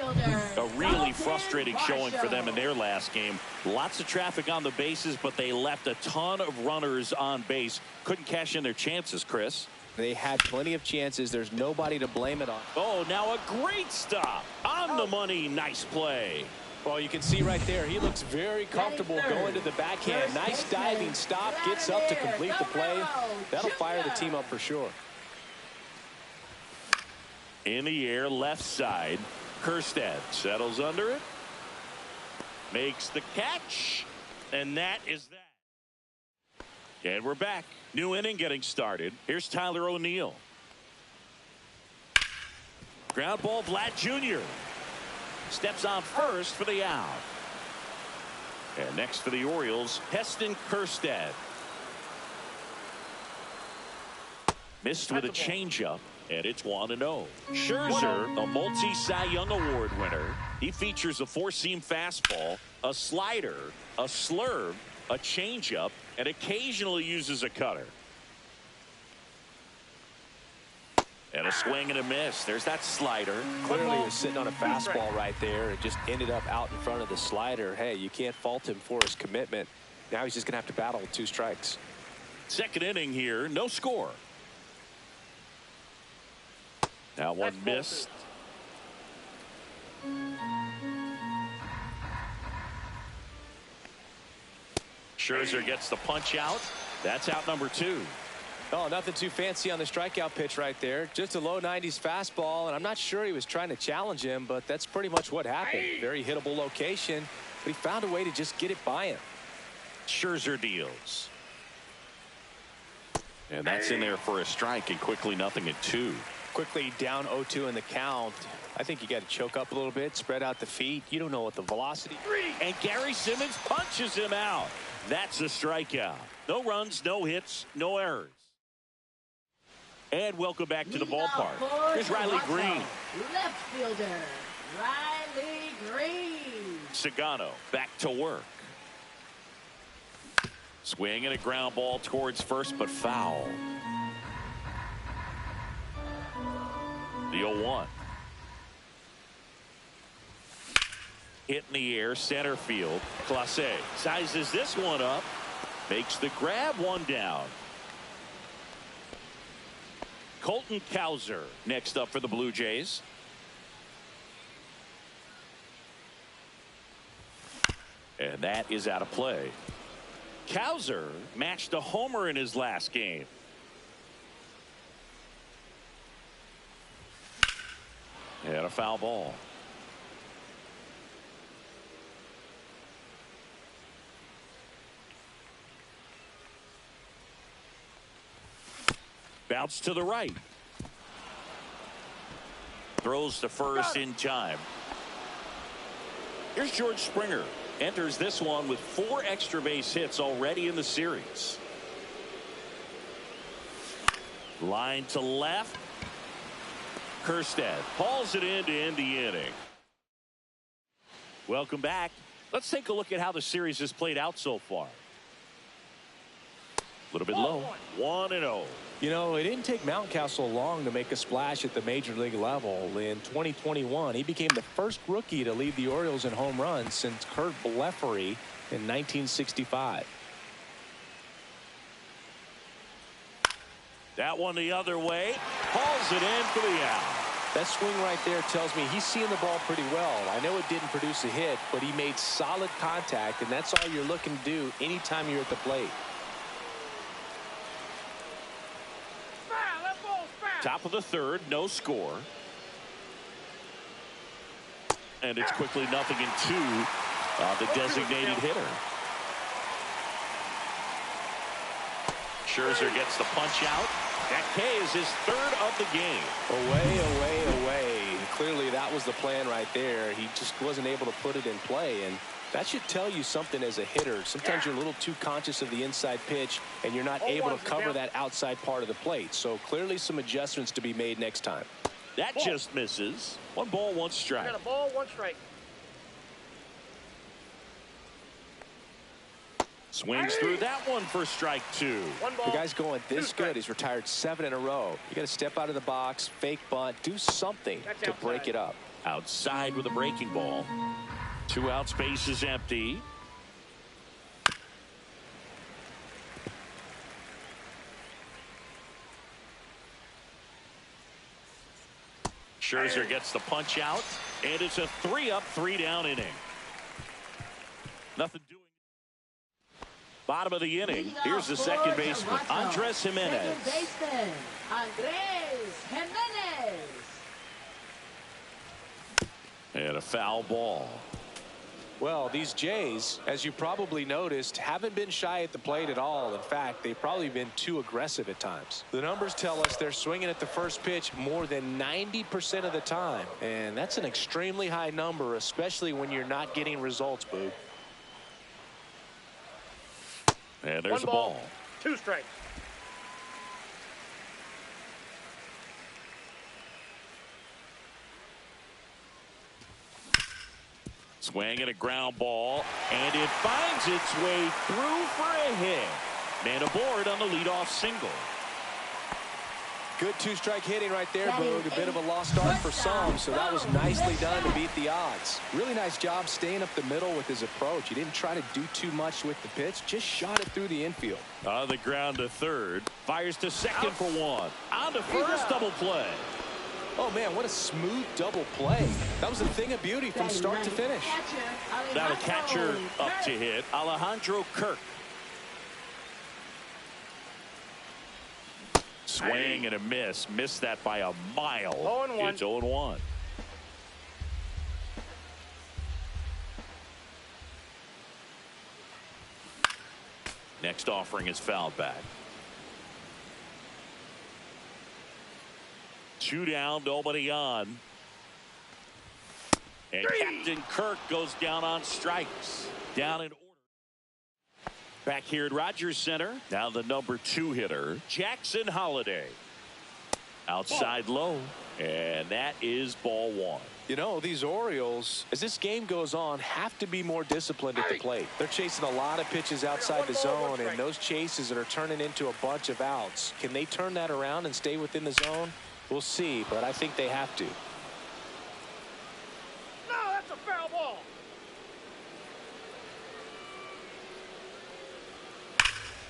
A really frustrating showing for them in their last game. Lots of traffic on the bases, but they left a ton of runners on base. Couldn't cash in their chances, Chris. They had plenty of chances. There's nobody to blame it on. Oh, now a great stop. On the money. Nice play. Well, you can see right there, he looks very comfortable going to the backhand. Nice diving stop, gets up to complete the play. That'll fire the team up for sure. In the air, left side. Kjerstad settles under it. Makes the catch. And that is that. And we're back. New inning getting started. Here's Tyler O'Neill. Ground ball, Vlad Jr. Steps on first for the out. And next for the Orioles, Heston Kjerstad. Missed with a changeup, and it's 1-0. Scherzer, a multi-Cy Young Award winner. He features a four-seam fastball, a slider, a slurve, a changeup, and occasionally uses a cutter. And a swing and a miss. There's that slider. Clearly he was sitting on a fastball right there and just ended up out in front of the slider. Hey, you can't fault him for his commitment. Now he's just going to have to battle with 2 strikes. Second inning here, no score. Now one missed. Scherzer gets the punch out. That's out number 2. Oh, nothing too fancy on the strikeout pitch right there. Just a low 90s fastball, and I'm not sure he was trying to challenge him, but that's pretty much what happened. Very hittable location, but he found a way to just get it by him. Scherzer deals. And that's in there for a strike, and quickly 0-2. Quickly down 0-2 in the count. I think you got to choke up a little bit, spread out the feet. You don't know what the velocity. And Gary Simmons punches him out. That's a strikeout. No runs, no hits, no errors. And welcome back to the ballpark. Here's Riley Green. Left fielder, Riley Green. Sagano back to work. Swing and a ground ball towards first, but foul. The 0-1. Hit in the air, center field. Clase sizes this one up. Makes the grab, one down. Colton Cowser next up for the Blue Jays. And that is out of play. Cowser matched a homer in his last game. And a foul ball. Bounce to the right. Throws to first in time. Here's George Springer. Enters this one with 4 extra base hits already in the series. Line to left. Kjerstad hauls it in to end the inning. Welcome back. Let's take a look at how the series has played out so far. A little bit low. 1-0. You know, it didn't take Mountcastle long to make a splash at the major league level. In 2021, he became the first rookie to lead the Orioles in home runs since Kurt Blefary in 1965. That one the other way. Hauls it in for the out. That swing right there tells me he's seeing the ball pretty well. I know it didn't produce a hit, but he made solid contact, and that's all you're looking to do anytime you're at the plate. Top of the third, no score. And it's quickly 0-2 the designated hitter. Scherzer gets the punch out. That K is his 3rd of the game. Away. Clearly that was the plan right there. He just wasn't able to put it in play, and that should tell you something as a hitter. Sometimes you're a little too conscious of the inside pitch, and you're not able to cover that outside part of the plate. So clearly some adjustments to be made next time. That just misses. 1 ball, 1 strike. Got a ball, 1 strike. Swings through that one for strike 2. The guy's going this good. He's retired 7 in a row. You got to step out of the box, fake bunt, do something to break it up. Outside with a breaking ball. 2 out, space is empty. Scherzer gets the punch out, and it's a 3-up, 3-down inning. Nothing doing. Bottom of the inning. Here's the second baseman, Andres Jimenez. Second baseman, Andres Jimenez. And a foul ball. Well, these Jays, as you probably noticed, haven't been shy at the plate at all. In fact, they've probably been too aggressive at times. The numbers tell us they're swinging at the first pitch more than 90% of the time. And that's an extremely high number, especially when you're not getting results, Boog. And there's a ball. 2 strikes. Swing and a ground ball, and it finds its way through for a hit. Man aboard on the leadoff single. Good 2-strike hitting right there, Boog. A bit of a lost art for some, so that was nicely done to beat the odds. Really nice job staying up the middle with his approach. He didn't try to do too much with the pitch, just shot it through the infield. On the ground to third, fires to second for 1. On to first, double play. Oh, man, what a smooth double play. That was a thing of beauty from start to finish. Now the catcher up to hit, Alejandro Kirk. swing and a miss. Missed that by a mile. 0-1. It's 0-1. Next offering is fouled back. 2 down, nobody on. And Captain Kirk goes down on strikes. Down in order. Back here at Rogers Center. Now the number 2 hitter, Jackson Holliday. Outside low. And that is ball 1. You know, these Orioles, as this game goes on, have to be more disciplined at the plate. They're chasing a lot of pitches outside the zone, and those chases that are turning into a bunch of outs. Can they turn that around and stay within the zone? We'll see, but I think they have to. No, that's a foul ball.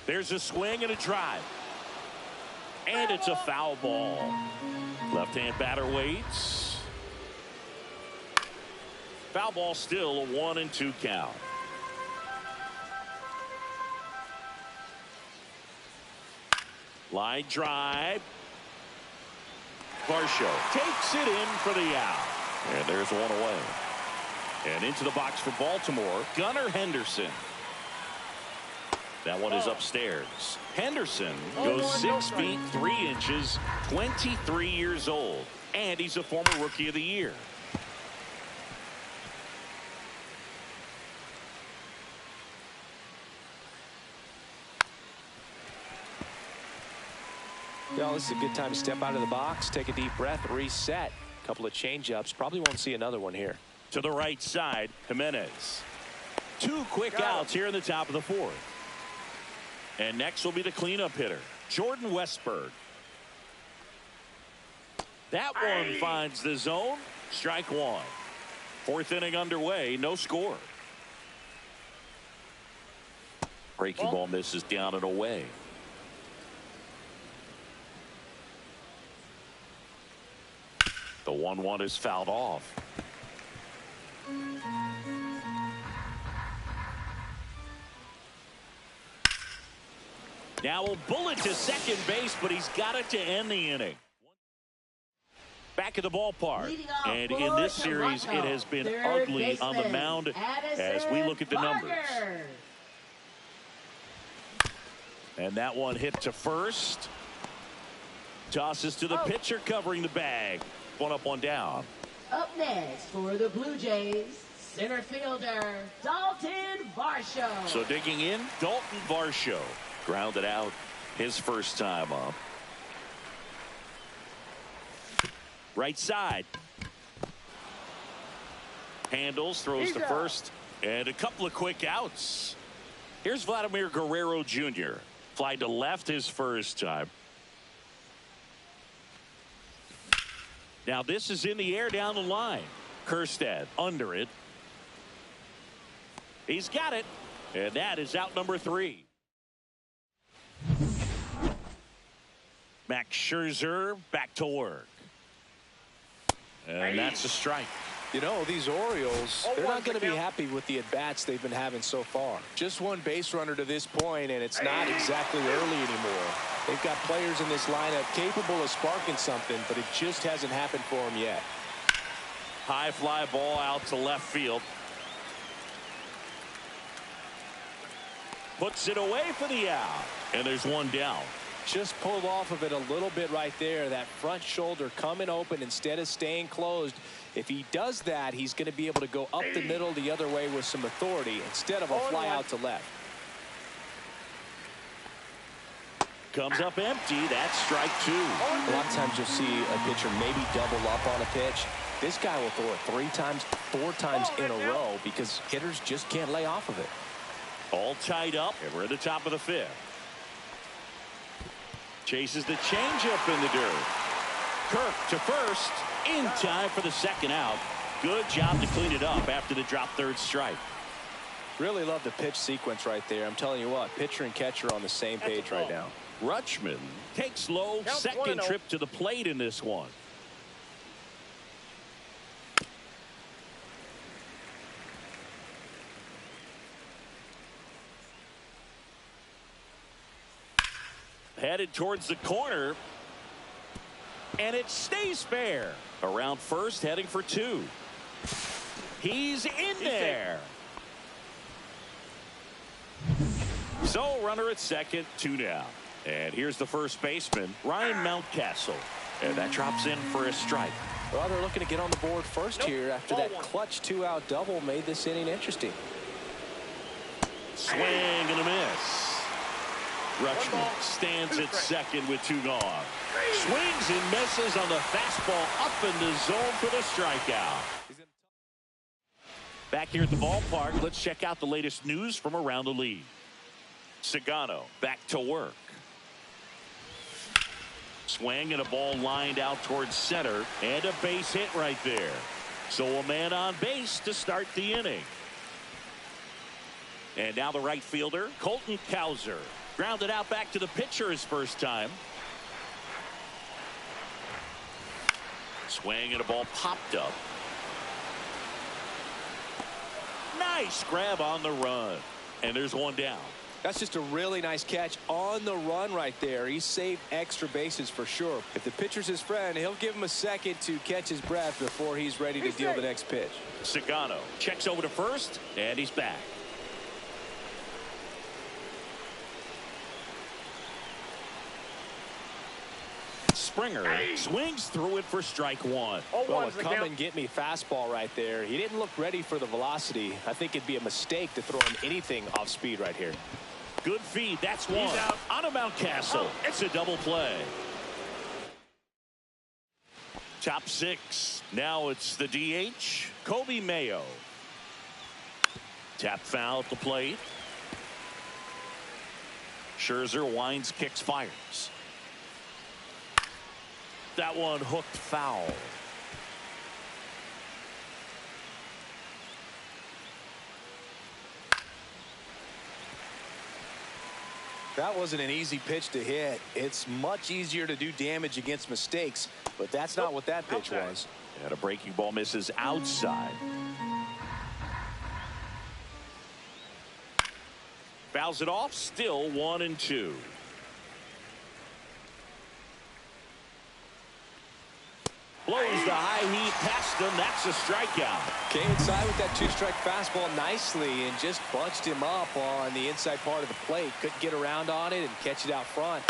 There's a swing and a drive. And it's a foul ball. Left-hand batter waits. Foul ball, still a 1-2 count. Line drive. Varsho takes it in for the out. And there's one away. And into the box for Baltimore, Gunnar Henderson. That one is upstairs. Henderson goes 6 feet 3 inches, 23 years old. And he's a former Rookie of the Year. Well, this is a good time to step out of the box, take a deep breath, reset. A couple of change-ups. Probably won't see another one here. To the right side, Jimenez. 2 quick outs here in the top of the 4th. And next will be the cleanup hitter, Jordan Westburg. That one finds the zone. Strike 1. 4th inning underway. No score. Breaking ball misses down and away. The 1-1 is fouled off. Now a bullet to second base, but he's got it to end the inning. Back at the ballpark. And in this series, it has been ugly on the mound as we look at the numbers. And that one hit to first. Tosses to the pitcher covering the bag. 1 up, 1 down. Up next for the Blue Jays, center fielder, Dalton Varsho. So digging in, Dalton Varsho. Grounded out his first time up. Right side. Handles, throws to first, and a couple of quick outs. Here's Vladimir Guerrero Jr. Fly to left his first time. Now this is in the air down the line. Kjerstad under it. He's got it, and that is out number 3. Max Scherzer back to work. And that's a strike. You know, these Orioles, they're not going to be happy with the at-bats they've been having so far. Just one base runner to this point, and it's not exactly early anymore. They've got players in this lineup capable of sparking something, but it just hasn't happened for them yet. High fly ball out to left field. Puts it away for the out. And there's one down. Just pulled off of it a little bit right there. That front shoulder coming open instead of staying closed. If he does that, he's going to be able to go up the middle the other way with some authority instead of a fly out to left. Comes up empty. That's strike 2. A lot of times you'll see a pitcher maybe double up on a pitch. This guy will throw it 3 times, 4 times in a row because hitters just can't lay off of it. All tied up, and we're at the top of the 5th. Chases the changeup in the dirt. Kirk to first, in time for the second out. Good job to clean it up after the drop third strike. Really love the pitch sequence right there. I'm telling you what, pitcher and catcher are on the same page right now. Rutschman takes low, second trip to the plate in this one. Headed towards the corner. And it stays fair. Around first, heading for 2. He's in there. So runner at second, 2 down. And here's the first baseman, Ryan Mountcastle. And that drops in for a strike. Well, they're looking to get on the board first here after that clutch 2-out double made this inning interesting. Swing and a miss. Rutschman stands at second with 2 gone. Swings and misses on the fastball up in the zone for the strikeout. Back here at the ballpark, let's check out the latest news from around the league. Sagano back to work. Swing and a ball lined out towards center, and a base hit right there. So a man on base to start the inning. And now the right fielder, Colton Cowser. Grounded out back to the pitcher his first time. Swing and a ball popped up. Nice grab on the run. And there's 1 down. That's just a really nice catch on the run right there. He saved extra bases for sure. If the pitcher's his friend, he'll give him a second to catch his breath before he's ready to deal the next pitch. Sagano checks over to first, and he's back. Springer swings through it for strike 1. Well, a come and get me fastball right there. He didn't look ready for the velocity. I think it'd be a mistake to throw him anything off speed right here. Good feed. That's 1. On a Mountcastle. It's a double play. Top 6. Now it's the DH, Kobe Mayo. Tap foul at the plate. Scherzer winds, kicks, fires. That one hooked foul. That wasn't an easy pitch to hit. It's much easier to do damage against mistakes, but that's not what that pitch was. And a breaking ball misses outside. Fouls it off, still 1-2. Blows the high heat past him. That's a strikeout. Came inside with that 2-strike fastball nicely and just bunched him up on the inside part of the plate. Couldn't get around on it and catch it out front.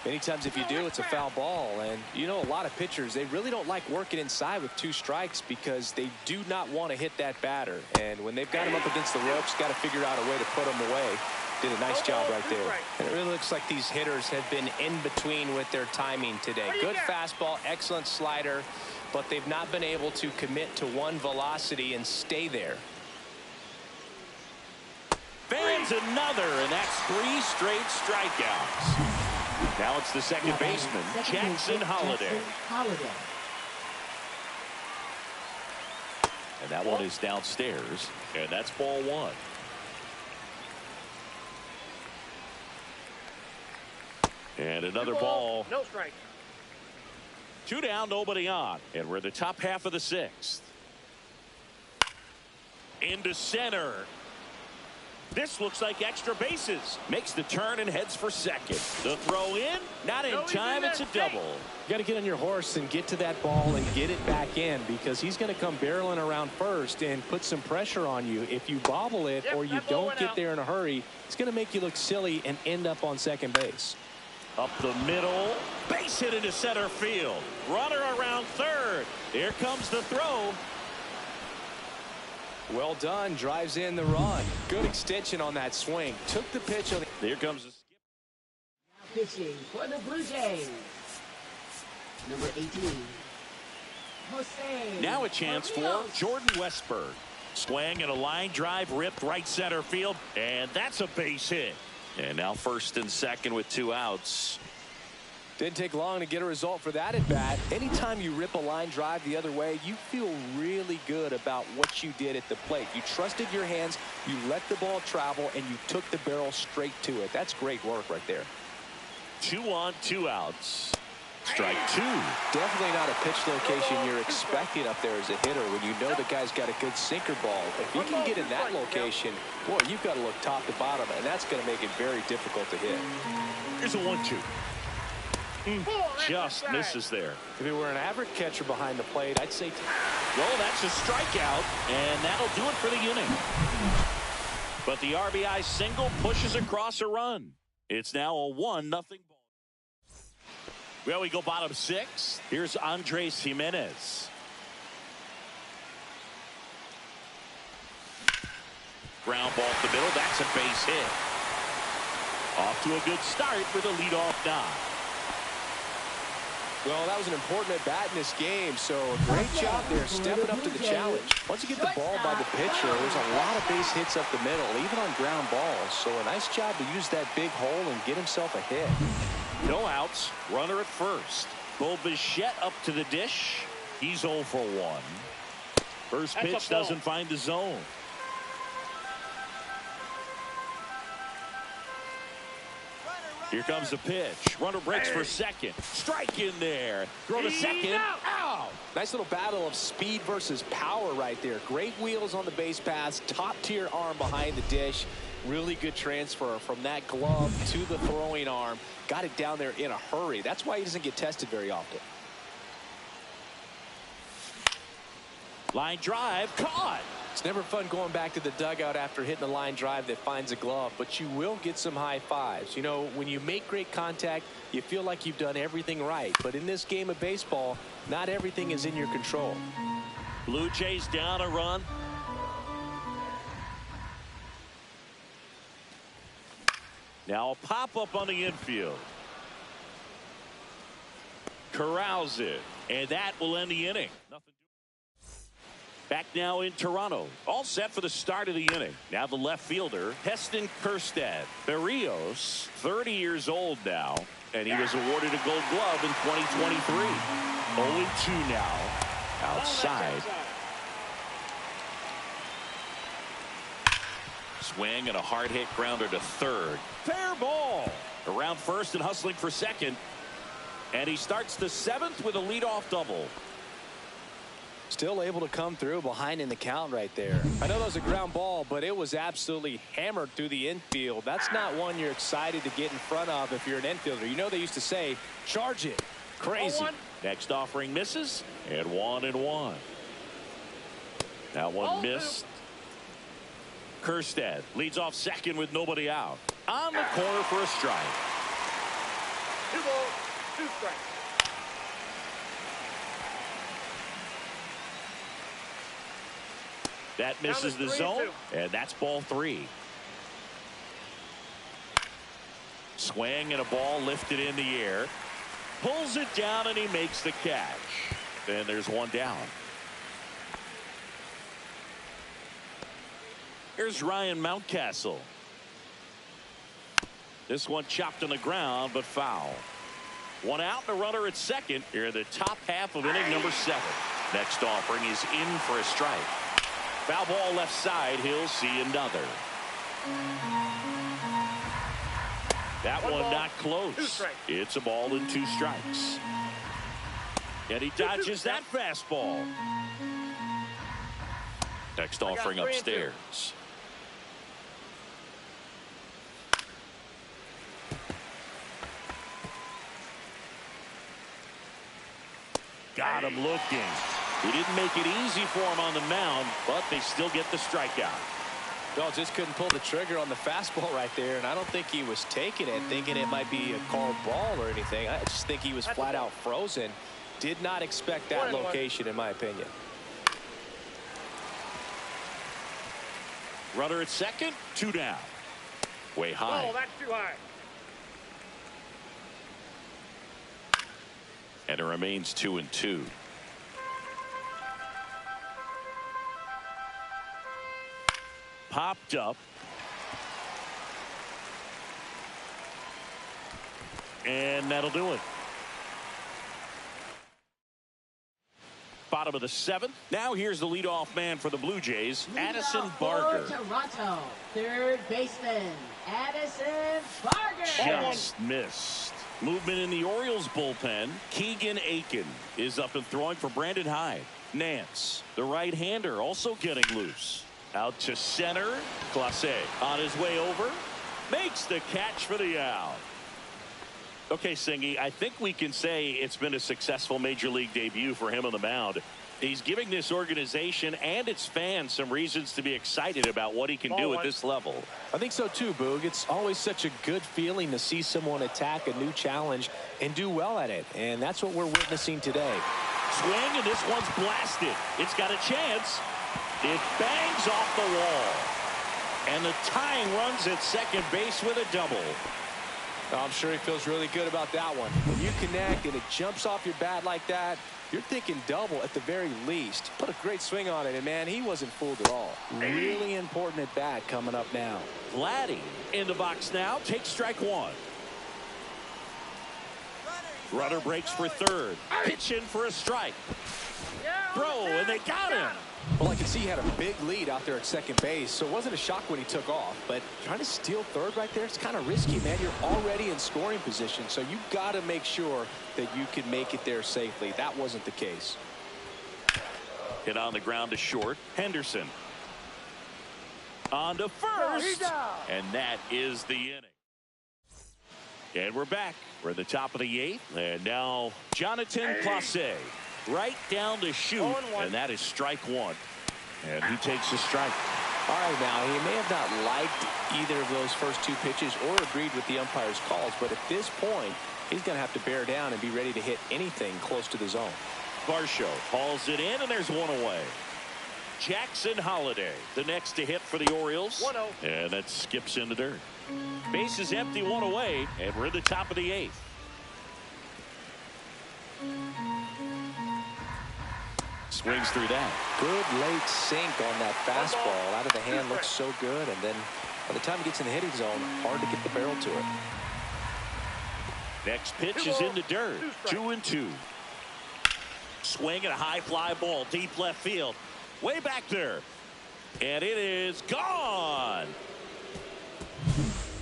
Many times if you do, it's a foul ball. And you know, a lot of pitchers, they really don't like working inside with 2 strikes because they do not want to hit that batter. And when they've got him up against the ropes, got to figure out a way to put him away. Did a nice job right there. And it really looks like these hitters have been in between with their timing today. Good fastball, excellent slider, but they've not been able to commit to one velocity and stay there. Fans another, and that's 3 straight strikeouts. Now it's the second baseman, Jackson Holliday. And that one is downstairs, and that's ball 1. And another ball. No strike. 2 down, nobody on. And we're in the top half of the 6th. Into center. This looks like extra bases. Makes the turn and heads for second. The throw in, not in time. It's a double. You got to get on your horse and get to that ball and get it back in because he's going to come barreling around first and put some pressure on you. If you bobble it or you don't get there in a hurry, it's going to make you look silly and end up on second base. Up the middle, base hit into center field. Runner around third. Here comes the throw. Well done, drives in the run. Good extension on that swing. Took the pitch on the... Here comes the skip. Now pitching for the Blue Jays, number 18, Jose. Now a chance for Jordan Westberg. Swing and a line drive ripped right center field, and that's a base hit. And now first and second with 2 outs. Didn't take long to get a result for that at bat. Anytime you rip a line drive the other way, you feel really good about what you did at the plate. You trusted your hands, you let the ball travel, and you took the barrel straight to it. That's great work right there. 2 on, 2 outs. Strike 2. Definitely not a pitch location you're expecting up there as a hitter when you know the guy's got a good sinker ball. If you can get in that location, boy, you've got to look top to bottom, and that's going to make it very difficult to hit. Here's a 1-2. Just misses there. If he were an average catcher behind the plate, I'd say. Well, that's a strikeout, and that'll do it for the inning. But the RBI single pushes across a run. It's now a 1-0 ball. Well, we go bottom 6. Here's Andres Jimenez. Ground ball to the middle. That's a base hit. Off to a good start with a leadoff knock. Well, that was an important at-bat in this game, so a great job there stepping up to the challenge. Once you get the ball by the pitcher, there's a lot of base hits up the middle, even on ground balls. So a nice job to use that big hole and get himself a hit. No outs. Runner at first. Bo Bichette up to the dish. He's 0 for 1. First pitch doesn't find the zone. Here comes the pitch. Runner breaks for second. Strike in there. Throw to second. Out. Nice little battle of speed versus power right there. Great wheels on the base pass. Top tier arm behind the dish. Really good transfer from that glove to the throwing arm. Got it down there in a hurry. That's why he doesn't get tested very often. Line drive. Caught. It's never fun going back to the dugout after hitting a line drive that finds a glove, but you will get some high fives. You know, when you make great contact, you feel like you've done everything right. But in this game of baseball, not everything is in your control. Blue Jays down a run. Now a pop-up on the infield. Corrals it, and that will end the inning. Nothing. Back now in Toronto. All set for the start of the inning. Now the left fielder, Heston Kjerstad. Berrios, 30 years old now, and he was awarded a Gold Glove in 2023. 0-2 now. Outside. Swing and a hard hit grounder to third. Fair ball. Around first and hustling for second. And he starts the 7th with a leadoff double. Still able to come through behind in the count right there. I know that was a ground ball, but it was absolutely hammered through the infield. That's not one you're excited to get in front of if you're an infielder. You know they used to say, charge it. Crazy. Next offering misses, and 1-1. Now one missed. Kjerstad leads off second with nobody out. On the corner for a strike. 2 balls, 2 strikes. That misses the zone, and that's ball 3. Swing and a ball lifted in the air. Pulls it down, and he makes the catch. Then there's one down. Here's Ryan Mountcastle. This one chopped on the ground, but foul. One out and a runner at second here in the top half of inning number 7. Next offering is in for a strike. Foul ball left side. He'll see another. That one not close. It's a ball and 2 strikes. And he dodges that fastball. Next offering upstairs. Got him looking. He didn't make it easy for him on the mound, but they still get the strikeout. Well, just couldn't pull the trigger on the fastball right there, and I don't think he was taking it, thinking it might be a called ball or anything. I just think he was flat out frozen. Did not expect that location, in my opinion. Runner at second, 2 down. Way high. Oh, that's too high. And it remains 2-2. Popped up. And that'll do it. Bottom of the 7th. Now here's the leadoff man for the Blue Jays, Addison Barger. Toronto, third baseman, Addison Barger. Just missed. Movement in the Orioles bullpen. Keegan Aiken is up and throwing for Brandon Hyde. Nance, the right-hander, also getting loose. Out to center. Clase on his way over. Makes the catch for the out. Okay, Singy, I think we can say it's been a successful Major League debut for him on the mound. He's giving this organization and its fans some reasons to be excited about what he can do at this level. I think so too, Boog. It's always such a good feeling to see someone attack a new challenge and do well at it. And that's what we're witnessing today. Swing, and this one's blasted. It's got a chance. It bangs off the wall. And the tying runs at second base with a double. I'm sure he feels really good about that one. When you connect and it jumps off your bat like that, you're thinking double at the very least. Put a great swing on it, and man, he wasn't fooled at all. Really important at bat coming up now. Vladdy in the box now. Takes strike one. Runner breaks for third. Pitch in for a strike. Throw, and they got him. Well, I can see he had a big lead out there at second base, so it wasn't a shock when he took off. But trying to steal third right there, it's kind of risky, man. You're already in scoring position, so you've got to make sure that you can make it there safely. That wasn't the case. Hit on the ground to short. Henderson. On to first. And that is the inning. And we're back. We're at the top of the eighth. And now Jonathan Clase. Right down to shoot, and that is strike one. And he takes a strike. All right, now, he may have not liked either of those first two pitches or agreed with the umpire's calls, but at this point, he's going to have to bear down and be ready to hit anything close to the zone. Varsho hauls it in, and there's one away. Jackson Holiday, the next to hit for the Orioles. 1-0. And that skips in the dirt. Base is empty, one away, and we're at the top of the eighth. Swings through that. Good late sink on that fastball. Out of the hand, looks so good. And then by the time he gets in the hitting zone, hard to get the barrel to it. Next pitch is in the dirt. 2-2. Swing and a high fly ball. Deep left field. Way back there. And it is gone.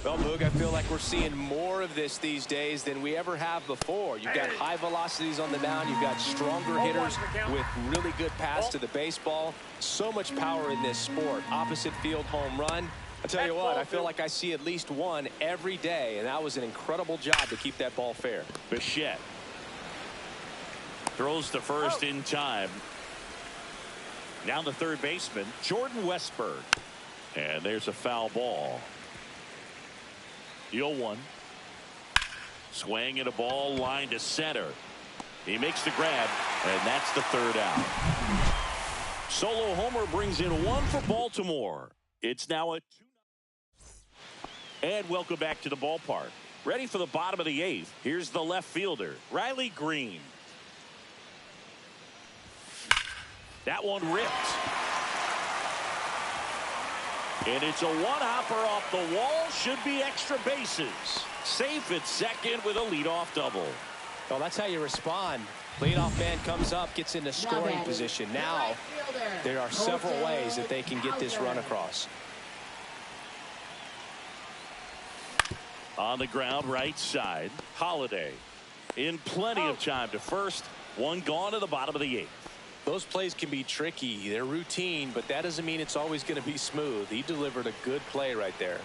Well, Boog, I feel like we're seeing more of this these days than we ever have before. You've got high velocities on the mound. You've got stronger hitters with really good pass to the baseball. So much power in this sport. Opposite field home run. I tell you what, I feel like I see at least one every day, and that was an incredible job to keep that ball fair. Bichette throws to first in time. Now the third baseman, Jordan Westburg. And there's a foul ball. 0-1. Swing and a ball line to center. He makes the grab, and that's the third out. Solo homer brings in one for Baltimore. It's now a 2-0. And welcome back to the ballpark. Ready for the bottom of the eighth. Here's the left fielder, Riley Green. That one ripped. And it's a one-hopper off the wall. Should be extra bases. Safe at second with a leadoff double. Well, that's how you respond. Leadoff man comes up, gets into scoring position. Now, there are several ways that they can get this run across. On the ground, right side, Holiday. In plenty of time to first. One gone to the bottom of the eighth. Those plays can be tricky. They're routine, but that doesn't mean it's always going to be smooth. He delivered a good play right there.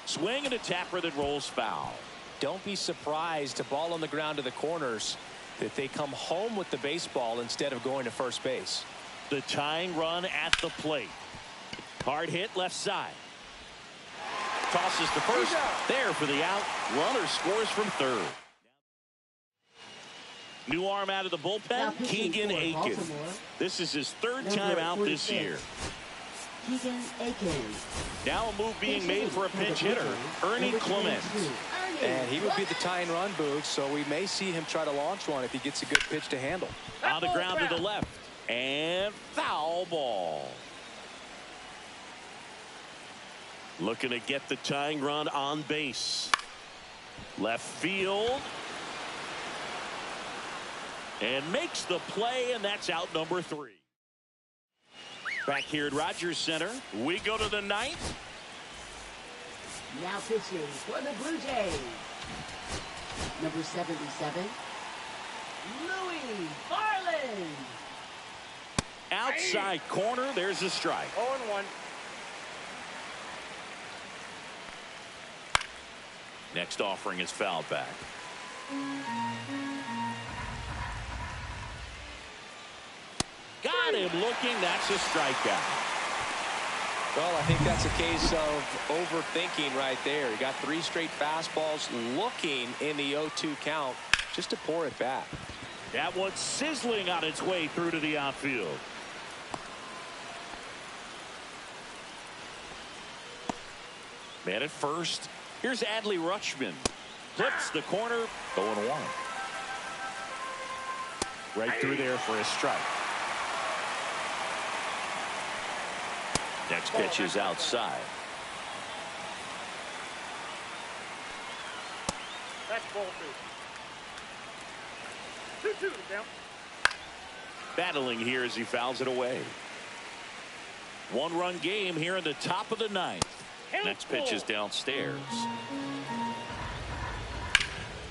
Swing and a tapper that rolls foul. Don't be surprised, a ball on the ground to the corners, that they come home with the baseball instead of going to first base. The tying run at the plate. Hard hit left side. Tosses to first. There for the out. Runner scores from third. New arm out of the bullpen, Keegan Aiken. This is his third time out this year. Keegan Aiken. Now a move being made for a pinch hitter, Ernie Clement. And he would be the tying run, Boog, so we may see him try to launch one if he gets a good pitch to handle. On the ground to the left. And foul ball. Looking to get the tying run on base. Left field. And makes the play, and that's out number 3. Back here at Rogers Center, we go to the ninth. Now pitching for the Blue Jays. Number 77, Louis Garland. Outside corner, there's a strike. 0-1. Next offering is fouled back. Got him looking. That's a strikeout. Well, I think that's a case of overthinking right there. He got 3 straight fastballs looking in the 0-2 count just to pour it back. That one's sizzling on its way through to the outfield. Man at first. Here's Adley Rutschman. Clips the corner. 0-1. Right through there for a strike. Next pitch is outside. That's ball 2. 2-2 down. Battling here as he fouls it away. 1-run game here in the top of the 9th. Next pitch is downstairs.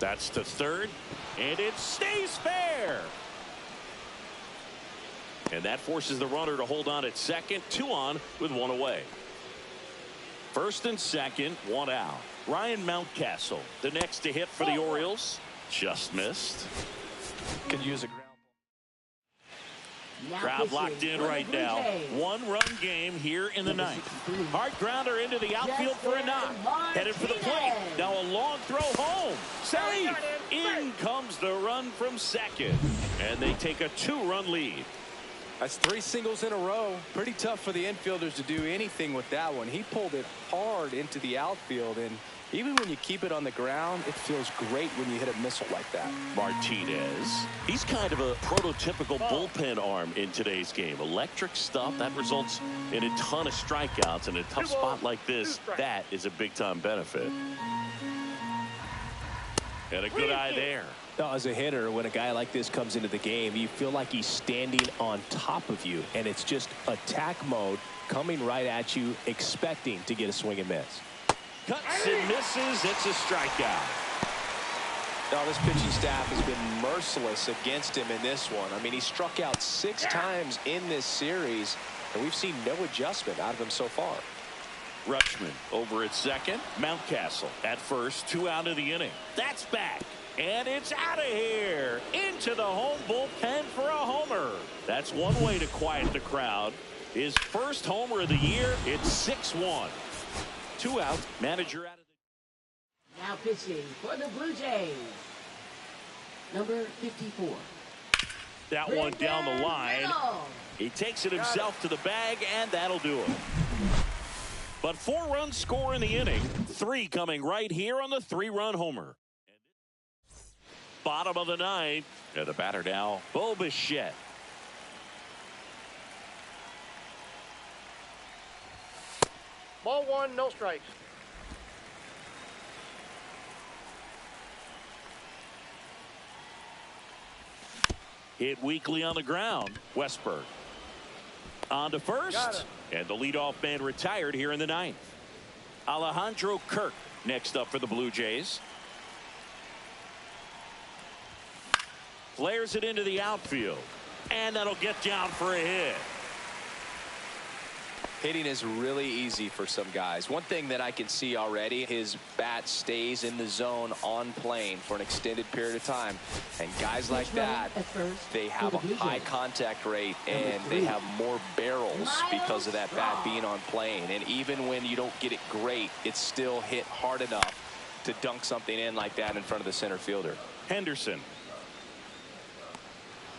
That's to third, and it stays fair. And that forces the runner to hold on at second. 2 on with 1 away. First and second, 1 out. Ryan Mountcastle, the next to hit for the Orioles. Just missed. Could use a ground Now Crowd pitching locked in for the right Blue now. Jays. 1-run game here in the 9th. Hard grounder into the outfield for a knock. Headed for the plate. Now a long throw home. Safe. In comes the run from second. And they take a 2-run lead. That's 3 singles in a row. Pretty tough for the infielders to do anything with that one. He pulled it hard into the outfield, and even when you keep it on the ground, it feels great when you hit a missile like that. Martinez. He's kind of a prototypical bullpen arm in today's game. Electric stuff that results in a ton of strikeouts. In a tough spot like this, that is a big-time benefit. And a good eye there. As a hitter, when a guy like this comes into the game, you feel like he's standing on top of you, and it's just attack mode coming right at you, expecting to get a swing and miss. Cuts and misses. It's a strikeout. Now, this pitching staff has been merciless against him in this one. I mean, he struck out 6 times in this series, and we've seen no adjustment out of him so far. Rutschman over at second. Mountcastle at first. 2 out of the inning. That's back. And it's out of here. Into the home bullpen for a homer. That's one way to quiet the crowd. His first homer of the year. It's 6-1. 2 out. Manager out of the... Now pitching for the Blue Jays. Number 54. That one down the line. Middle. He takes it himself to the bag, and that'll do it. But 4 runs score in the inning. 3 coming right here on the 3-run homer. Bottom of the 9th. And the batter now, Bo Bichette. Ball 1, no strikes. Hit weakly on the ground. Westberg. On to first. And the leadoff man retired here in the 9th. Alejandro Kirk next up for the Blue Jays. Flares it into the outfield. And that'll get down for a hit. Hitting is really easy for some guys. One thing that I can see already, his bat stays in the zone on plane for an extended period of time. And guys like that, they have a high contact rate and they have more barrels because of that bat being on plane. And even when you don't get it great, it's still hit hard enough to dunk something in like that in front of the center fielder. Henderson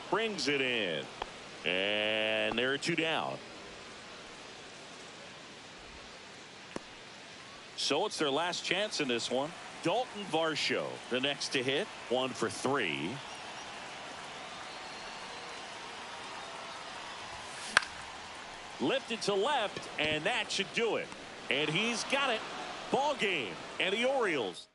brings it in. And there are 2 down. So it's their last chance in this one. Dalton Varsho, the next to hit. 1 for 3. Lifted to left, and that should do it. And he's got it. Ball game. And the Orioles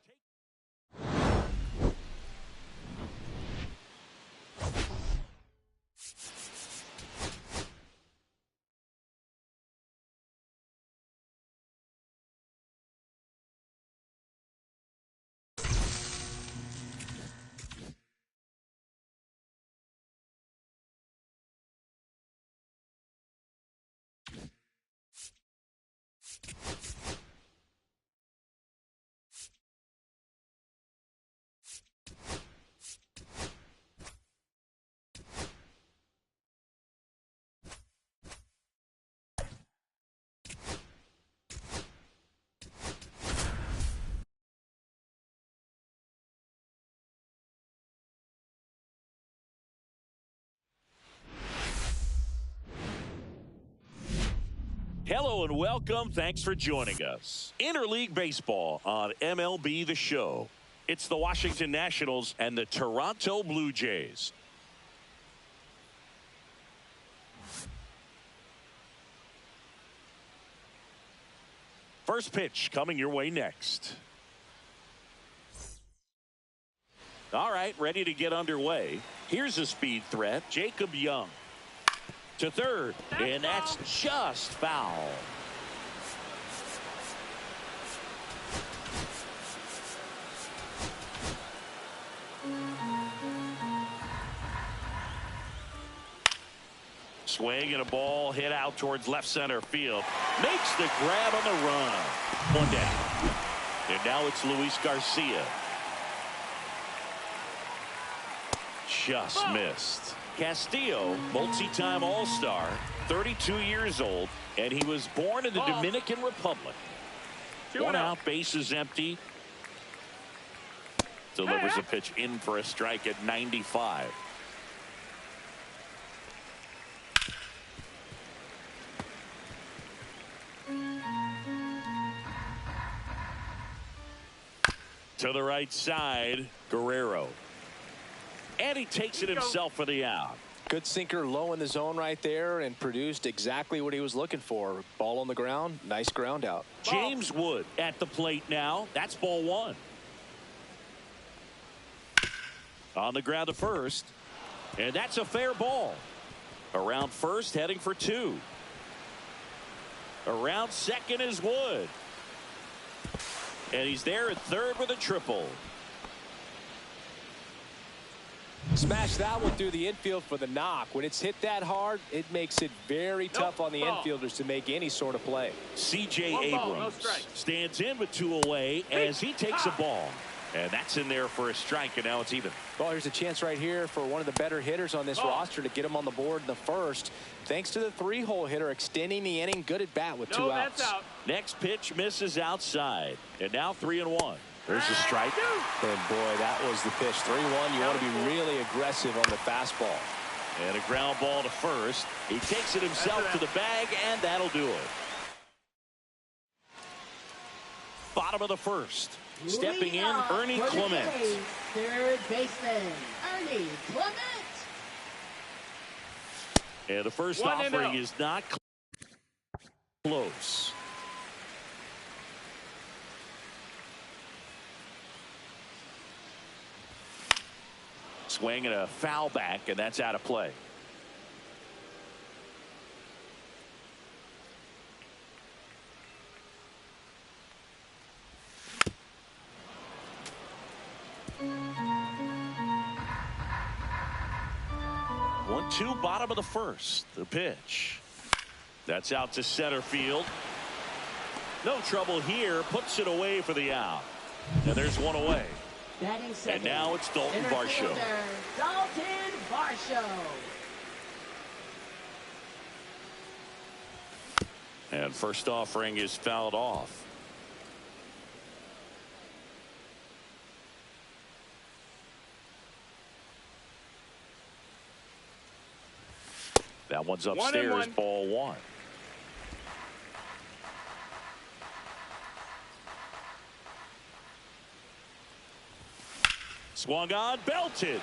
Hello and welcome. Thanks for joining us. Interleague Baseball on MLB The Show. It's the Washington Nationals and the Toronto Blue Jays. First pitch coming your way next. All right, ready to get underway. Here's a speed threat, Jacob Young. To third, and that's just foul. Swing and a ball hit out towards left center field. Makes the grab on the run. One down. And now it's Luis Garcia. Just missed. Castillo, multi-time All-Star, 32 years old, and he was born in the Dominican Republic. One out, bases empty. Delivers a pitch in for a strike at 95. To the right side, Guerrero. And he takes it himself for the out. Good sinker low in the zone right there and produced exactly what he was looking for. Ball on the ground, nice ground out. James Wood at the plate now. That's ball one. On the ground to first. And that's a fair ball. Around first, heading for two. Around second is Wood. And he's there at third with a triple. Smash that one through the infield for the knock. When it's hit that hard, it makes it very tough on the infielders to make any sort of play. C.J. Abrams stands in with two away as he takes a ball. And that's in there for a strike, and now it's even. Well, here's a chance right here for one of the better hitters on this roster to get him on the board in the first. Thanks to the three-hole hitter extending the inning. Good at bat with two outs. That's out. Next pitch misses outside. And now 3-1. There's a strike. And boy, that was the pitch. 3-1. You want to be really aggressive on the fastball. And a ground ball to first. He takes it himself to the bag, and that'll do it. Bottom of the first. Stepping in, Ernie Clement. Third baseman, Ernie Clement. And the first offering is not close. Swing and a foul back, and that's out of play. One-two, bottom of the first. The pitch. That's out to center field. No trouble here. Puts it away for the out. And there's one away. And now it's Dalton Varsho. Dalton Varsho. And first offering is fouled off. That one's upstairs, ball one. Swung on, belted.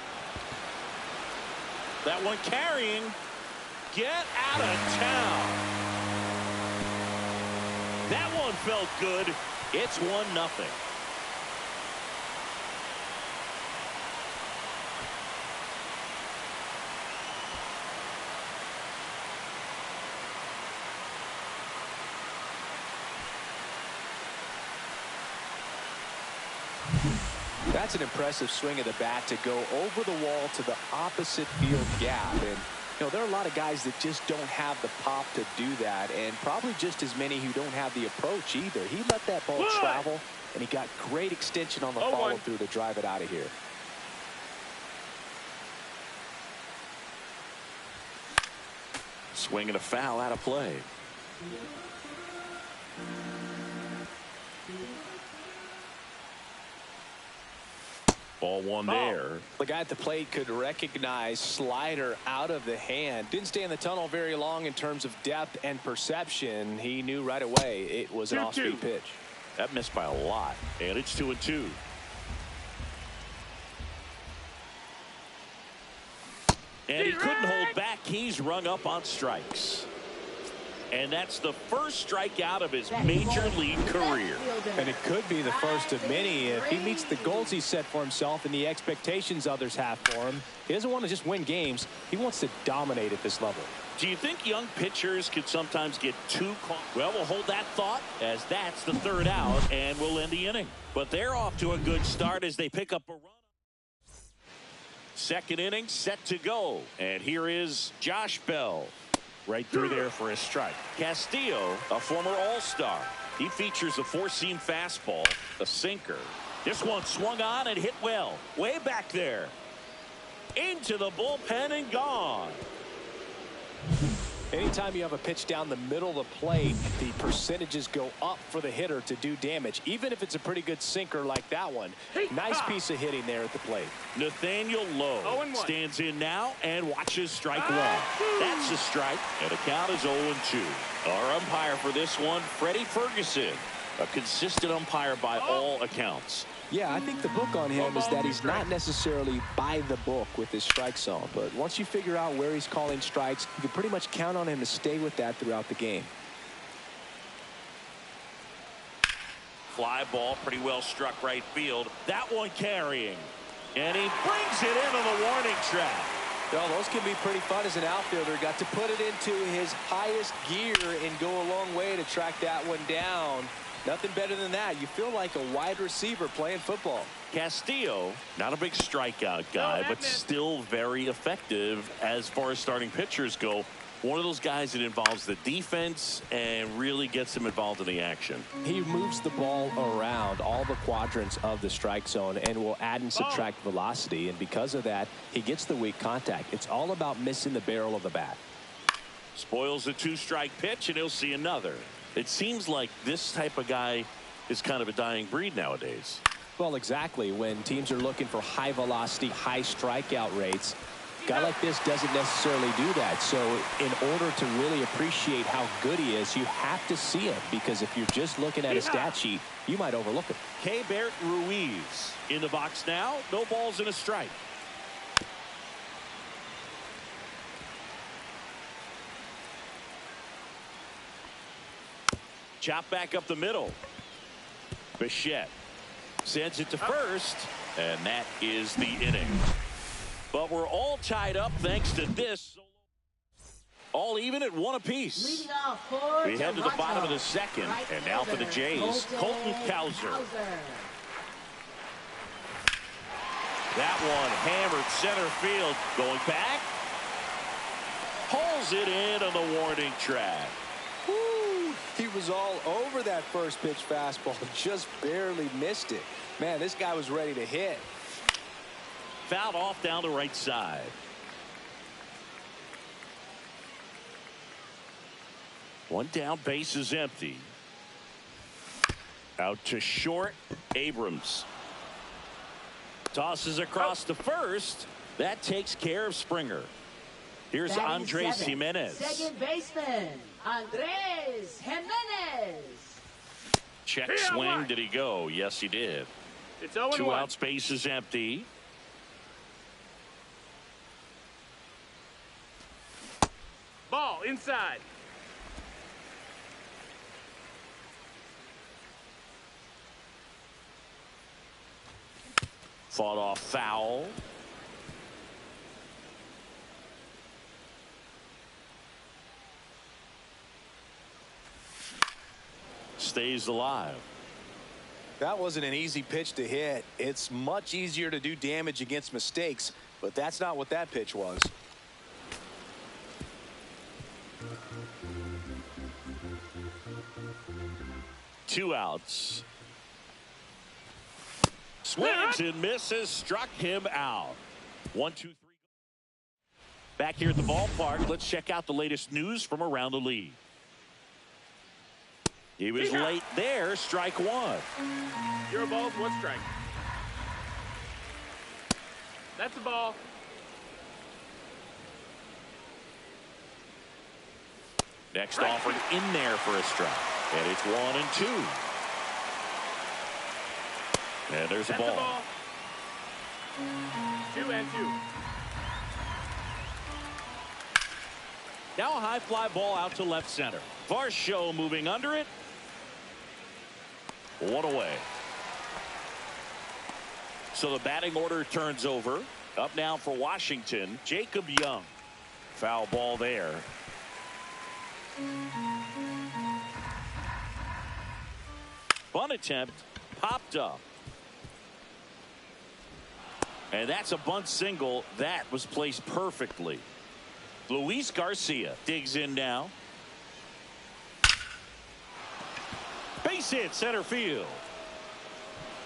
That one carrying. Get out of town. That one felt good. It's 1-0. That's an impressive swing of the bat to go over the wall to the opposite field gap. And, you know, there are a lot of guys that just don't have the pop to do that, and probably just as many who don't have the approach either. He let that ball travel, and he got great extension on the follow-through to drive it out of here. Swing and a foul out of play. Ball one there. The guy at the plate could recognize slider out of the hand. Didn't stay in the tunnel very long in terms of depth and perception. He knew right away it was an off-speed pitch. That missed by a lot, and it's 2-2. And he couldn't hold back. He's rung up on strikes. And that's the first strikeout of his major league career. And it could be the first of many if he meets the goals he set for himself and the expectations others have for him. He doesn't want to just win games. He wants to dominate at this level. Do you think young pitchers could sometimes get too caught? Well, we'll hold that thought as that's the third out, and we'll end the inning. But they're off to a good start as they pick up a run. Second inning set to go. And here is Josh Bell. Right through there for a strike. Castillo, a former All-Star. He features a four-seam fastball, a sinker. This one swung on and hit well. Way back there. Into the bullpen and gone. Anytime you have a pitch down the middle of the plate, the percentages go up for the hitter to do damage, even if it's a pretty good sinker like that one. Nice piece of hitting there at the plate. Nathaniel Lowe stands in now and watches strike one. That's a strike, and the count is 0-2. Our umpire for this one, Freddie Ferguson, a consistent umpire by all accounts. Yeah, I think the book on him is that he's not necessarily by the book with his strike zone. But once you figure out where he's calling strikes, you can pretty much count on him to stay with that throughout the game. Fly ball, pretty well struck right field. That one carrying. And he brings it into the warning track. Well, those can be pretty fun as an outfielder. Got to put it into his highest gear and go a long way to track that one down. Nothing better than that. You feel like a wide receiver playing football. Castillo, not a big strikeout guy, but still very effective as far as starting pitchers go. One of those guys that involves the defense and really gets him involved in the action. He moves the ball around all the quadrants of the strike zone and will add and subtract velocity. And because of that, he gets the weak contact. It's all about missing the barrel of the bat. Spoils the two-strike pitch, and he'll see another. It seems like this type of guy is kind of a dying breed nowadays. Well, exactly. When teams are looking for high velocity, high strikeout rates, a guy like this doesn't necessarily do that. So in order to really appreciate how good he is, you have to see him, because if you're just looking at a stat sheet, you might overlook it. Keibert Ruiz in the box now. No balls and a strike. Chop back up the middle. Bichette sends it to first, and that is the inning. But we're all tied up thanks to this. All even at one apiece. We head to the bottom of the second, and now for the Jays, Colton Cowser. That one hammered center field. Going back. Pulls it in on the warning track. He was all over that first pitch fastball, just barely missed it. Man, this guy was ready to hit. Fouled off down the right side. One down, base is empty. Out to short, Abrams. Tosses across to first. That takes care of Springer. Here's Andres Jimenez. Second baseman, Andres Jimenez. Check swing. Did he go? Yes, he did. It's 0-1. Two outs, base is empty. Ball inside. Fought off foul. Stays alive. That wasn't an easy pitch to hit. It's much easier to do damage against mistakes, but that's not what that pitch was. Two outs. Swings and misses. Struck him out. 1, 2, 3. Back here at the ballpark, let's check out the latest news from around the league. He was late there. Strike one. 0 balls, 1 strike. That's the ball. Next offered in there for a strike. And it's 1-2. And there's a ball. 2-2. Now a high fly ball out to left center. Varsho moving under it. 1 away. So the batting order turns over. Up now for Washington, Jacob Young. Foul ball there. Bunt attempt popped up. And that's a bunt single that was placed perfectly. Luis Garcia digs in now. Base hit center field.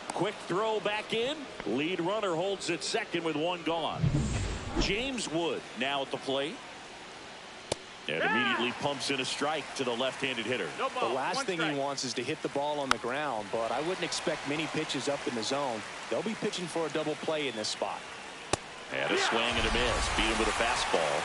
Quick throw back in. Lead runner holds at second with 1 gone. James Wood now at the plate. And immediately pumps in a strike to the left-handed hitter. No ball. The last thing he wants is to hit the ball on the ground, but I wouldn't expect many pitches up in the zone. They'll be pitching for a double play in this spot. And a swing and a miss. Beat him with a fastball.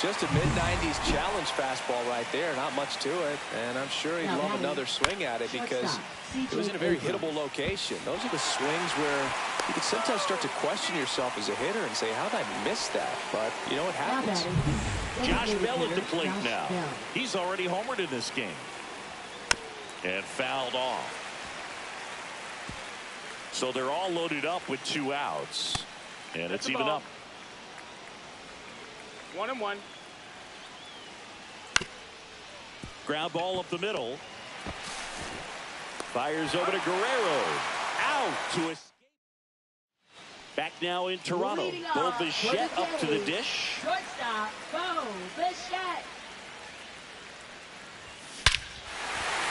Just a mid-90s challenge fastball right there. Not much to it. And I'm sure he'd love another swing at it because it was in a very hittable location. Those are the swings where you can sometimes start to question yourself as a hitter and say, how did I miss that? But, you know, it happens. Josh Bell at the plate now. He's already homered in this game. And fouled off. So they're all loaded up with 2 outs. And it's even up. 1-1. Ground ball up the middle. Fires over to Guerrero. Out to escape. Back now in Toronto. Bo Bichette up to the dish. Shortstop, Bo Bichette.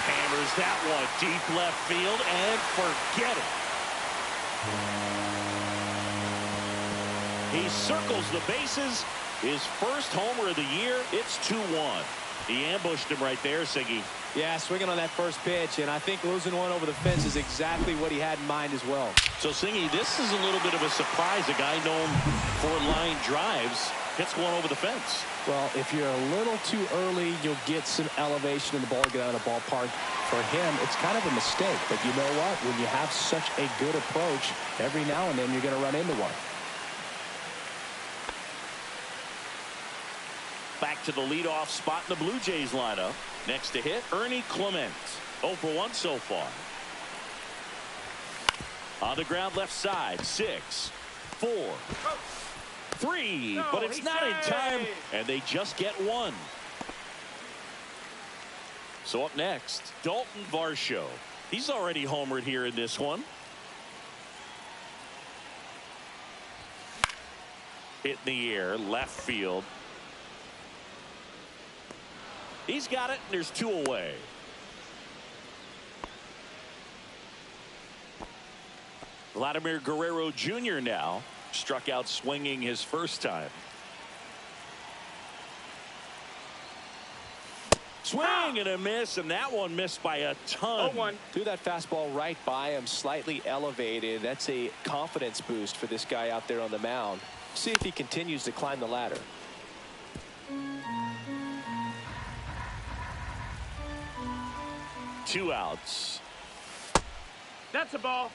Hammers that one deep left field and forget it. He circles the bases. His first homer of the year. It's 2-1. He ambushed him right there, Siggy. Yeah, swinging on that first pitch, and I think losing one over the fence is exactly what he had in mind as well. So, Siggy, this is a little bit of a surprise. A guy known for line drives hits one over the fence. Well, if you're a little too early, you'll get some elevation in the ball, get out of the ballpark. For him, it's kind of a mistake. But you know what? When you have such a good approach, every now and then you're going to run into one. Back to the leadoff spot in the Blue Jays lineup. Next to hit, Ernie Clement. 0 for 1 so far. On the ground left side, 6, 4, 3. But it's not in time, and they just get 1. So up next, Dalton Varsho. He's already homered here in this one. Hit in the air, left field. He's got it, and there's 2 away. Vladimir Guerrero Jr. now struck out swinging his first time. Swing and a miss, and that one missed by a ton. 0-1. Threw that fastball right by him, slightly elevated. That's a confidence boost for this guy out there on the mound. See if he continues to climb the ladder. Two outs. That's a ball.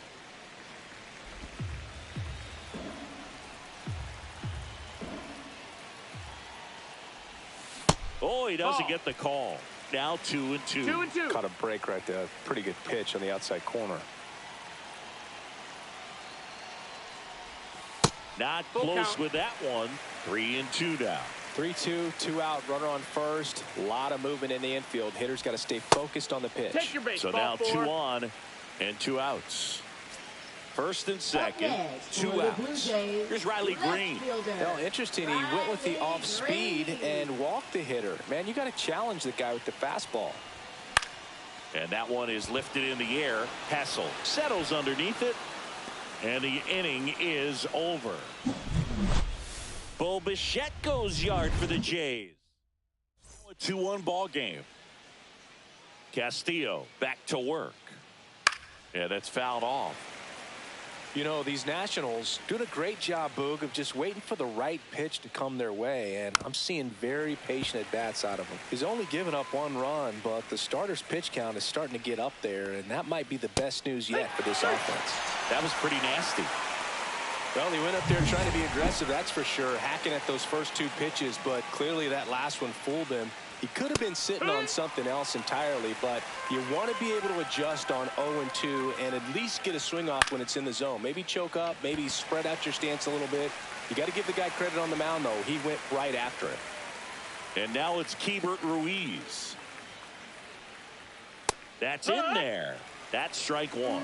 Oh, he doesn't get the call. Now 2-2. 2-2. Caught a break right there. Pretty good pitch on the outside corner. Not Full close count. with that one. 3-2 now. 3-2, 2 out, runner on first. A lot of movement in the infield. Hitter's got to stay focused on the pitch. Take your base. So ball now 2 4. on and 2 outs. First and second, Next, 2 for the Blue outs. Jays, Here's Riley left Green. fielder, Well, interesting. He went with the off speed Green. and walked the hitter. Man, you got to challenge the guy with the fastball. And that one is lifted in the air. Hassel settles underneath it. And the inning is over. Bo Bichette goes yard for the Jays. A 2-1 ball game. Castillo back to work. Yeah, that's fouled off. You know, these Nationals doing a great job, Boog, of just waiting for the right pitch to come their way, and I'm seeing very patient at-bats out of him. He's only given up 1 run, but the starter's pitch count is starting to get up there, and that might be the best news yet for this offense. That was pretty nasty. Well, he went up there trying to be aggressive, that's for sure, hacking at those first 2 pitches, but clearly that last one fooled him. He could have been sitting on something else entirely, but you want to be able to adjust on 0-2 and at least get a swing off when it's in the zone. Maybe choke up, maybe spread out your stance a little bit. You got to give the guy credit on the mound, though. He went right after it. And now it's Keibert Ruiz. That's in there. That's strike 1.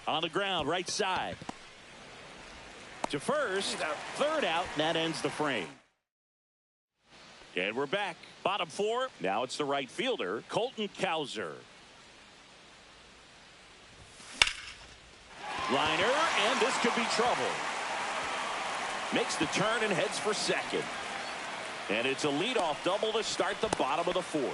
On the ground, right side. To first, third out, and that ends the frame. And we're back. Bottom 4. Now it's the right fielder, Colton Cowser. Liner, and this could be trouble. Makes the turn and heads for second. And it's a leadoff double to start the bottom of the 4th.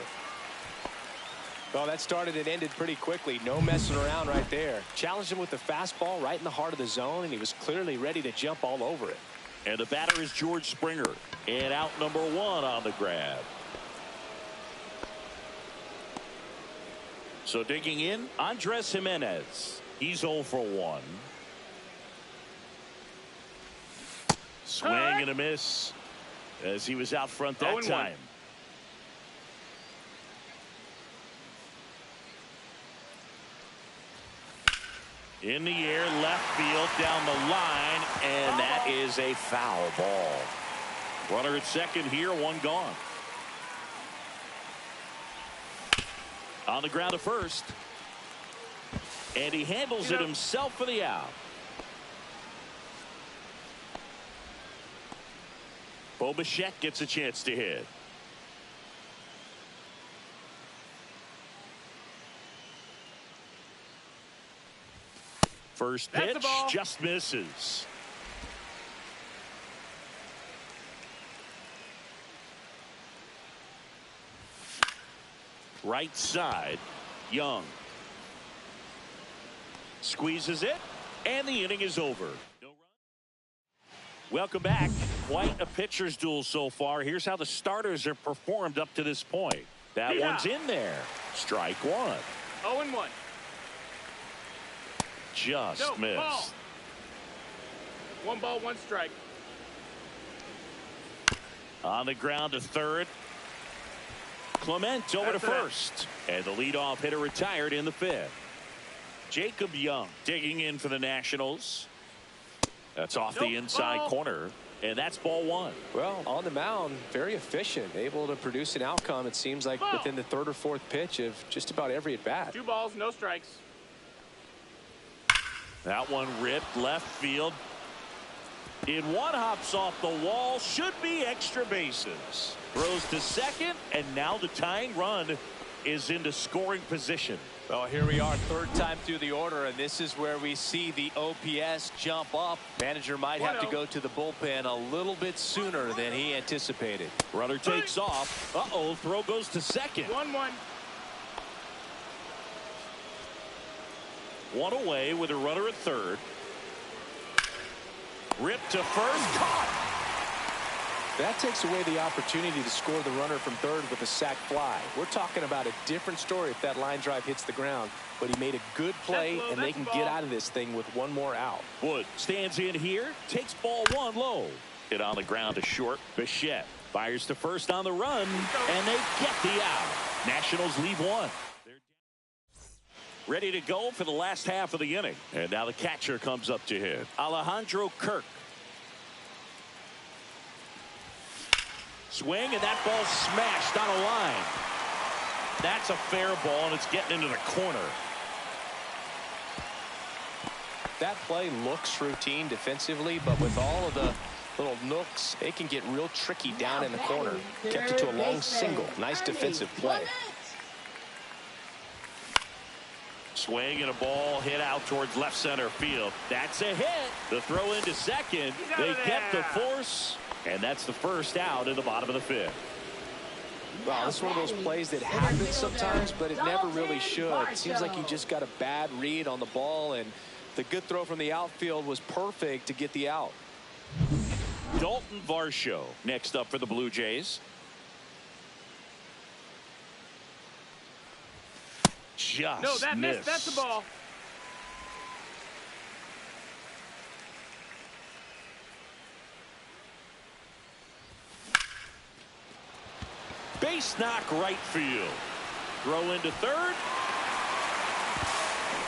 Well, that started and ended pretty quickly. No messing around right there. Challenged him with the fastball right in the heart of the zone, and he was clearly ready to jump all over it. And the batter is George Springer. And out number 1 on the grab. So digging in, Andres Jimenez. He's 0 for 1. Swing and a miss as he was out front that time. In the air, left field, down the line, and that is a foul ball. Runner at second here, 1 gone. On the ground to first. And he handles it himself for the out. Bo Bichette gets a chance to hit. First pitch just misses. Right side, Young. Squeezes it, and the inning is over. No run. Welcome back. Quite a pitcher's duel so far. Here's how the starters have performed up to this point. That one's in there. Strike 1. 0-1. Just missed. Ball. 1 ball, 1 strike. On the ground to third. Clement over to first. And the leadoff hitter retired in the 5th. Jacob Young digging in for the Nationals. That's off the inside corner. And that's ball 1. Well, on the mound, very efficient. Able to produce an outcome, it seems like, within the 3rd or 4th pitch of just about every at-bat. 2 balls, no strikes. That one ripped left field. In 1, hops off the wall. Should be extra bases. Throws to second, and now the tying run is into scoring position. Well, here we are, 3rd time through the order, and this is where we see the OPS jump up. Manager might have to go to the bullpen a little bit sooner than he anticipated. Runner takes off. Uh-oh, throw goes to second. 1-1. 1 away with a runner at third. Ripped to first. Caught. That takes away the opportunity to score the runner from third with a sac fly. We're talking about a different story if that line drive hits the ground. But he made a good play, and they can get out of this thing with 1 more out. Wood stands in here. Takes ball 1 low. Hit on the ground to short. Bichette fires to first on the run. And they get the out. Nationals leave 1. Ready to go for the last half of the inning. And now the catcher comes up to hit. Alejandro Kirk. Swing, and that ball smashed on a line. That's a fair ball, and it's getting into the corner. That play looks routine defensively, but with all of the little nooks, it can get real tricky down in the corner. Kept it to a long single. Nice defensive play. Swing and a ball hit out towards left center field. That's a hit. The throw into second. They kept the force, and that's the first out in the bottom of the 5th. Well, this is one of those plays that happens sometimes, but it never really should. It seems like he just got a bad read on the ball, and the good throw from the outfield was perfect to get the out. Dalton Varsho next up for the Blue Jays. Just No, that missed. missed. That's the ball. Base knock right field. Throw into third.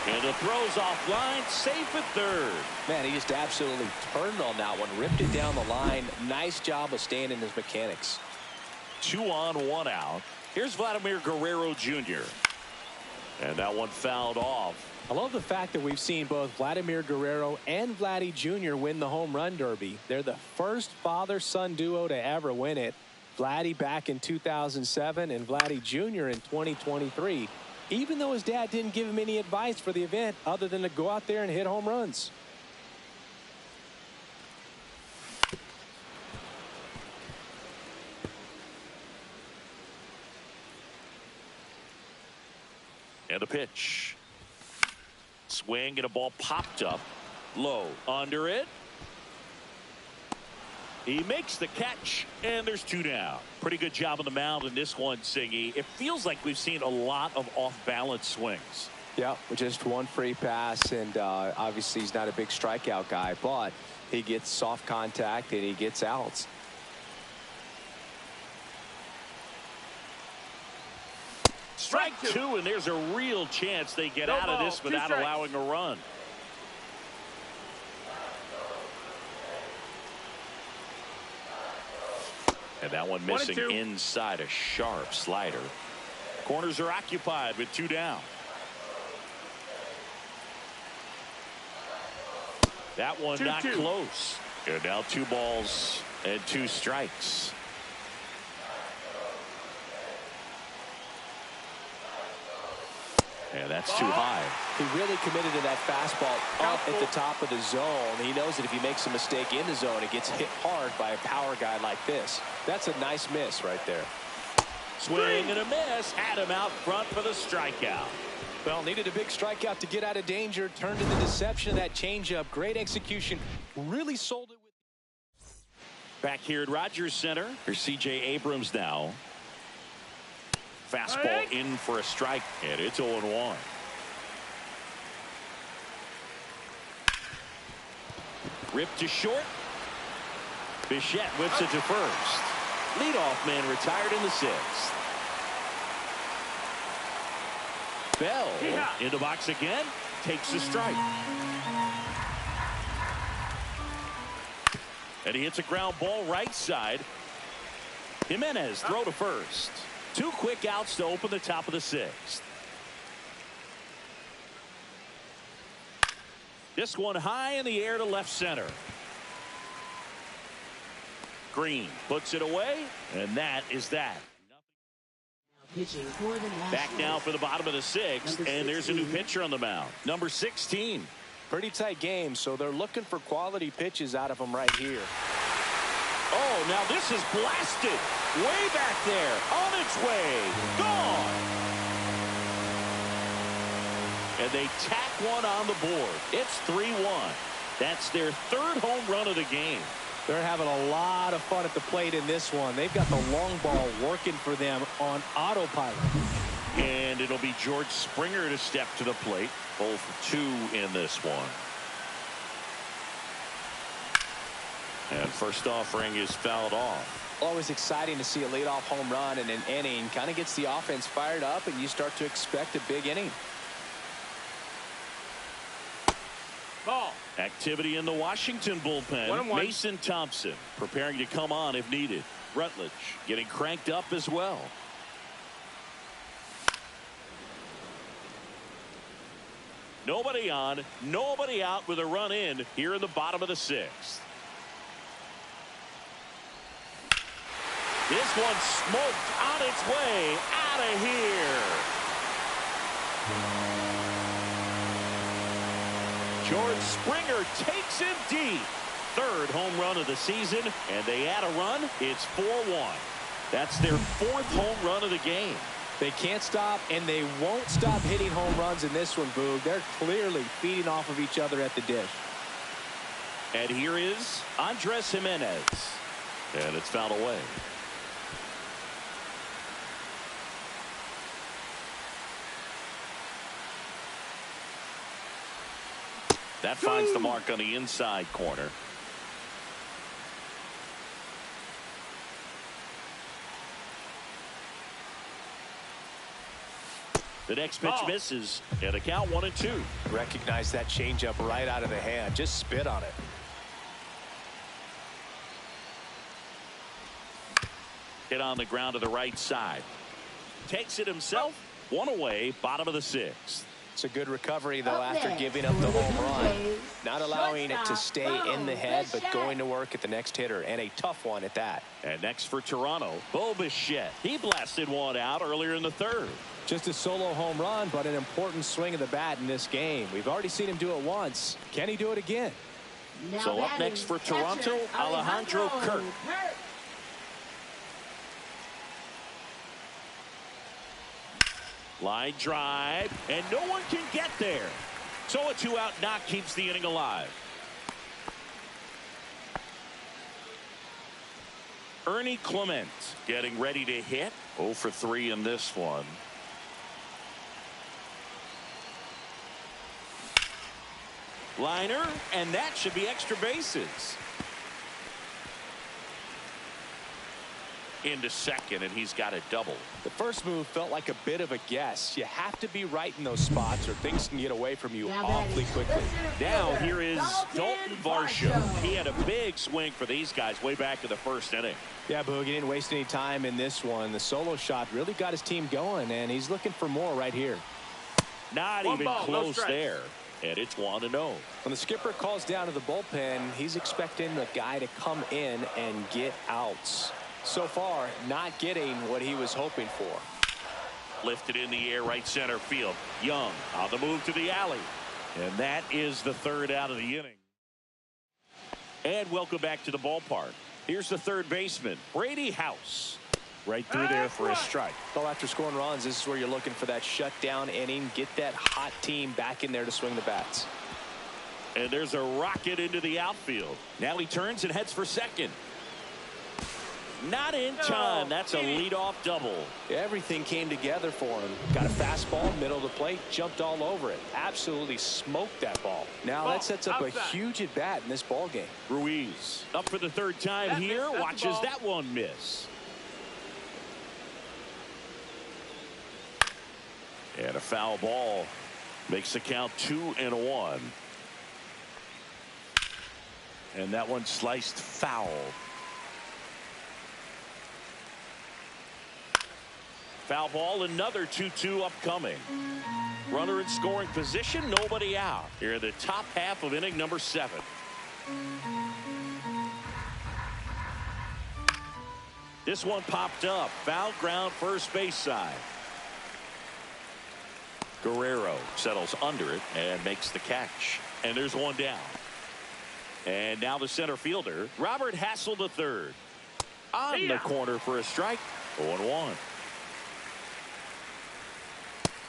And the throw's offline, safe at third. Man, he just absolutely turned on that one, ripped it down the line. Nice job of staying in his mechanics. 2 on, 1 out. Here's Vladimir Guerrero Jr. And that one fouled off. I love the fact that we've seen both Vladimir Guerrero and Vladdy Jr. win the home run derby. They're the first father-son duo to ever win it. Vladdy back in 2007 and Vladdy Jr. in 2023. Even though his dad didn't give him any advice for the event other than to go out there and hit home runs. And the pitch. Swing and a ball popped up. Low. Under it. He makes the catch, and there's 2 down. Pretty good job on the mound in this one, Singy. It feels like we've seen a lot of off-balance swings. Yeah, just one free pass, and obviously he's not a big strikeout guy, but he gets soft contact and he gets outs. Strike 2, and there's a real chance they get out of this without allowing a run. And that one missing inside, a sharp slider. Corners are occupied with 2 down. That one not close. And now 2 balls and 2 strikes. And that's too high. He really committed to that fastball up at the top of the zone. He knows that if he makes a mistake in the zone, it gets hit hard by a power guy like this. That's a nice miss right there. Swing and a miss. Had him out front for the strikeout. Well, needed a big strikeout to get out of danger. Turned to the deception of that changeup. Great execution. Really sold it. Back here at Rogers Center, here's C.J. Abrams now. Fastball in for a strike, and it's 0-1. Ripped to short. Bichette whips it to first. Leadoff man retired in the 6th. Bell in the box again. Takes the strike. And he hits a ground ball right side. Jimenez throw to first. 2 quick outs to open the top of the 6th. This one high in the air to left center. Green puts it away, and that is that. Back now for the bottom of the 6th, and there's a new pitcher on the mound. Number 16. Pretty tight game, so they're looking for quality pitches out of him right here. Oh, now this is blasted. Way back there. On its way. Gone. And they tack one on the board. It's 3-1. That's their 3rd home run of the game. They're having a lot of fun at the plate in this one. They've got the long ball working for them on autopilot. And it'll be George Springer to step to the plate. 0 for 2 in this one. And first offering is fouled off. Always exciting to see a leadoff home run in an inning. Kind of gets the offense fired up, and you start to expect a big inning. Ball. Activity in the Washington bullpen. 1-1. Mason Thompson preparing to come on if needed. Rutledge getting cranked up as well. Nobody on, nobody out with a run in here in the bottom of the 6th. This one smoked on its way out of here. George Springer takes him deep. 3rd home run of the season, and they add a run. It's 4-1. That's their 4th home run of the game. They can't stop, and they won't stop hitting home runs in this one, Boog. They're clearly feeding off of each other at the dish. And here is Andres Jimenez. And it's fouled away. That finds the mark on the inside corner. The next pitch misses, and a count 1-2. Recognize that changeup right out of the hand. Just spit on it. Hit on the ground to the right side. Takes it himself. 1 away, bottom of the 6th. It's a good recovery, though, after giving up the home run. Not allowing it to stay in the head, but going to work at the next hitter, and a tough one at that. And next for Toronto, Bo Bichette. He blasted one out earlier in the 3rd. Just a solo home run, but an important swing of the bat in this game. We've already seen him do it once. Can he do it again? So up next for Toronto, Alejandro Kirk. Line drive, and no one can get there. So a 2-out knock keeps the inning alive. Ernie Clement getting ready to hit. 0 for 3 in this one. Liner, and that should be extra bases. Into second, and he's got a double. The first move felt like a bit of a guess. You have to be right in those spots or things can get away from you awfully quickly. Now here is Dalton Varsho. He had a big swing for these guys way back in the 1st inning. Yeah, Boog, he didn't waste any time in this one. The solo shot really got his team going, and he's looking for more right here. Not even close there. And it's 1-0. When the skipper calls down to the bullpen, he's expecting the guy to come in and get outs. So far, not getting what he was hoping for. Lifted in the air, right center field. Young on the move to the alley. And that is the 3rd out of the inning. And welcome back to the ballpark. Here's the 3rd baseman, Brady House. Right through there for a strike. Well, after scoring runs, this is where you're looking for that shutdown inning. Get that hot team back in there to swing the bats. And there's a rocket into the outfield. Now he turns and heads for second. Not in time. That's a leadoff double. Everything came together for him. Got a fastball, middle of the plate, jumped all over it. Absolutely smoked that ball. Now that sets up a huge at bat in this ball game. Ruiz up for the 3rd time here. Watches that one miss. And a foul ball makes the count 2-1. And that one sliced foul. Foul ball, another 2-2 upcoming. Runner in scoring position, nobody out. Here in the top half of inning number 7. This one popped up. Foul ground, first base side. Guerrero settles under it and makes the catch. And there's one down. And now the center fielder, Robert Hassel III. On the corner for a strike. 0-1.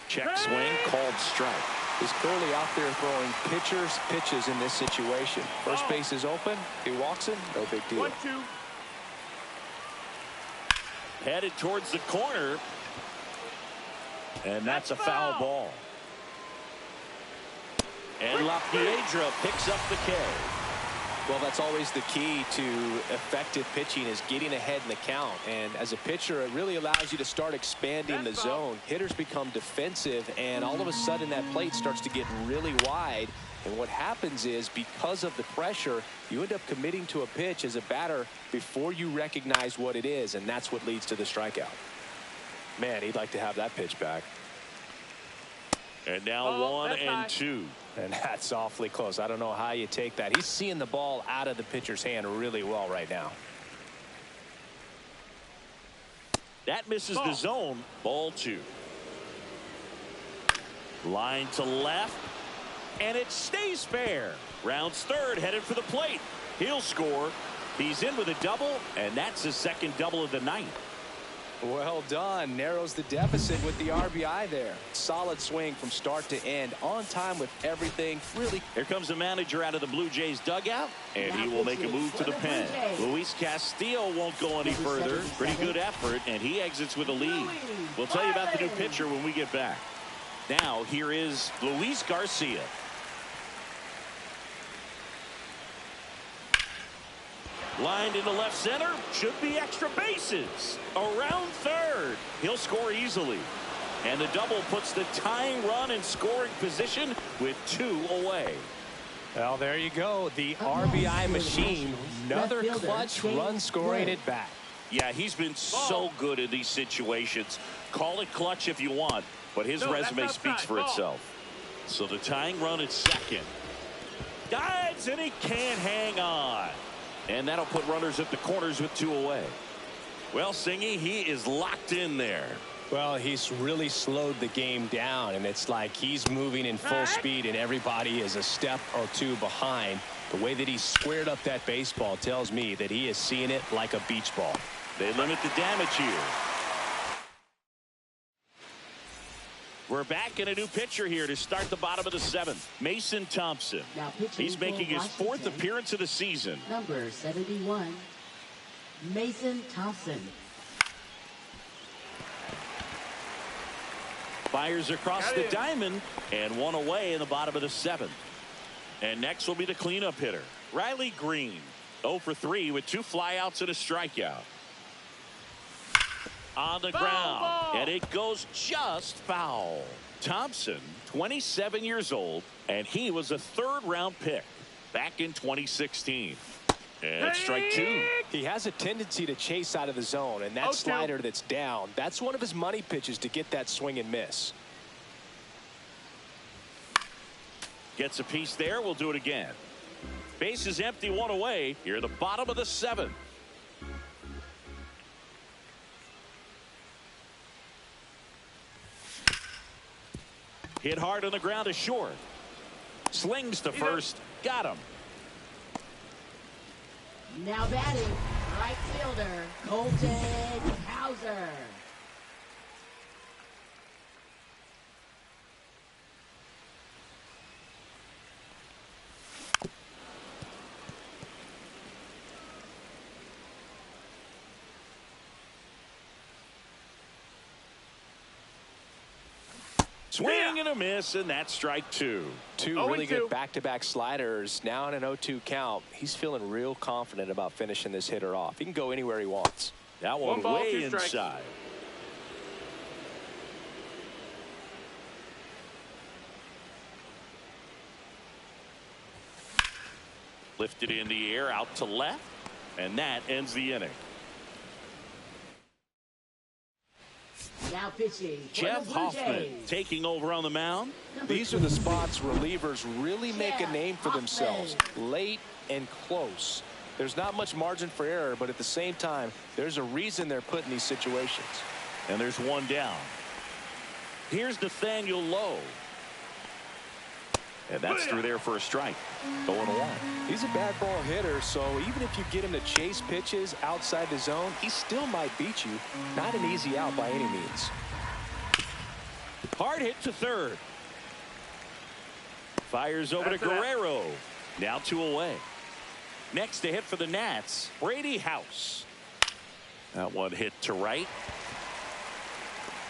Check swing, called strike. He's clearly out there throwing pitches in this situation. First base is open. He walks him. No big deal. 1-2. Headed towards the corner. And that's a foul ball. And La Piedra picks up the K. Well, that's always the key to effective pitching, is getting ahead in the count. And as a pitcher, it really allows you to start expanding the zone. Hitters become defensive, and all of a sudden that plate starts to get really wide. And what happens is, because of the pressure, you end up committing to a pitch as a batter before you recognize what it is, and that's what leads to the strikeout. Man, he'd like to have that pitch back. And now 1-2. And that's awfully close. I don't know how you take that. He's seeing the ball out of the pitcher's hand really well right now. That misses the zone. Ball 2. Line to left. And it stays fair. Rounds third, headed for the plate. He'll score. He's in with a double, and that's his second double of the night. Well done. Narrows the deficit with the RBI there. Solid swing from start to end. On time with everything. Really. Here comes the manager out of the Blue Jays dugout, and he will make a move to the pen. Luis Castillo won't go any further. Pretty good effort, and he exits with a lead. We'll tell you about the new pitcher when we get back. Now, here is Luis Garcia. Lined into left center. Should be extra bases. Around third. He'll score easily. And the double puts the tying run in scoring position with 2 away. Well, there you go. The RBI machine. Another clutch run scoring at bat. Yeah, he's been so good in these situations. Call it clutch if you want, but his resume speaks for itself. So the tying run at second. Dives, and he can't hang on. And that'll put runners at the corners with 2 away. Well, Singy, he is locked in there. Well, he's really slowed the game down, and it's like he's moving in full speed, and everybody is a step or 2 behind. The way that he squared up that baseball tells me that he is seeing it like a beach ball. They limit the damage here. We're back in a new pitcher here to start the bottom of the 7th. Mason Thompson. He's making his 4th appearance of the season. Number 71, Mason Thompson. Fires across the diamond, and 1 away in the bottom of the 7th. And next will be the cleanup hitter, Riley Green. 0 for 3 with 2 flyouts and a strikeout. On the ground, and it goes just foul. Thompson, 27 years old, and he was a 3rd-round pick back in 2016. And strike 2. He has a tendency to chase out of the zone, and that slider that's down, that's one of his money pitches to get that swing and miss. Gets a piece there. We'll do it again. Base is empty, 1 away. Here at the bottom of the 7th. Hit hard on the ground to short. Slings to first. Got him. Now batting, right fielder, Colton Hauser. Swing and a miss, and that's strike 2. 2 really good back-to-back sliders. Now in an 0-2 count. He's feeling real confident about finishing this hitter off. He can go anywhere he wants. That one way inside. Lifted in the air out to left, and that ends the inning. Now pitching, Jeff Hoffman taking over on the mound. These are the spots relievers really make a name for themselves. Late and close. There's not much margin for error, but at the same time, there's a reason they're put in these situations. And there's 1 down. Here's Nathaniel Lowe. And that's through there for a strike. 0-1. He's a bad ball hitter, so even if you get him to chase pitches outside the zone, he still might beat you. Not an easy out by any means. Hard hit to third. Fires over to Guerrero. Now 2 away. Next to hit for the Nats, Brady House. That one hit to right.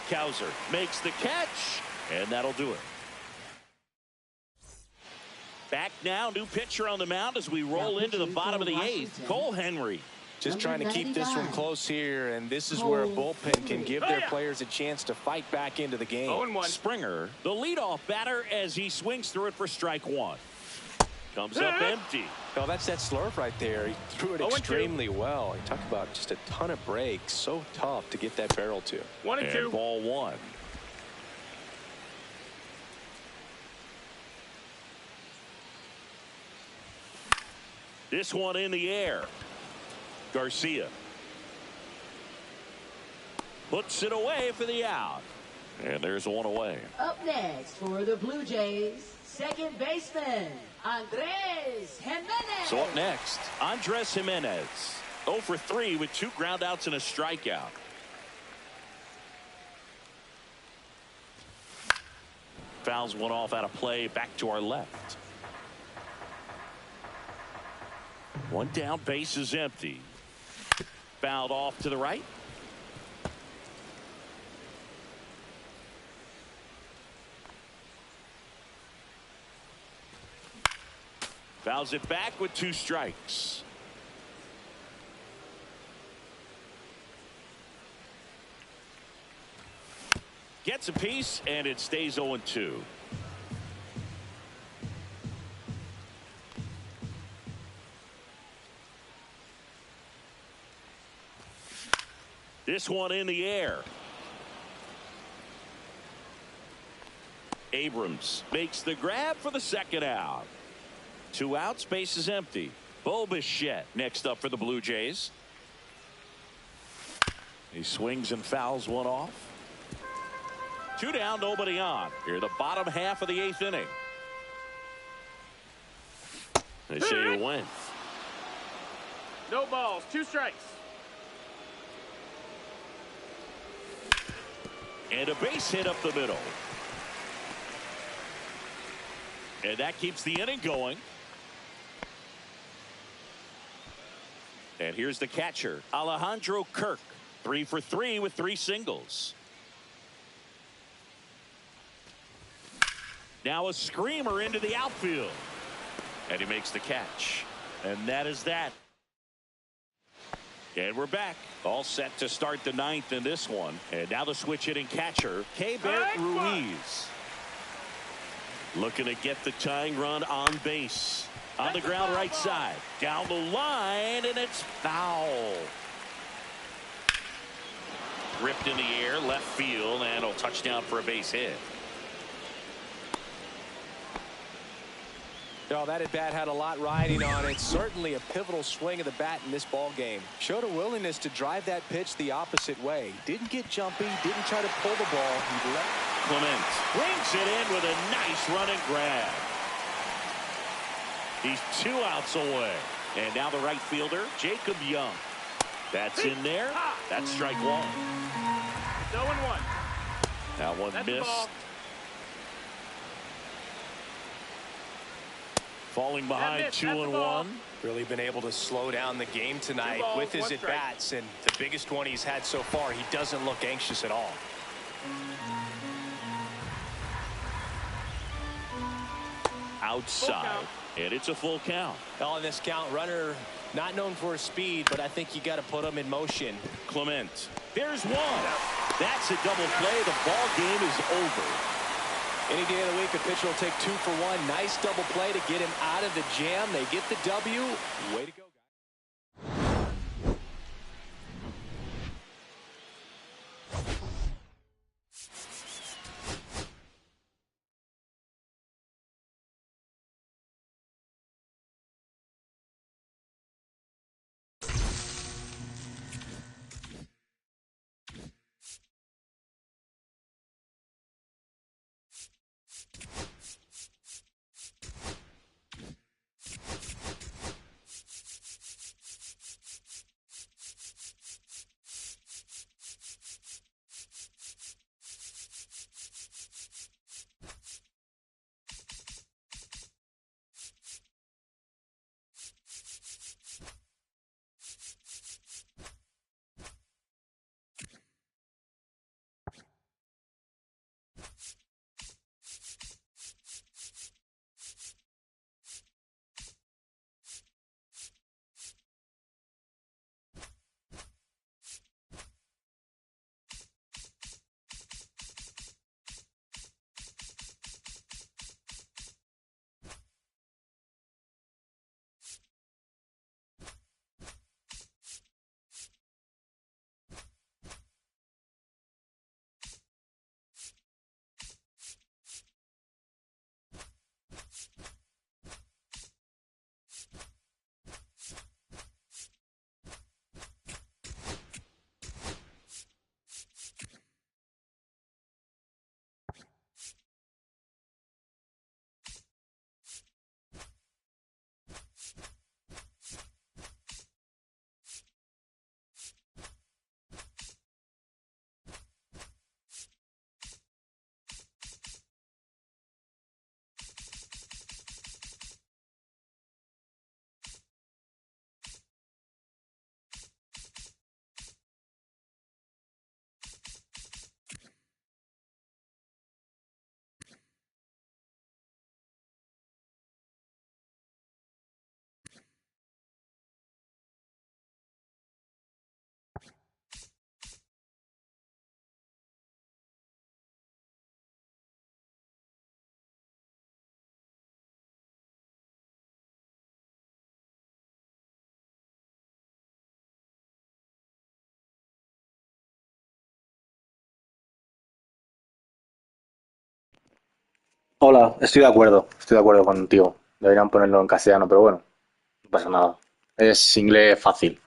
Cowser makes the catch, and that'll do it. Back now, new pitcher on the mound as we roll into the bottom of the 8th. Cole Henry. Just trying to keep this one close here, and this is where a bullpen can give their players a chance to fight back into the game. 0-1. Springer, the leadoff batter, as he swings through it for strike 1. Comes up empty. Oh, that's that slurve right there. He threw it extremely well. You talk about just a ton of breaks. So tough to get that barrel to. 1-2. And ball 1. This one in the air. Garcia puts it away for the out. And there's 1 away. Up next for the Blue Jays, second baseman, Andres Jimenez. So up next, Andres Jimenez. 0 for 3 with 2 groundouts and a strikeout. Fouls one off out of play, back to our left. One down, base is empty. Fouled off to the right. Fouls it back with 2 strikes. Gets a piece, and it stays 0-2. This one in the air. Abrams makes the grab for the second out. 2 outs, base is empty. Bo Bichette next up for the Blue Jays. He swings and fouls one off. 2 down, nobody on. Here, the bottom half of the 8th inning. They say you win. No balls, 2 strikes. And a base hit up the middle. And that keeps the inning going. And here's the catcher, Alejandro Kirk. 3 for 3 with 3 singles. Now a screamer into the outfield. And he makes the catch. And that is that. And we're back. All set to start the 9th in this one. And now the switch hitting catcher, Keibert Ruiz. Looking to get the tying run on base. On the ground right side. Down the line, and it's foul. Ripped in the air, left field, and a touchdown for a base hit. Oh, that at bat had a lot riding on it. Certainly a pivotal swing of the bat in this ball game. Showed a willingness to drive that pitch the opposite way. Didn't get jumpy, didn't try to pull the ball. He let Clement brings it in with a nice run and grab. He's 2 outs away. And now the right fielder, Jacob Young. That's in there. That's strike 1. 0-1. That one missed. Falling behind 2-1. Really been able to slow down the game tonight with his at-bats, and the biggest one he's had so far. He doesn't look anxious at all. Outside, and it's a full count. On this count, runner not known for his speed, but I think you got to put him in motion. Clement, there's one. That's a double play. The ball game is over. Any day of the week, a pitcher will take 2 for 1. Nice double play to get him out of the jam. They get the W. Way to go, guys. Hola, estoy de acuerdo contigo. Deberían ponerlo en castellano, pero bueno, no pasa nada. Es inglés fácil.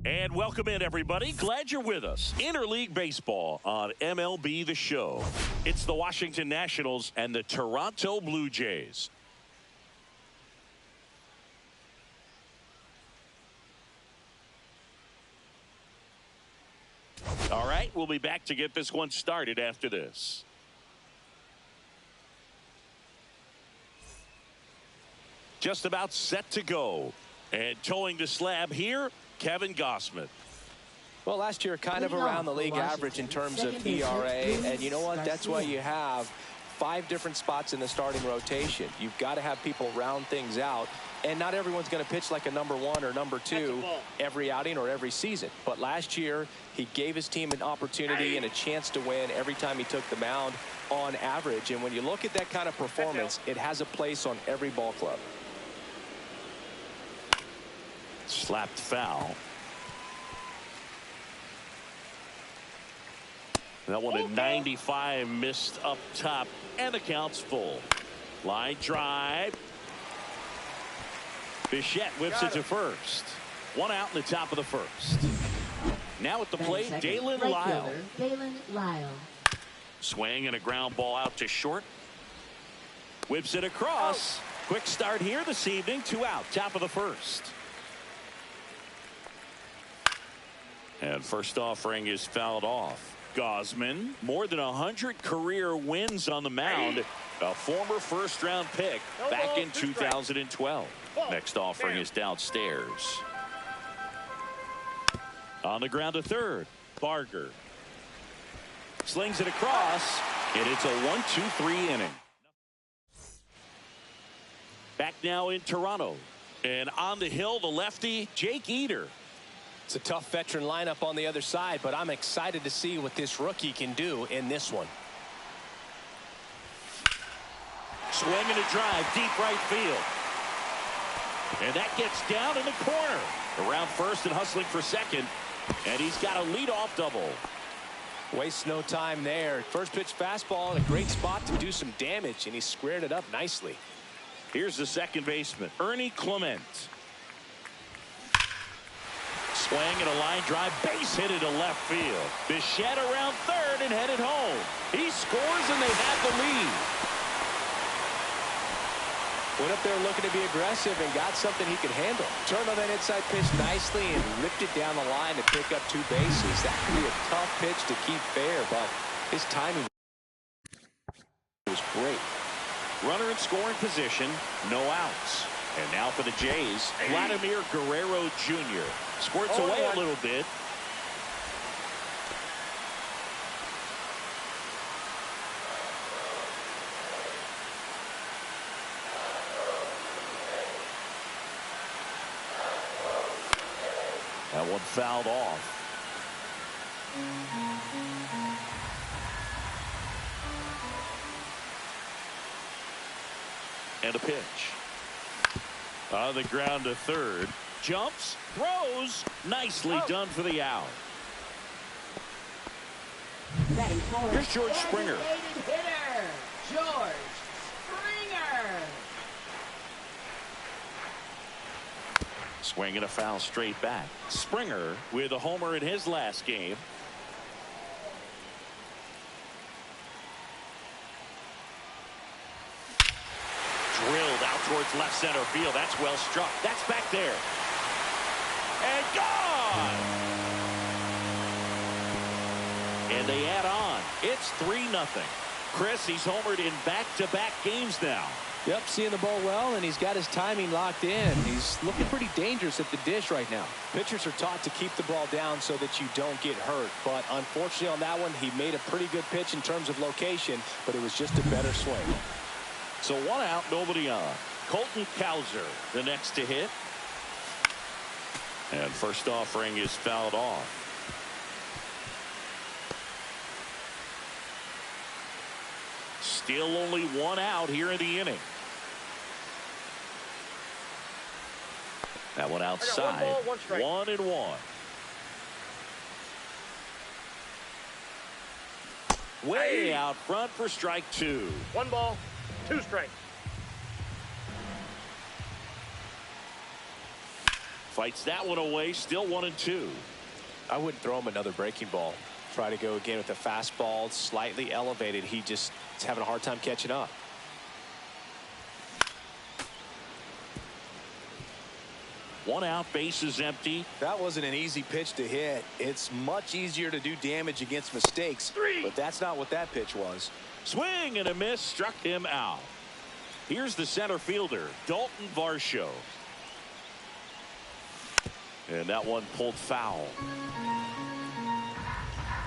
And welcome in, everybody. Glad you're with us. Interleague Baseball on MLB The Show. It's the Washington Nationals and the Toronto Blue Jays. All right, we'll be back to get this one started after this. Just about set to go. And towing the slab here, Kevin Gausman. Well, last year kind of around the league average in terms of ERA. And you know what? That's why you have 5 different spots in the starting rotation. You've got to have people round things out. And not everyone's going to pitch like a number 1 or number 2 every outing or every season. But last year, he gave his team an opportunity and a chance to win every time he took the mound on average. And when you look at that kind of performance, it has a place on every ball club. Slapped foul. That one at 95, missed up top, and the count's full. Line drive. Bichette whips it to first. 1 out in the top of the first. Now at the plate, Dalen Lyle. Swing and a ground ball out to short. Whips it across. Quick start here this evening. 2 out, top of the first. And first offering is fouled off. Gausman, more than 100 career wins on the mound. A former first-round pick back in 2012. Next offering is downstairs. On the ground to third, Barger. Slings it across, and it's a 1-2-3 inning. Back now in Toronto. And on the hill, the lefty, Jake Eder. It's a tough veteran lineup on the other side, but I'm excited to see what this rookie can do in this one. Swing and a drive, deep right field. And that gets down in the corner. Around first and hustling for second. And he's got a leadoff double. Wastes no time there. First pitch fastball in a great spot to do some damage, and he squared it up nicely. Here's the second baseman, Ernie Clement. Swing and a line drive, base hit into left field. Bichette around third and headed home. He scores and they have the lead. Went up there looking to be aggressive and got something he could handle. Turned on that inside pitch nicely and ripped it down the line to pick up 2 bases. That could be a tough pitch to keep fair, but his timing was great. Runner in scoring position, no outs. And now for the Jays, Vladimir Guerrero Jr. Squirts away a little bit. That one fouled off. And a pitch. On the ground to third. Jumps, throws. Nicely done for the out. Here's George Springer. George Springer. Swing and a foul straight back. Springer with a homer in his last game. Drilled out towards left center field. That's well struck. That's back there. And gone! And they add on. It's 3-0. Chris, he's homered in back-to-back games now. Yep, seeing the ball well, and he's got his timing locked in. He's looking pretty dangerous at the dish right now. Pitchers are taught to keep the ball down so that you don't get hurt. But unfortunately on that one, he made a pretty good pitch in terms of location, but it was just a better swing. So 1 out, nobody on. Colton Cowser, the next to hit. And first offering is fouled off. Still only 1 out here in the inning. That one outside. 1-1. Way out front for strike 2. 1 ball, 2 strikes. Fights that one away, still 1-2. I wouldn't throw him another breaking ball. Try to go again with the fastball, slightly elevated. He just is having a hard time catching up. One out, bases empty. That wasn't an easy pitch to hit. It's much easier to do damage against mistakes, but that's not what that pitch was. Swing and a miss, struck him out. Here's the center fielder, Dalton Varsho. And that one pulled foul.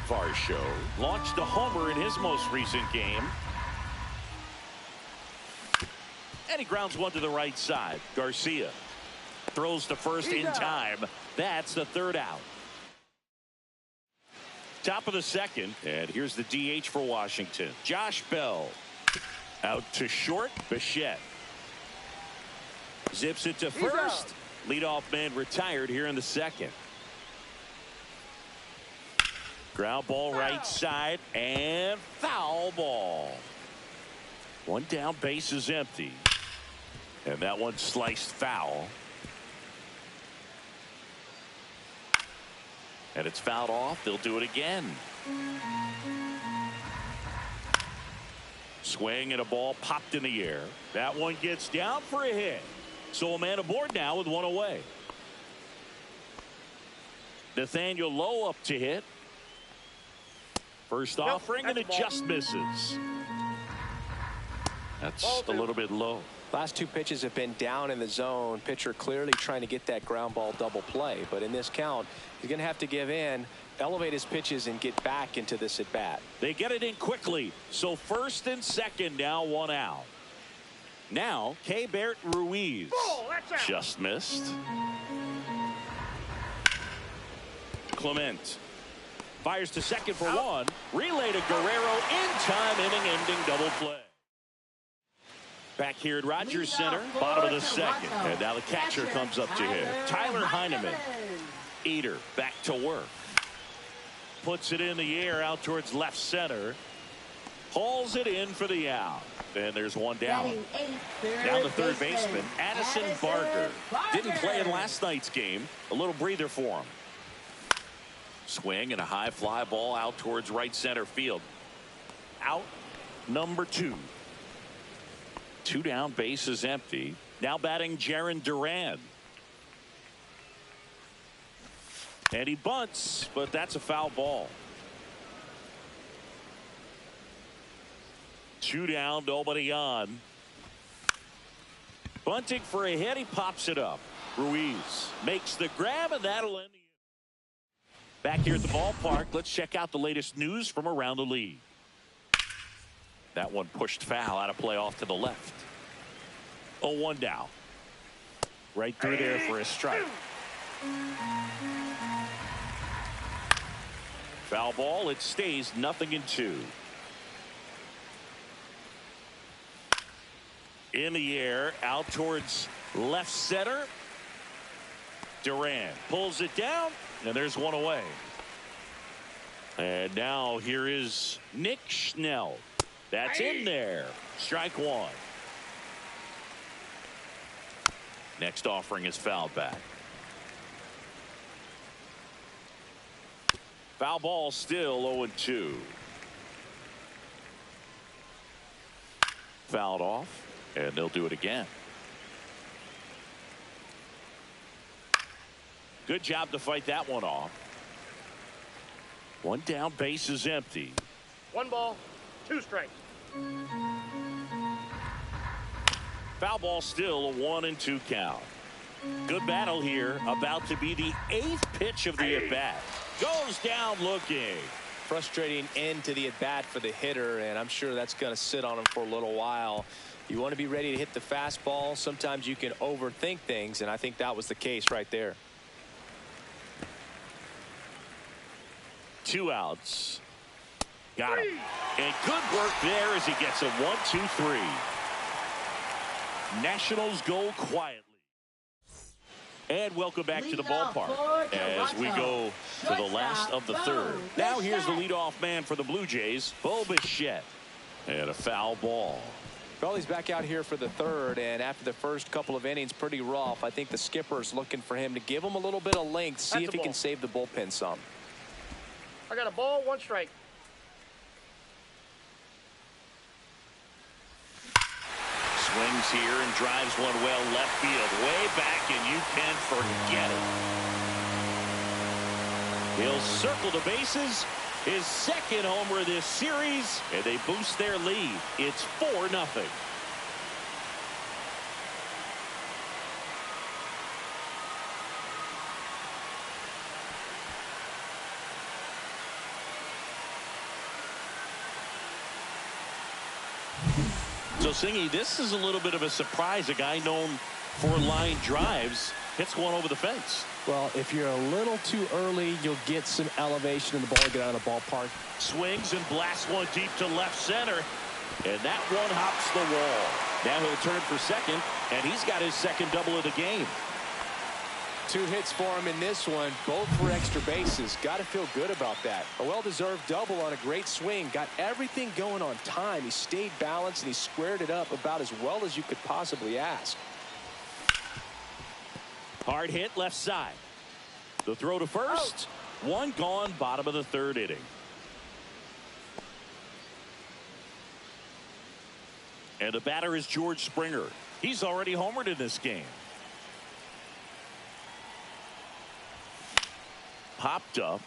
Varsho launched a homer in his most recent game. And he grounds one to the right side. Garcia throws to first in time. That's the third out. Top of the second, and here's the DH for Washington. Josh Bell. Out to short, Bichette. Zips it to first. Leadoff man retired here in the second. Ground ball right side, and foul ball. One down, base is empty. And that one sliced foul. And it's fouled off. They'll do it again. Swing and a ball popped in the air. That one gets down for a hit. So a man aboard now with one away. Nathaniel Lowe up to hit. First offering, and it just misses. That's a little bit low. Last two pitches have been down in the zone. Pitcher clearly trying to get that ground ball double play. But in this count, he's going to have to give in, elevate his pitches, and get back into this at bat. They get it in quickly. So first and second, now one out. Now, Keibert Ruiz. Just missed. Clement fires to second for one. Relay to Guerrero in time, inning-ending double play. Back here at Rogers Center, bottom of the second. And now the catcher comes up to hit. Tyler Heineman. Eater back to work. Puts it in the air out towards left center. Hauls it in for the out. And there's one down. Now the third baseman, Addison Barker. Didn't play in last night's game. A little breather for him. Swing and a high fly ball out towards right center field. Out number 2. 2 down, base is empty. Now batting Jarren Duran. And he bunts, but that's a foul ball. 2 down, nobody on. Bunting for a hit, he pops it up. Ruiz makes the grab, and that'll end the inning. Back here at the ballpark, let's check out the latest news from around the league. That one pushed foul, out of play off to the left. 0-1 down. Right through there for a strike. Foul ball, it stays 0-2. In the air, out towards left center. Duran pulls it down, and there's one away. And now here is Nick Schnell. That's in there. Strike one. Next offering is fouled back. Foul ball still 0-2. Fouled off, and they'll do it again. Good job to fight that one off. One down, base is empty. 1 ball, 2 strikes. Foul ball still a 1-2 count. Good battle here. About to be the 8th pitch of the at-bat. Goes down looking. Frustrating end to the at-bat for the hitter, and I'm sure that's going to sit on him for a little while. You want to be ready to hit the fastball. Sometimes you can overthink things, and I think that was the case right there. 2 outs. Got him. And good work there as he gets a 1-2-3. Nationals go quietly. And welcome back to the ballpark as we go to the last of the third. Now here's the leadoff man for the Blue Jays, Bo Bichette. And a foul ball. Well, he's back out here for the third, and after the first couple of innings, pretty rough. I think the skipper's looking for him to give him a little bit of length, see if he can save the bullpen some. I got a ball, 1 strike. Swings here and drives one well left field, way back, and you can forget it. He'll circle the bases, his second homer this series, and they boost their lead. It's 4-0. So, Singy, this is a little bit of a surprise. A guy known for line drives hits one over the fence. Well, if you're a little too early, you'll get some elevation in the ball, get out of the ballpark. Swings and blasts one deep to left center. And that one hops the wall. Now he'll turn for second, and he's got his second double of the game. 2 hits for him in this one, both for extra bases. Got to feel good about that. A well-deserved double on a great swing. Got everything going on time. He stayed balanced, and he squared it up about as well as you could possibly ask. Hard hit left side. The throw to first. One gone, bottom of the third inning. And the batter is George Springer. He's already homered in this game. Popped up.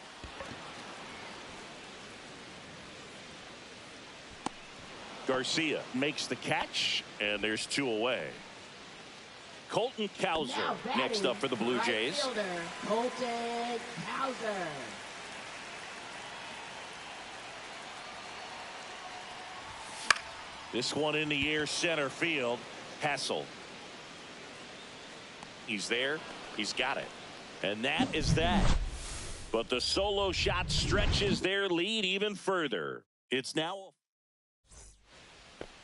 Garcia makes the catch, and there's 2 away. Colton Cowser next up for the Blue Jays. Fielder, Colton Cowser. This one in the air, center field. Hassel. He's there. He's got it. And that is that. But the solo shot stretches their lead even further. It's now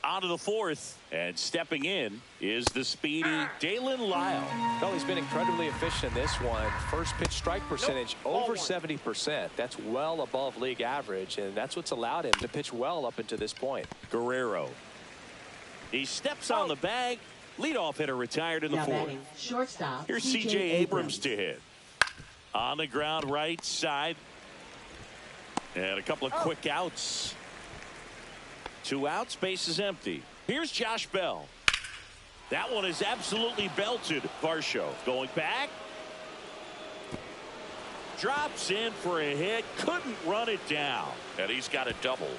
on to the fourth, and stepping in is the speedy Dalen Lyle. Well, he's been incredibly efficient in this one. First pitch strike percentage over 70%. That's well above league average, and that's what's allowed him to pitch well up until this point. Guerrero. He steps on the bag. Leadoff hitter retired in the fourth. Shortstop. Here's C.J. Abrams to hit. On the ground right side. And a couple of quick outs. 2 outs, base is empty. Here's Josh Bell. That one is absolutely belted. Varsho going back. Drops in for a hit. Couldn't run it down. And he's got a double.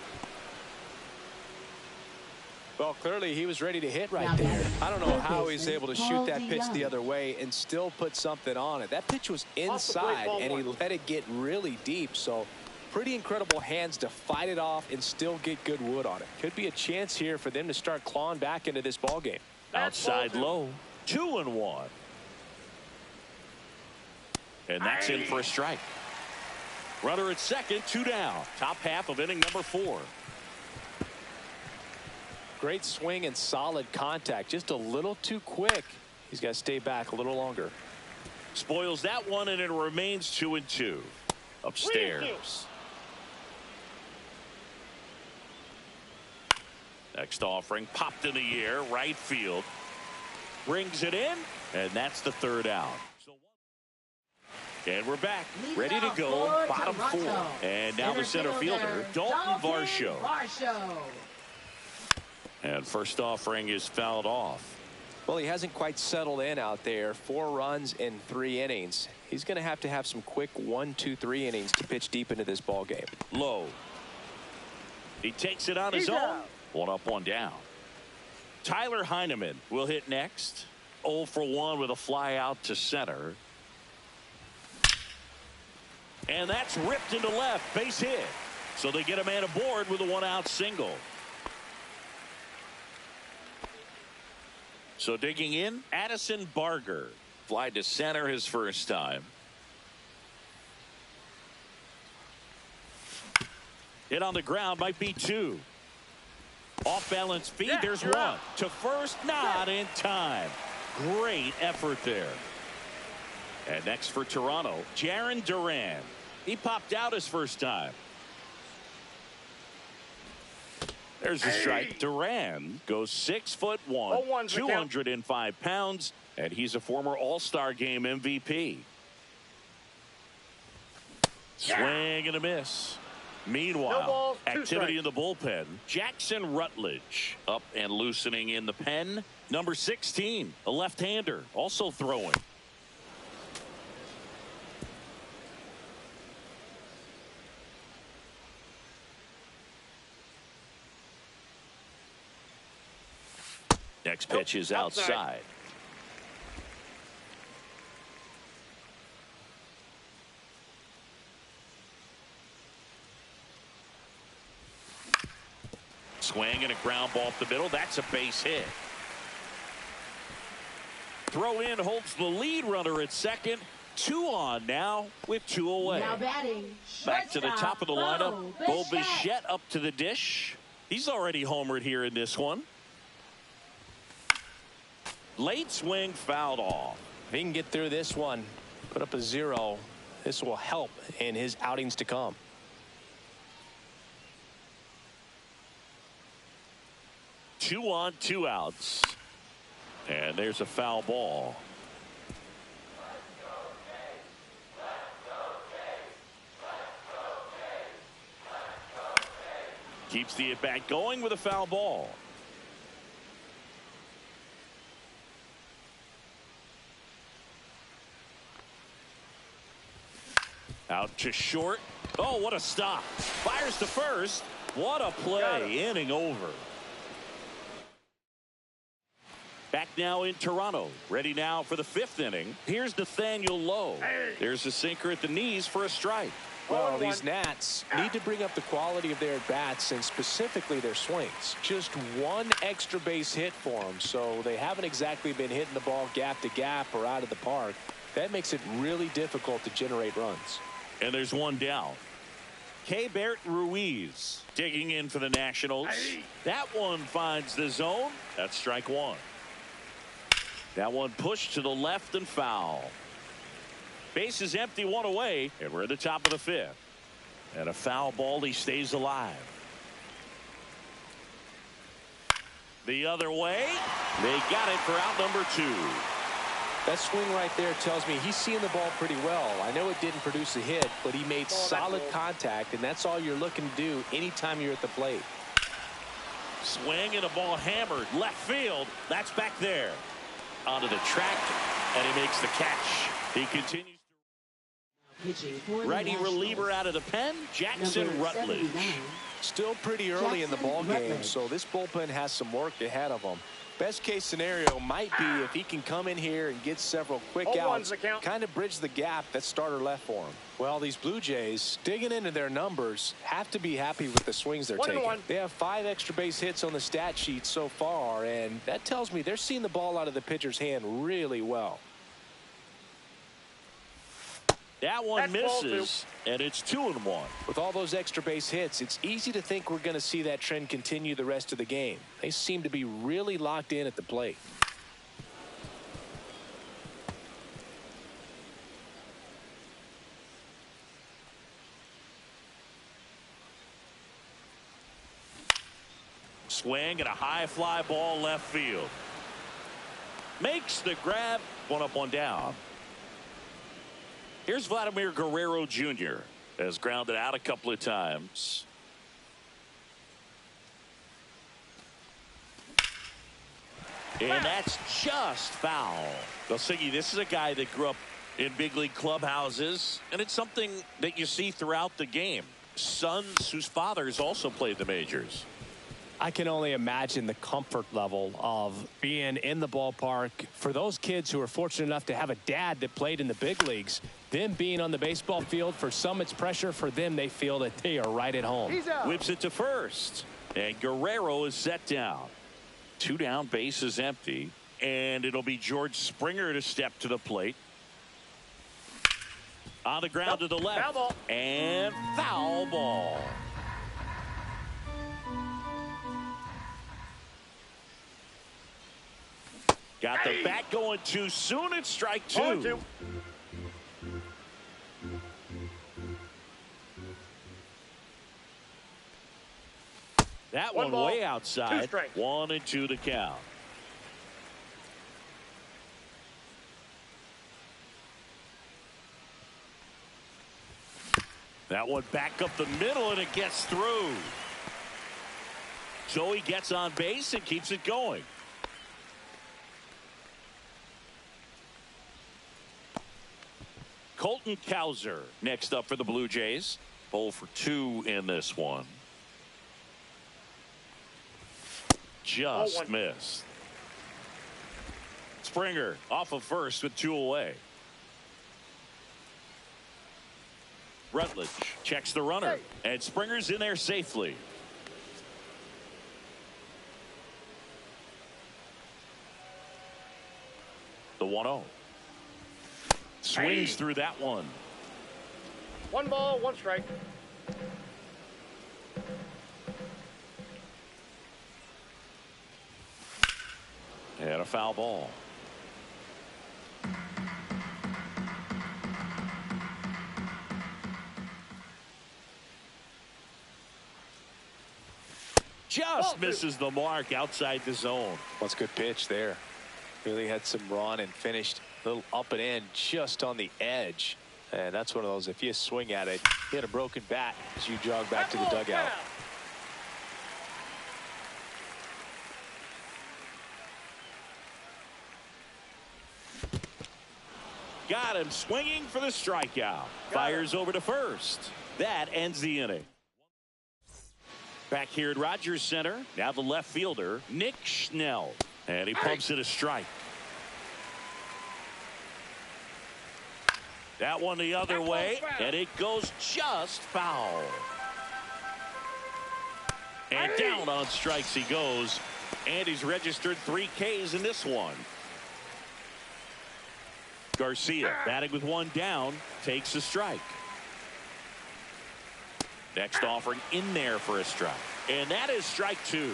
Well, clearly he was ready to hit right there. I don't know how he's able to shoot that pitch the other way and still put something on it. That pitch was inside, and he let it get really deep. So pretty incredible hands to fight it off and still get good wood on it. Could be a chance here for them to start clawing back into this ball game. Outside low. 2-1. And that's in for a strike. Runner at second, 2 down. Top half of inning number 4. Great swing and solid contact. Just a little too quick. He's got to stay back a little longer. Spoils that one, and it remains 2-2. Upstairs. Next offering popped in the air, right field. Brings it in, and that's the third out. And we're back, ready to go, bottom 4. And now the center fielder, Dalton Varsho. And first offering is fouled off. Well, he hasn't quite settled in out there. 4 runs in 3 innings. He's going to have some quick 1, 2, 3 innings to pitch deep into this ball game. Low. He takes it on his own. 1 up, 1 down. Tyler Heineman will hit next. 0 for 1 with a fly out to center. And that's ripped into left. Base hit. So they get a man aboard with a 1-out single. So digging in, Addison Barger. Fly to center his first time. Hit on the ground, might be 2. Off balance feed, there's 1. To first, not in time. Great effort there. And next for Toronto, Jarren Duran. He popped out his first time. There's a strike. Duran goes 6'1", 205 pounds, and he's a former All-Star Game MVP. Swing and a miss. Meanwhile, activity in the bullpen. Jackson Rutledge up and loosening in the pen. Number 16, a left-hander, also throwing. Next pitch is outside. Swing and a ground ball up the middle. That's a base hit. Throw in holds the lead runner at second. 2 on now with 2 away. Now batting. Back to the top of the lineup. Bo Bichette up to the dish. He's already homered here in this one. Late swing fouled off. If he can get through this one, put up a 0, this will help in his outings to come. Two on, 2 outs. And there's a foul ball. Keeps the at-bat going with a foul ball. Out to short. Oh, what a stop. Fires to first. What a play. Inning over. Back now in Toronto. Ready now for the 5th inning. Here's Nathaniel Lowe. There's a sinker at the knees for a strike. Well, these Nats need to bring up the quality of their at-bats and specifically their swings. Just 1 extra base hit for them, so they haven't exactly been hitting the ball gap to gap or out of the park. That makes it really difficult to generate runs. And there's 1 down. Keibert Ruiz digging in for the Nationals. That one finds the zone. That's strike 1. That one pushed to the left and foul. Base is empty, 1 away, and we're at the top of the 5th. And a foul ball. He stays alive. The other way. They got it for out number 2. That swing right there tells me he's seeing the ball pretty well. I know it didn't produce a hit, but he made solid contact, and that's all you're looking to do anytime you're at the plate. Swing and a ball hammered left field. That's back there. Onto the track, and he makes the catch. He continues. Righty reliever out of the pen, Jackson Rutledge. Still pretty early in the ball game, so this bullpen has some work ahead of them. Best case scenario might be if he can come in here and get several quick outs, kind of bridge the gap that starter left for him. Well, these Blue Jays, digging into their numbers, have to be happy with the swings they're taking. They have 5 extra base hits on the stat sheet so far, and that tells me they're seeing the ball out of the pitcher's hand really well. That one misses, and it's 2-1. With all those extra base hits, it's easy to think we're going to see that trend continue the rest of the game. They seem to be really locked in at the plate. Swing and a high fly ball left field. Makes the grab. 1 up, 1 down. Here's Vladimir Guerrero Jr. has grounded out a couple of times. And that's just foul. Siggy, this is a guy that grew up in big league clubhouses, and it's something that you see throughout the game. Sons whose fathers also played the majors. I can only imagine the comfort level of being in the ballpark. For those kids who are fortunate enough to have a dad that played in the big leagues, them being on the baseball field, for some it's pressure. For them, they feel that they are right at home. Whips it to first, and Guerrero is set down. 2 down, base is empty, and it'll be George Springer to step to the plate. On the ground to the left. Foul ball. And foul ball. Got the bat going too soon. It's strike 2. That One one ball, way 2 outside. strikes. 1-2 to count. That one back up the middle, and it gets through. So he gets on base and keeps it going. Colton Cowser next up for the Blue Jays. 0 for 2 in this one. Just missed. Springer off of first with 2 away. Rutledge checks the runner, and Springer's in there safely. The 1-0. Swings through that one. 1 ball, 1 strike. And a foul ball. Just misses the mark outside the zone. What's a good pitch there. Really had some run and finished a little up and in just on the edge. And that's one of those, if you swing at it, hit a broken bat as you jog back to the dugout. Got him swinging for the strikeout. Fires over to first. That ends the inning. Back here at Rogers Center, now the left fielder, Nick Schnell. And he pumps it a strike. That one the other way, and it goes just foul. And down on strikes he goes. And he's registered 3 Ks in this one. Garcia batting with 1 down, takes a strike. Next offering in there for a strike. And that is strike 2.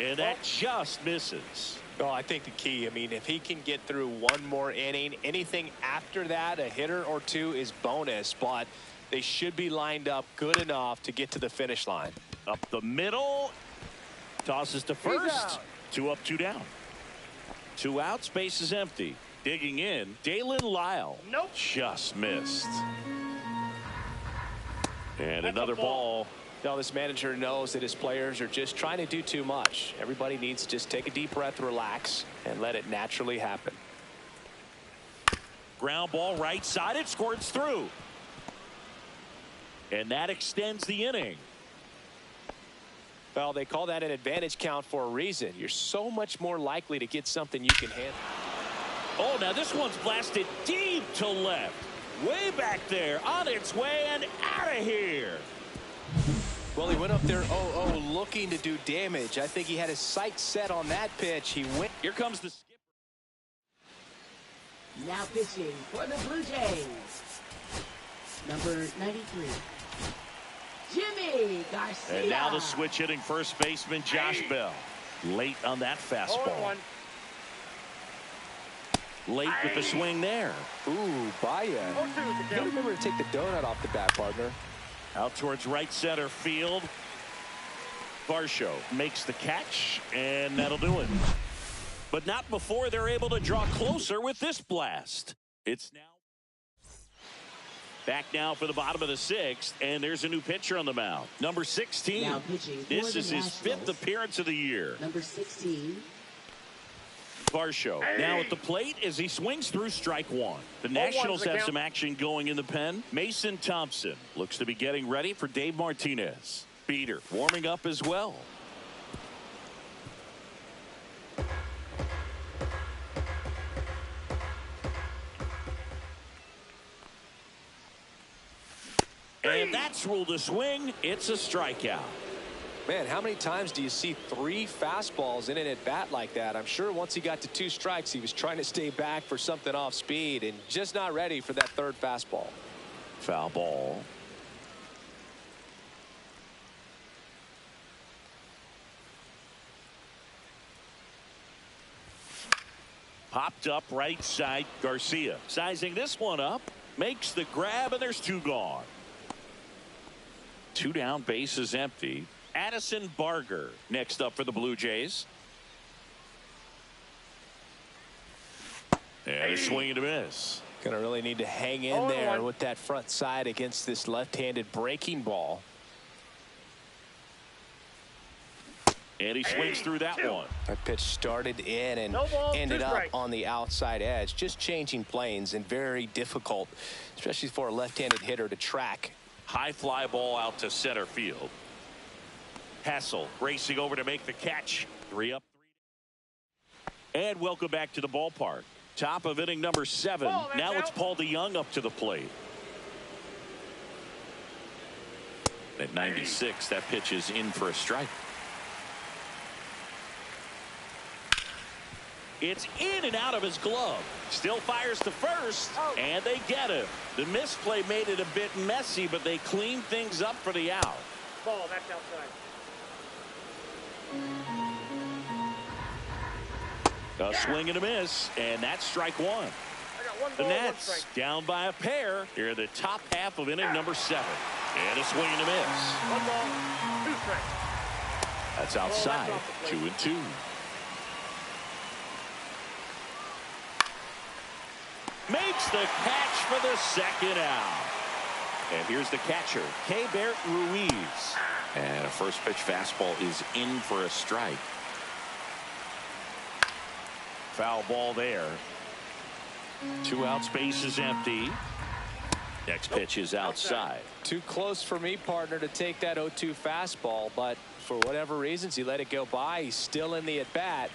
And that just misses. Well, I think the key, I mean, if he can get through 1 more inning, anything after that, a hitter or 2 is bonus. But they should be lined up good enough to get to the finish line. Up the middle. Tosses to first. 2 up, 2 down. 2 outs, base is empty. Digging in, Dalen Lyle. Nope. Just missed. And another ball. Now this manager knows that his players are just trying to do too much. Everybody needs to just take a deep breath, relax, and let it naturally happen. Ground ball right side. It squirts through. And that extends the inning. Well, they call that an advantage count for a reason. You're so much more likely to get something you can handle. Oh, now this one's blasted deep to left. Way back there, on its way and out of here. Well, he went up there 0-0 looking to do damage. I think he had his sights set on that pitch. He went. Here comes the skipper. Now pitching for the Blue Jays, number 93, Jimmy Garcia. And now the switch hitting first baseman Josh Bell. Late on that fastball. Late with the swing there. Ooh, Baya. You gotta remember to take the donut off the bat, partner. Out towards right center field. Varsho makes the catch, and that'll do it. But not before they're able to draw closer with this blast. It's now back now for the bottom of the 6th, and there's a new pitcher on the mound. Number 16. Now pitching for This the is his Nationals. 5th appearance of the year. Number 16. Varsho now at the plate as he swings through strike 1. The Nationals have some action going in the pen. Mason Thompson looks to be getting ready for Dave Martinez. Beater warming up as well. And that's ruled a swing. It's a strikeout. Man, how many times do you see 3 fastballs in an at-bat like that? I'm sure once he got to 2 strikes, he was trying to stay back for something off speed and just not ready for that 3rd fastball. Foul ball. Popped up right side. Garcia sizing this one up. Makes the grab, and there's 2 gone. 2 down, base is empty. Addison Barger next up for the Blue Jays. And a swing and a miss. Going to really need to hang in there with that front side against this left-handed breaking ball. And he swings through that one. That pitch started in and ended up on the outside edge. Just changing planes and very difficult, especially for a left-handed hitter to track. High fly ball out to center field. Hassel racing over to make the catch. 3 up. And welcome back to the ballpark. Top of inning number 7. Now it's Paul DeYoung up to the plate. At 96, that pitch is in for a strike. It's in and out of his glove. Still fires to first, and they get him. The misplay made it a bit messy, but they cleaned things up for the out. Ball, that's outside. A swing and a miss, and that's strike 1. The Nats down by a pair here in the top half of inning number 7. And a swing and a miss. 1 ball, 2 strikes. That's outside. 2-2. Makes the catch for the second out. And here's the catcher, Keibert Ruiz. And a first pitch fastball is in for a strike. Foul ball there. 2 outs, base is empty. Next pitch is outside. Too close for me, partner, to take that 0-2 fastball, but for whatever reasons he let it go by. He's still in the at bat.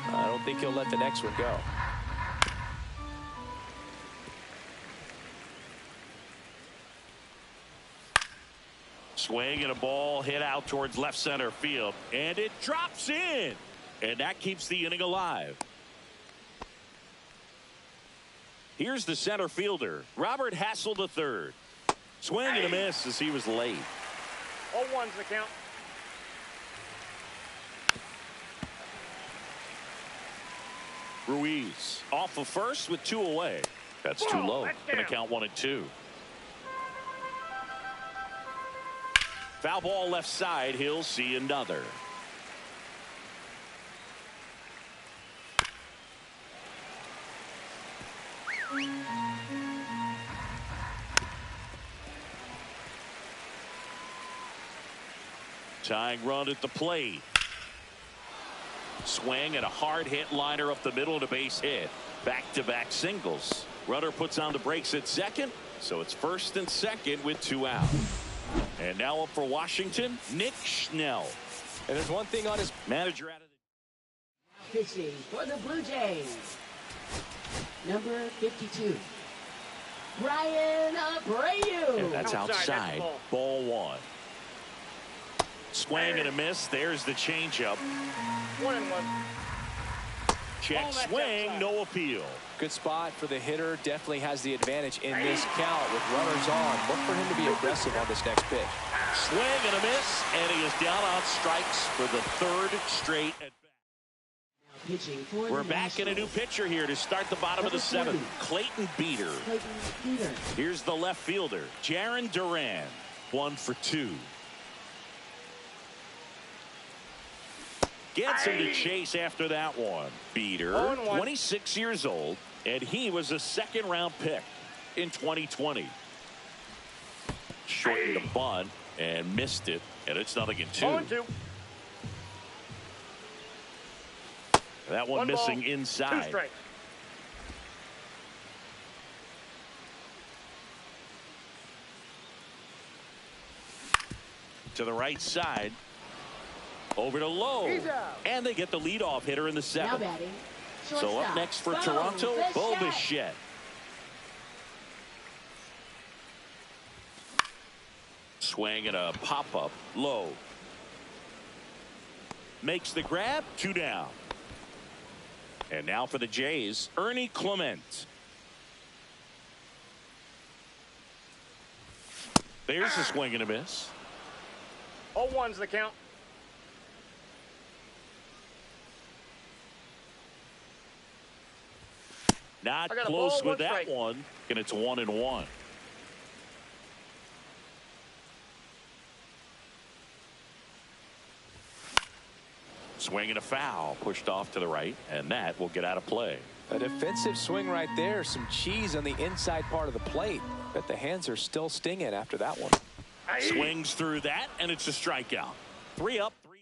I don't think he'll let the next one go. Swing and a ball hit out towards left center field, and it drops in, and that keeps the inning alive. Here's the center fielder, Robert Hassel III. Swing and a miss as he was late. 0-1's the count. Ruiz off of first with 2 away. That's too low. Gonna count 1-2. Foul ball left side. He'll see another. Tying run at the plate. Swing and a hard hit liner up the middle and a base hit. Back-to-back singles. Runner puts on the brakes at second, so it's first and second with 2 out. And now up for Washington, Nick Schnell. And there's one thing on his manager out of the pitching for the Blue Jays. Number 52. Brian Abreu. And that's outside. Ball 1. Swing and a miss. There's the changeup. 1-1. Check swing, no appeal. Good spot for the hitter. Definitely has the advantage in this count with runners on. Look for him to be aggressive on this next pitch. Swing and a miss, and he is down on strikes for the 3rd straight at bat. We're back in a new pitcher here to start the bottom of the 7th. Clayton Beeter. Here's the left fielder, Jarren Duran. 1 for 2. Gets him to chase after that one. Beeter, 26 years old, and he was a 2nd-round pick in 2020. Shortened the bunt and missed it, and it's 0-2. That one missing inside. 2 strikes. To the right side. Over to Lowe, and they get the leadoff hitter in the 7th. So up next for Toronto, Bo Bichette. Swing and a pop-up, Lowe. Makes the grab, 2 down. And now for the Jays, Ernie Clement. There's a swing and a miss. 0-1's the count. Not close with that one, and it's 1-1. Swing and a foul, pushed off to the right, and that will get out of play. A defensive swing right there. Some cheese on the inside part of the plate. Bet the hands are still stinging after that one. Swings through that, and it's a strikeout. 3 up, 3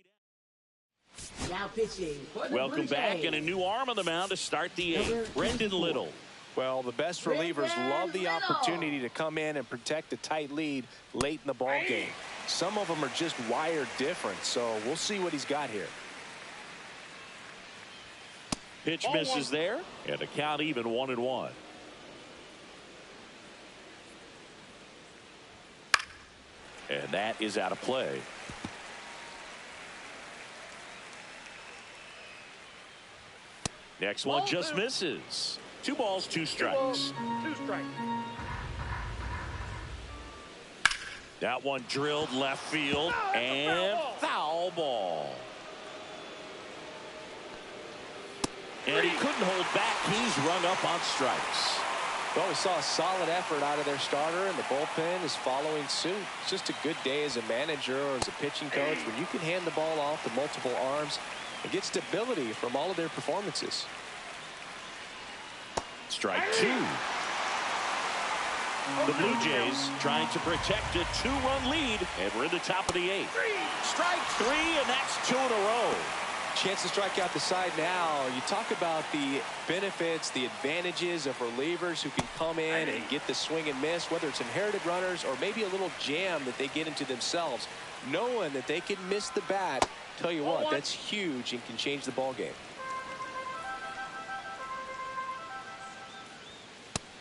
down. Now pitching for the Welcome Blue back, Jays. and a new arm on the mound to start the 8th. Brendan Little. Well, the best relievers love the opportunity to come in and protect a tight lead late in the ball game. Some of them are just wired different, so we'll see what he's got here. Pitch misses there, and the count even 1-1. And that is out of play. Next one just misses. 2 balls, 2 strikes. 2 strikes. That one drilled left field, and foul ball. And he couldn't hold back. He's rung up on strikes. Well, we saw a solid effort out of their starter, and the bullpen is following suit. It's just a good day as a manager or as a pitching coach when you can hand the ball off to multiple arms and get stability from all of their performances. Strike 2. The Blue Jays trying to protect a 2-run lead, and we're in the top of the 8th. Strike 3, and that's 2 in a row. Chance to strike out the side now. You talk about the benefits, the advantages of relievers who can come in and get the swing and miss, whether it's inherited runners or maybe a little jam that they get into themselves. Knowing that they can miss the bat, tell you what, that's huge and can change the ball game.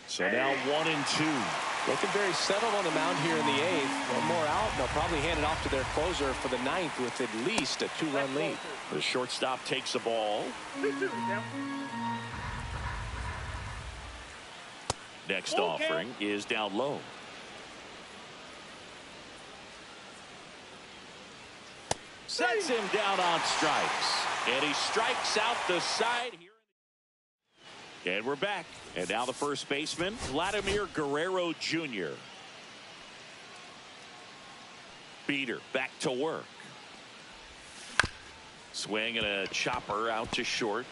So now 1-2. Looking very settled on the mound here in the 8th. One more out, and they'll probably hand it off to their closer for the 9th with at least a 2-run lead. The shortstop takes the ball. Next offering is down low. Sets him down on strikes. And he strikes out the side here. And we're back. And now the first baseman, Vladimir Guerrero Jr. Beater back to work. Swing and a chopper out to short.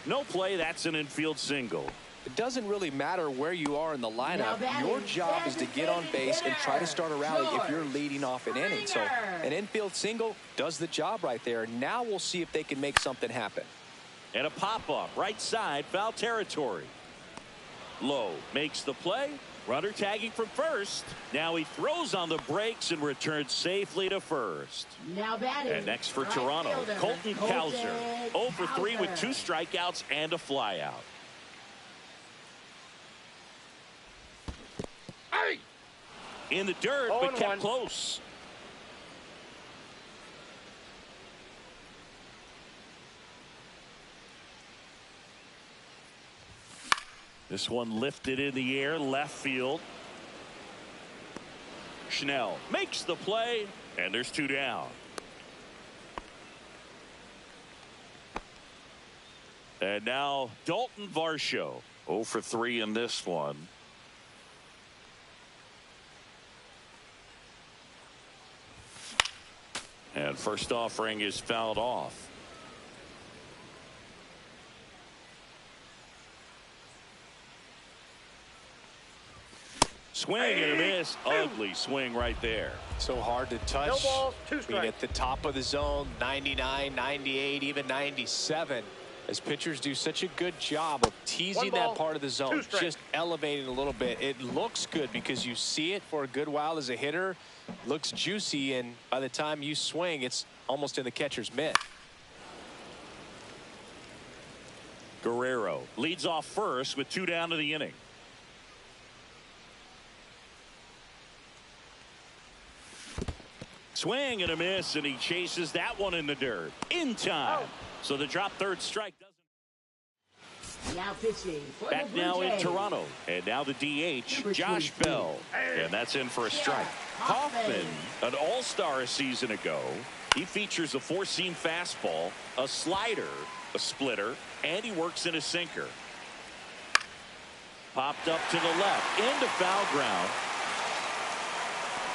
No play. That's an infield single. It doesn't really matter where you are in the lineup. Your job is to get on base and try to start a rally if you're leading off an inning. So an infield single does the job right there. Now we'll see if they can make something happen. And a pop-up right side, foul territory. Lowe makes the play. Runner tagging from first. Now he throws on the brakes and returns safely to first. Now batting. And next for Toronto, Colton Cowser. 0 for 3 with 2 strikeouts and a flyout. In the dirt, but kept close. This one lifted in the air, left field. Schnell makes the play, and there's 2 down. And now Dalton Varsho, 0 for 3 in this one. And first offering is fouled off. Swing and a miss. Ugly swing right there. So hard to touch. No balls, 2 strikes. At the top of the zone, 99, 98, even 97. As pitchers do such a good job of teasing that part of the zone, just elevating a little bit. It looks good because you see it for a good while as a hitter. Looks juicy, and by the time you swing, it's almost in the catcher's mitt. Guerrero leads off first with 2 down to the inning. Swing and a miss, and he chases that one in the dirt. In time. So the drop third strike doesn't. Now pitching for Back the Blue now in Jays. Toronto. And now the DH, Josh Bell. And that's in for a strike. Hoffman, an all-star a season ago. He features a 4-seam fastball, a slider, a splitter, and he works in a sinker. Popped up to the left, into foul ground.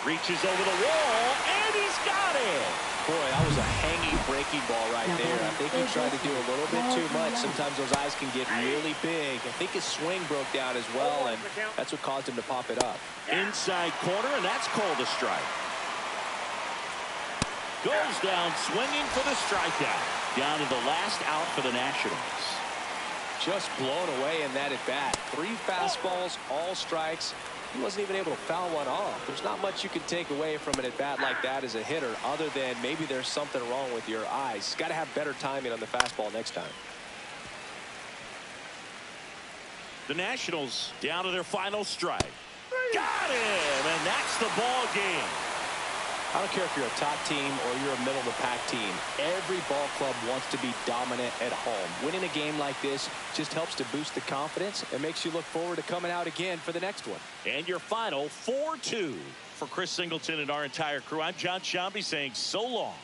Reaches over the wall, and he's got it. Boy, that was a hanging breaking ball right there. I think he tried to do a little bit too much. Sometimes those eyes can get really big. I think his swing broke down as well, and that's what caused him to pop it up. Inside corner, and that's called a strike. Goes down swinging for the strikeout. Down to the last out for the Nationals. Just blown away in that at bat. 3 fastballs, all strikes. He wasn't even able to foul one off. There's not much you can take away from an at bat like that as a hitter, other than maybe there's something wrong with your eyes. Got to have better timing on the fastball next time. The Nationals down to their final strike. Got him, and that's the ball game. I don't care if you're a top team or you're a middle-of-the-pack team. Every ball club wants to be dominant at home. Winning a game like this just helps to boost the confidence and makes you look forward to coming out again for the next one. And your final 4-2. For Chris Singleton and our entire crew, I'm John Shambi saying so long.